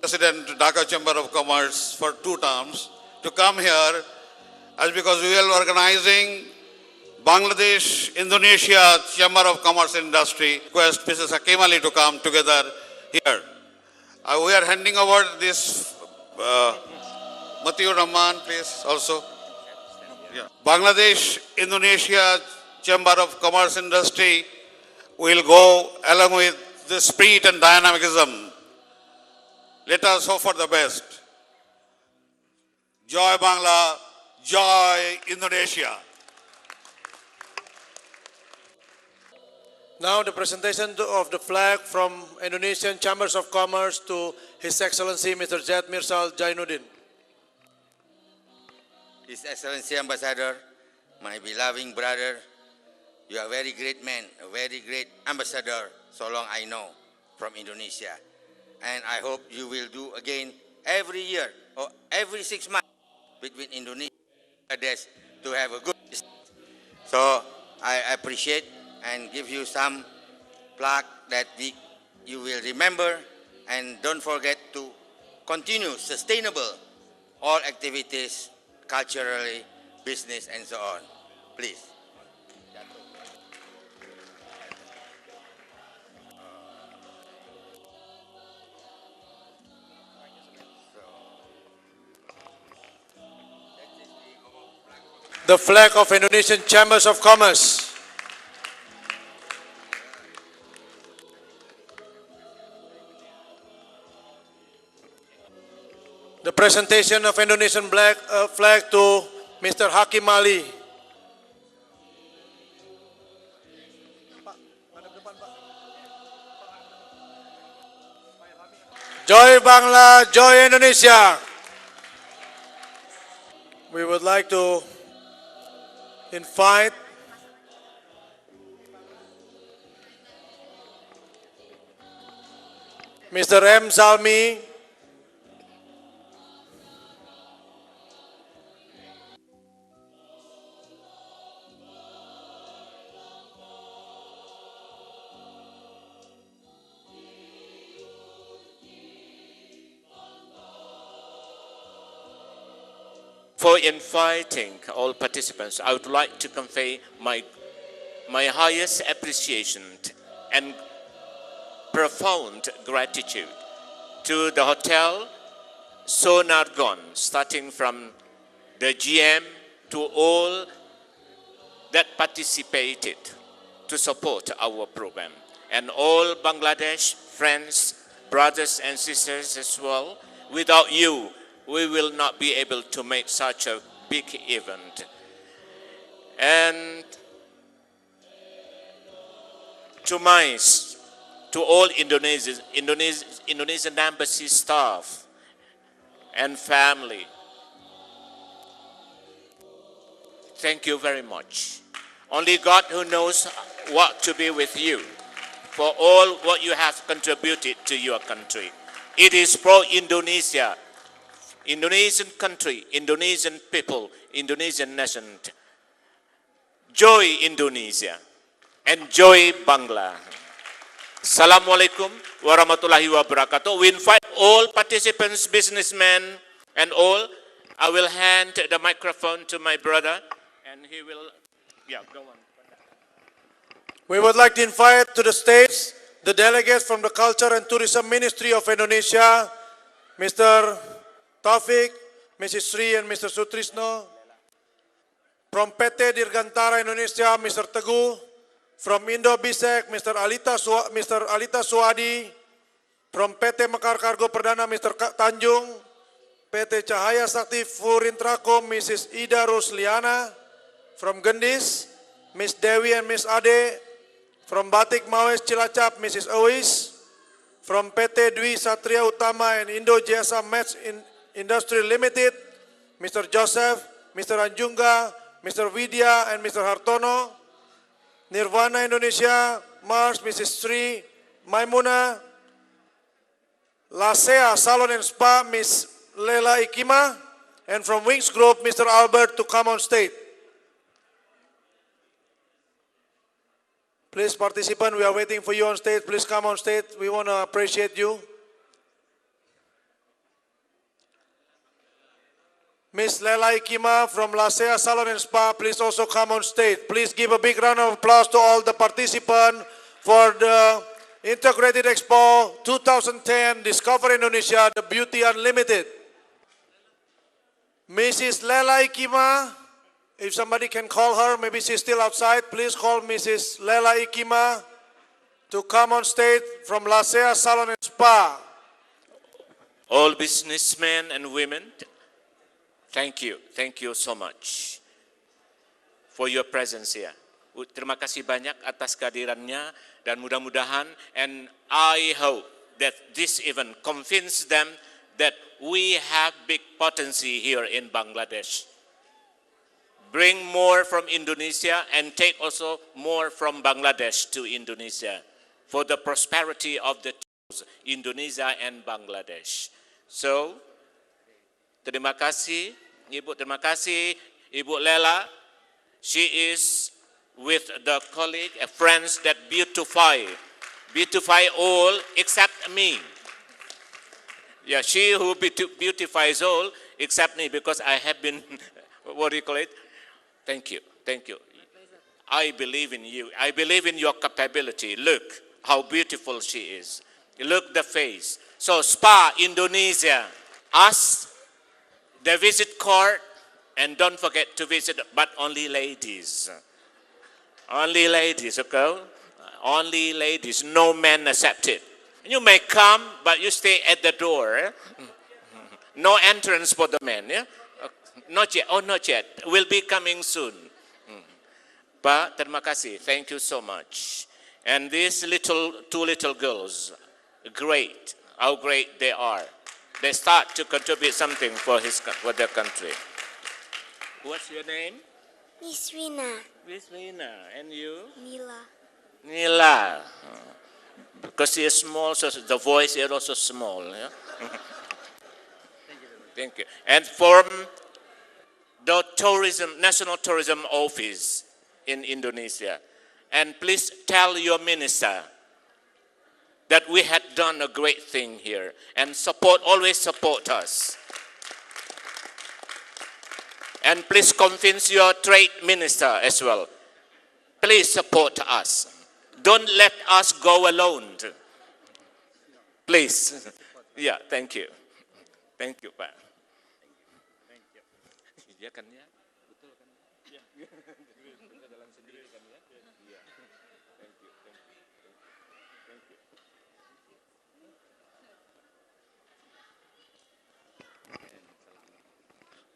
President Dhaka Chamber of Commerce for 2 terms, to come here as because we are organizing Bangladesh Indonesia Chamber of Commerce and Industry. Request Mrs. Hakim Ali to come together here. We are handing over this Matiur Rahman, please, also. Yeah. Bangladesh Indonesia Chamber of Commerce and Industry will go along with the spirit and dynamicism. Let us hope for the best. Joy Bangla, Joy Indonesia. Now the presentation of the flag from Indonesian Chambers of Commerce to His Excellency Mr. Z. Mirsal Jainuddin. His Excellency Ambassador, my beloved brother, you are a very great man, a very great ambassador, so long I know, from Indonesia. And I hope you will do again every year or every 6 months between Indonesia and Bangladesh to have a good. So I appreciate and give you some plaque that you will remember, and don't forget to continue sustainable all activities, culturally, business, and so on. Please. The flag of Indonesian Chambers of Commerce. The presentation of Indonesian flag to Mr. Hakim Ali. Joy Bangla, Joy Indonesia. We would like to invite Mr. M. Zalmi, For inviting all participants, I would like to convey my highest appreciation and profound gratitude to the Hotel Sonargon, starting from the GM to all that participated to support our program, and all Bangladesh friends, brothers and sisters as well. Without you, we will not be able to make such a big event. And to all Indonesian embassy staff and family, thank you very much. Only God who knows what to be with you for all what you have contributed to your country. It is pro-Indonesia, Indonesian country, Indonesian people, Indonesian nation. Joy Indonesia and joy Bangla. Assalamualaikum warahmatullahi wabarakatuh. We invite all participants, businessmen and all. I will hand the microphone to my brother and he will, go on. we would like to invite to the stage the delegates from the Culture and Tourism Ministry of Indonesia, Mr. Taufik, Mrs. Sri and Mr. Sutrisno. From PT Dirgantara Indonesia, Mr. Teguh. From Indo-Bisek, Mr. Alita Suadi. From PT Mekar Kargo Perdana, Mr. Tanjung. PT Cahaya Sakti Furintrakom, Mrs. Ida Rusliana. From Gendis, Miss Dewi and Miss Ade. From Batik Mawes Cilacap, Mrs. Awis. From PT Dwi Satria Utama and Indo Jasa Match Industry Limited, Mr. Joseph, Mr. Anjunga, Mr. Vidya and Mr. Hartono. Nirvana Indonesia, Mars, Mrs. Sri, Maimuna. Lasea Salon and Spa, Miss Lela Ikima. And from Wings Group, Mr. Albert to come on stage. Please, participant, we are waiting for you on stage. Please come on stage. We want to appreciate you. Miss Lela Ikima from Lasea Salon and Spa, please also come on stage. Please give a big round of applause to all the participants for the Integrated Expo 2010 Discover Indonesia, the Beauty Unlimited. Mrs. Lela Ikima, if somebody can call her, maybe she's still outside, please call Mrs. Lela Ikima to come on stage from Lasea Salon and Spa. All businessmen and women, thank you so much for your presence here. Terima kasih banyak atas kehadirannya dan mudah-mudahan, and I hope that this event convince them that we have big potency here in Bangladesh. Bring more from Indonesia and take also more from Bangladesh to Indonesia for the prosperity of the two, Indonesia and Bangladesh. So, terima kasih Ibu Lela. She is with the colleague, friends that beautify beautify all except me. Yeah, she who beautifies all except me, because I have been, what do you call it? Thank you, thank you. I believe in you. I believe in your capability. Look how beautiful she is. Look the face. So Spa, Indonesia, us, the visit card, and don't forget to visit, but only ladies. Only ladies, okay? Only ladies, no men accepted. You may come, but you stay at the door. Eh? No entrance for the men. Yeah? Not yet. Oh, not yet. Will be coming soon. Pak, terima kasih. Thank you so much. And these two little girls, great. How great they are. They start to contribute something for their country. What's your name? Miss Rina. Miss Rina. And you? Nila. Nila. Because she is small, so the voice is also small. Yeah? Thank you. And from the National Tourism Office in Indonesia, and please tell your minister that we had done a great thing here, and always support us. And please convince your trade minister as well. Please support us. Don't let us go alone. Please. Yeah, thank you. Thank you, Pak. Thank you. Ya kan ya? Betul kan? Ya. Jalan sendiri kan ya? Iya. Thank you. Thank you.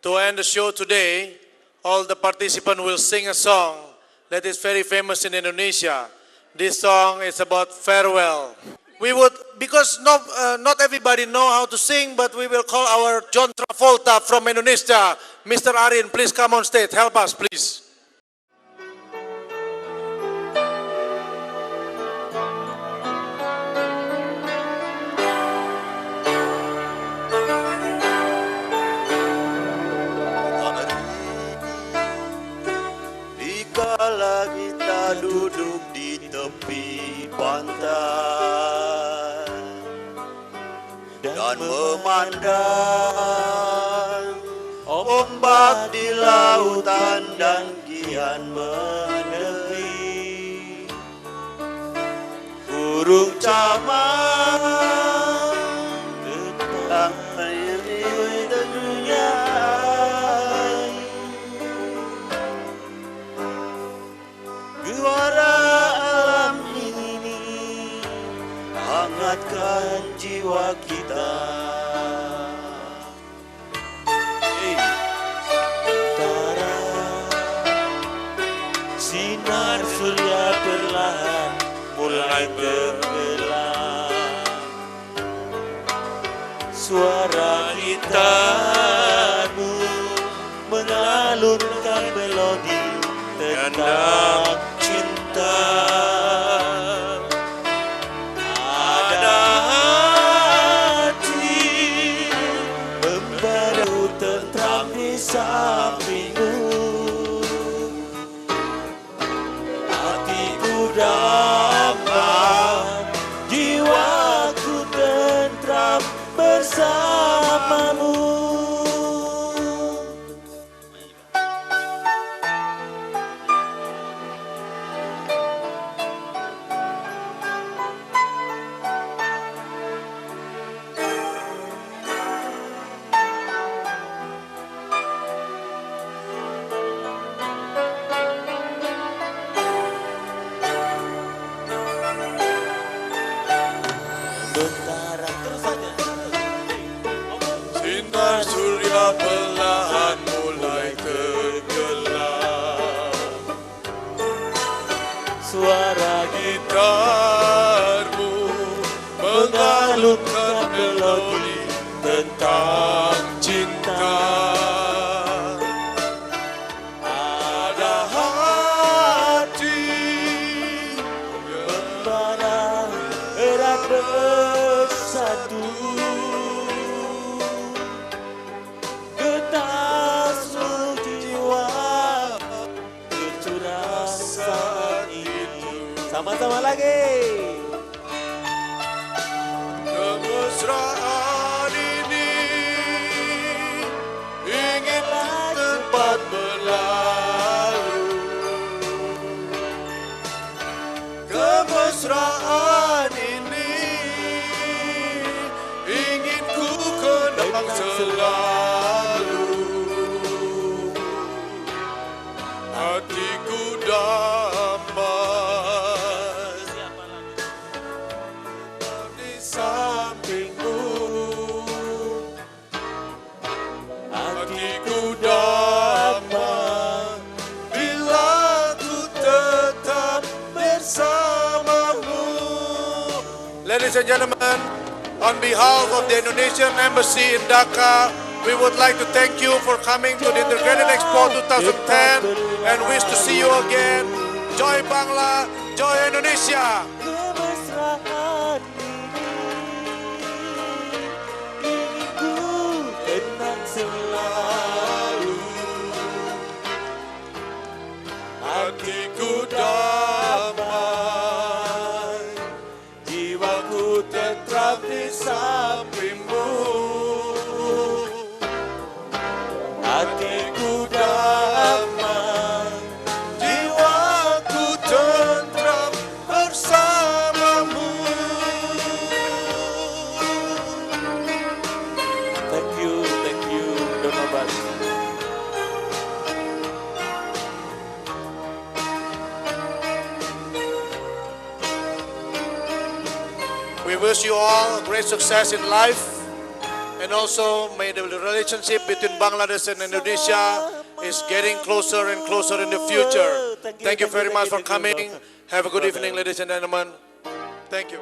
To end the show today, all the participants will sing a song that is very famous in Indonesia. This song is about farewell. We would, because not everybody know how to sing, but we will call our John Travolta from Indonesia. Mr. Arin, please come on stage. Help us, please. Dikala kita duduk di tepi pantai dan memandang ombak di lautan dan kian menepi, burung camang tentang mengiringi tentunya. Suara alam ini hangatkan jiwa kita. Utara, sinar surya perlahan mulai tenggelam. Suara gitarmu mengalunkan melodi tentang cinta. Ada hati membaru tentram di sampingmu. Hatiku damai, jiwaku tentram bersamamu. Sinar surya perlahan mulai tenggelam. Suara Gitarmu mengalunkan melodi tentang cinta. Ada hati membara erat bersatu. Getar seluruh jiwa, itu rasa ini. Sama-sama lagi. Kemesraan ini ingin tempat berlalu. Kemesraan ini ingin ku kenang selalu. Hatiku damai di sampingmu. Hatiku damai bila ku tetap bersamamu. Ladies and gentlemen, on behalf of the Indonesian Embassy in Dhaka, we would like to thank you for coming to the Integrated Expo 2010 and wish to see you again. Joy Bangla, Joy Indonesia. Kemesraan ini ingin ku kenang selalu. Hatiku damai, jiwaku tetap di sampingmu. Hatiku damai, jiwaku tentram bersamamu. Thank you, Donovan. We wish you all great success in life, and also may the relationship between Bangladesh and Indonesia is getting closer and closer in the future. Thank you very much for coming. Have a good evening, ladies and gentlemen. Thank you.